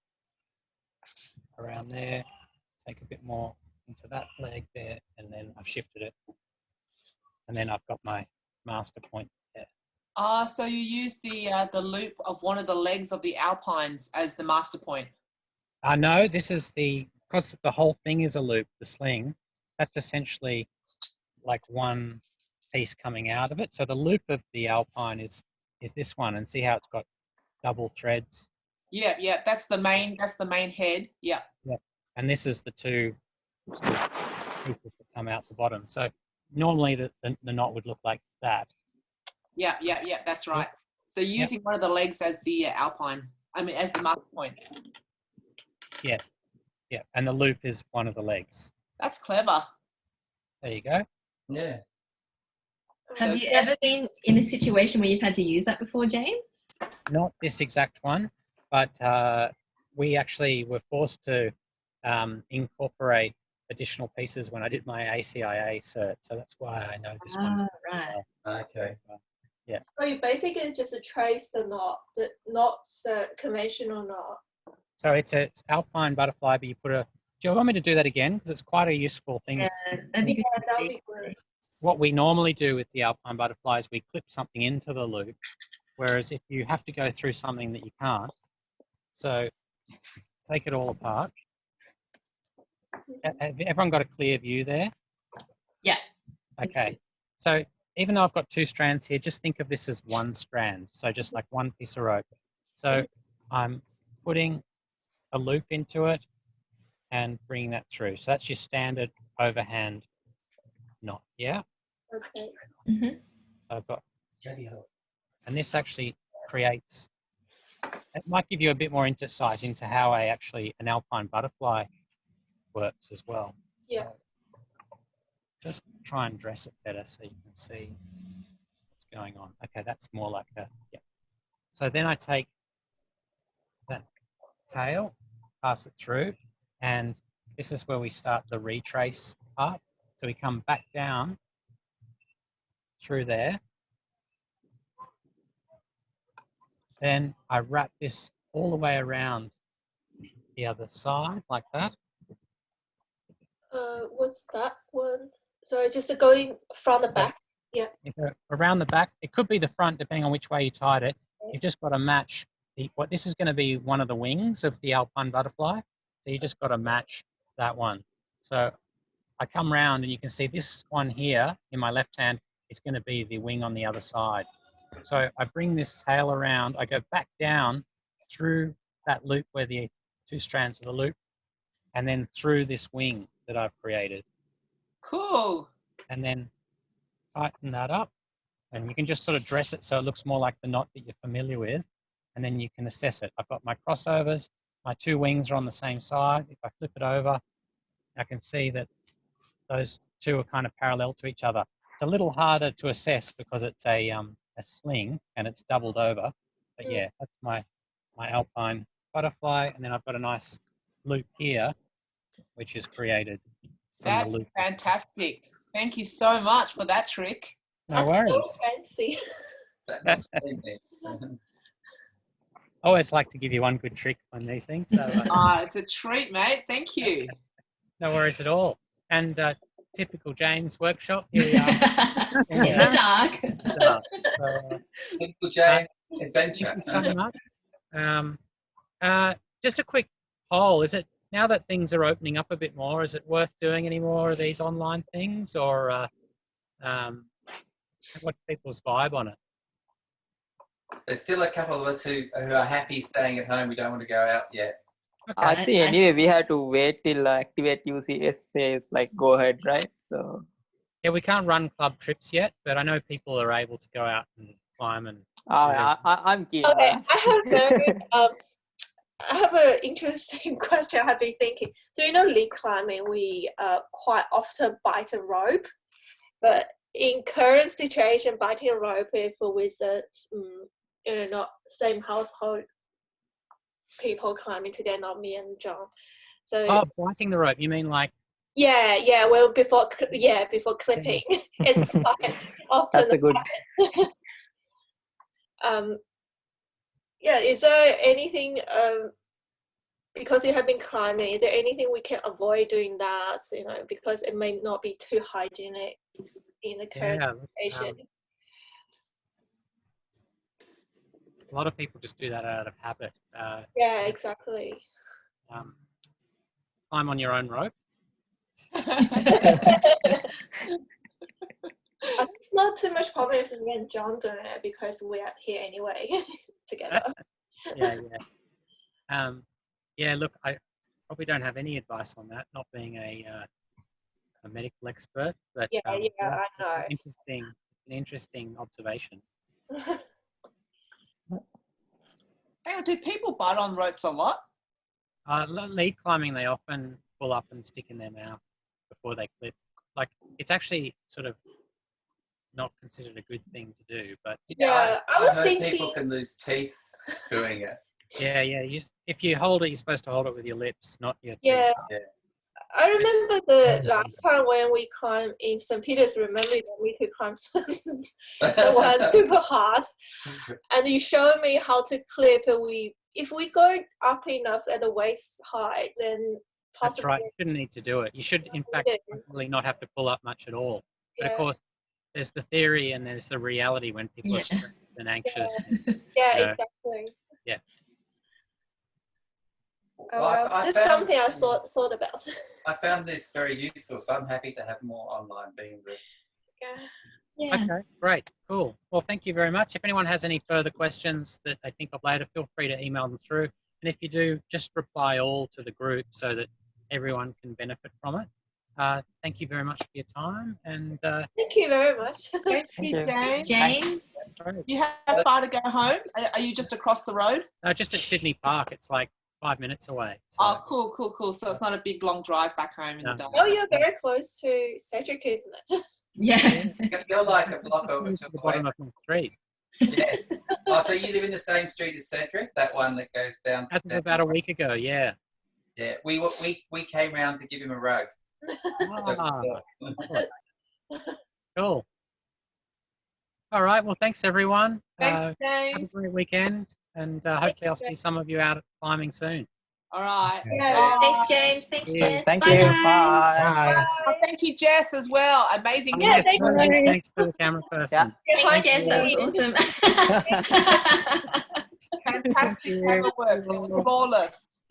[SPEAKER 1] around there, take a bit more into that leg there, and then I've shifted it. And then I've got my master point there.
[SPEAKER 2] Ah, so you use the loop of one of the legs of the Alpines as the master point.
[SPEAKER 1] No, this is because the whole thing is a loop, the sling, that's essentially like one piece coming out of it. So the loop of the Alpine is this one, and see how it's got double threads.
[SPEAKER 2] Yeah, that's the main head. Yeah.
[SPEAKER 1] And this is the two sort of pieces that come out the bottom. So normally the knot would look like that.
[SPEAKER 2] Yeah, that's right. So using one of the legs as the Alpine, as the master point.
[SPEAKER 1] Yes. Yeah, and the loop is one of the legs.
[SPEAKER 2] That's clever.
[SPEAKER 1] There you go.
[SPEAKER 6] Yeah.
[SPEAKER 8] Have you ever been in a situation where you've had to use that before, James?
[SPEAKER 1] Not this exact one, but we actually were forced to incorporate additional pieces when I did my ACIA cert. So that's why I know this one.
[SPEAKER 8] Right.
[SPEAKER 6] Okay.
[SPEAKER 1] Yeah.
[SPEAKER 3] So you basically just trace the knot, not conventional knot.
[SPEAKER 1] So it's a Alpine Butterfly, but you put a... Do you want me to do that again? Because it's quite a useful thing.
[SPEAKER 8] Yeah, that'd be good.
[SPEAKER 3] Yeah,
[SPEAKER 8] to
[SPEAKER 3] that would
[SPEAKER 8] see.
[SPEAKER 3] be good.
[SPEAKER 1] What we normally do with the Alpine Butterfly is we clip something into the loop, whereas if you have to go through something that you can't, so take it all apart. Have everyone got a clear view there?
[SPEAKER 8] Yeah.
[SPEAKER 1] Okay. So even though I've got 2 strands here, just think of this as 1 strand. So just like 1 piece of rope. So I'm putting a loop into it and bringing that through. So that's your standard overhand knot. Yeah.
[SPEAKER 3] Okay.
[SPEAKER 8] Mhm.
[SPEAKER 1] I've got, and this actually creates, it might give you a bit more insight into how an Alpine Butterfly works as well.
[SPEAKER 3] Yeah.
[SPEAKER 1] Just try and dress it better so you can see what's going on. Okay, that's more like a, yeah. So then I take that tail, pass it through, and this is where we start the retrace part. So we come back down through there. Then I wrap this all the way around the other side like that.
[SPEAKER 3] What's that one? So it's just going from the back. Yeah.
[SPEAKER 1] Around the back, it could be the front depending on which way you tied it. You've just got to match what this is going to be one of the wings of the Alpine Butterfly. So you just got to match that one. So I come round and you can see this one here in my left hand is going to be the wing on the other side. So I bring this tail around, I go back down through that loop where the 2 strands of the loop, and then through this wing that I've created.
[SPEAKER 2] Cool.
[SPEAKER 1] And then tighten that up, and you can just sort of dress it so it looks more like the knot that you're familiar with, and then you can assess it. I've got my crossovers, my 2 wings are on the same side. If I flip it over, I can see that those 2 are kind of parallel to each other. It's a little harder to assess because it's a sling and it's doubled over, but yeah, that's my Alpine Butterfly, and then I've got a nice loop here, which is created from
[SPEAKER 2] That's
[SPEAKER 1] the loop.
[SPEAKER 2] fantastic. Thank you so much for that trick.
[SPEAKER 1] No worries.
[SPEAKER 3] So fancy.
[SPEAKER 1] I always like to give you one good trick on these things. So,
[SPEAKER 2] It's a treat, mate. Thank you.
[SPEAKER 1] no worries at all. And typical James workshop. Here we are.
[SPEAKER 8] In the dark.
[SPEAKER 6] Typical James adventure.
[SPEAKER 1] Thank you so much. Just a quick poll. Is it, now that things are opening up a bit more, is it worth doing any more of these online things, or what's people's vibe on it?
[SPEAKER 6] There's still a couple of us who are happy staying at home. We don't want to go out yet.
[SPEAKER 1] Okay.
[SPEAKER 5] I think anyway we have to wait till Activate UCS says like go ahead, right? So
[SPEAKER 1] Yeah, we can't run club trips yet, but I know people are able to go out and climb and.
[SPEAKER 5] I'm keen.
[SPEAKER 3] Okay, I have an interesting question I have been thinking. So, lead climbing, we quite often bite a rope, but in current situation, biting a rope if with not same household people climbing together, not me and John. So
[SPEAKER 1] Biting the rope, you mean like?
[SPEAKER 3] Yeah, well, before clipping, it's quite often.
[SPEAKER 5] That's a good.
[SPEAKER 3] Yeah, is there anything, because you have been climbing, is there anything we can avoid doing that, because it may not be too hygienic in the current situation?
[SPEAKER 1] A lot of people just do that out of habit.
[SPEAKER 3] Yeah, exactly.
[SPEAKER 1] Climb on your own rope.
[SPEAKER 3] Not too much problem if me and John doing it because we are here anyway together.
[SPEAKER 1] Yeah, look, I probably don't have any advice on that, not being a medical expert, but
[SPEAKER 3] I know.
[SPEAKER 1] It's an interesting observation.
[SPEAKER 2] Hang on, do people bite on ropes a lot?
[SPEAKER 1] Lead climbing, they often pull up and stick in their mouth before they clip. Like, it's actually sort of not considered a good thing to do, but
[SPEAKER 3] I was thinking
[SPEAKER 6] people can lose teeth doing it.
[SPEAKER 1] If you hold it, you're supposed to hold it with your lips, not your teeth.
[SPEAKER 3] Yeah. I remember the last time when we climbed in St. Peter's, remember that we could climb the one super hard, and you showed me how to clip. We if we go up enough at the waist height, then
[SPEAKER 1] That's
[SPEAKER 3] possibly
[SPEAKER 1] right. You shouldn't need to do it. You should, in fact, probably not have to pull up much at all. But of course, there's the theory and there's the reality when people are stressed and anxious.
[SPEAKER 3] Yeah,
[SPEAKER 1] and,
[SPEAKER 3] exactly.
[SPEAKER 1] Yeah.
[SPEAKER 3] Well, just something I thought about.
[SPEAKER 6] I found this very useful, so I'm happy to have more online beings.
[SPEAKER 3] Yeah.
[SPEAKER 1] Okay, great, cool. Well, thank you very much. If anyone has any further questions that they think of later, feel free to email them through. And if you do, just reply all to the group so that everyone can benefit from it. Thank you very much for your time. And
[SPEAKER 3] thank you very much.
[SPEAKER 2] Thank you, James.
[SPEAKER 8] James.
[SPEAKER 2] You have far to go home? Are you just across the road?
[SPEAKER 1] Just at Sydney Park, it's like 5 minutes away. So.
[SPEAKER 2] Oh, cool. So it's not a big long drive back home in the dark.
[SPEAKER 3] Oh, you're very close to Cedric, isn't it?
[SPEAKER 8] Yeah.
[SPEAKER 6] You're like a block over
[SPEAKER 1] to the bottom of my street.
[SPEAKER 6] Yeah. Oh, so you live in the same street as Cedric? That one that goes down.
[SPEAKER 1] As of about a week ago, yeah.
[SPEAKER 6] Yeah, we came round to give him a rug.
[SPEAKER 1] Cool. All right. Well, thanks everyone.
[SPEAKER 2] Thanks,
[SPEAKER 1] Have
[SPEAKER 2] James.
[SPEAKER 1] a great weekend, and hopefully I'll see some of you out climbing soon.
[SPEAKER 2] All right.
[SPEAKER 3] Yeah.
[SPEAKER 8] Thanks, James. Thanks, Jess.
[SPEAKER 5] Thank
[SPEAKER 8] Bye,
[SPEAKER 5] you.
[SPEAKER 8] guys.
[SPEAKER 5] Bye.
[SPEAKER 2] Oh, thank you, Jess, as well. Amazing.
[SPEAKER 3] Yeah, thank you.
[SPEAKER 1] Thanks to the camera person.
[SPEAKER 5] Yeah.
[SPEAKER 8] Thanks, Jess. That was awesome.
[SPEAKER 2] Fantastic camera work. It was flawless.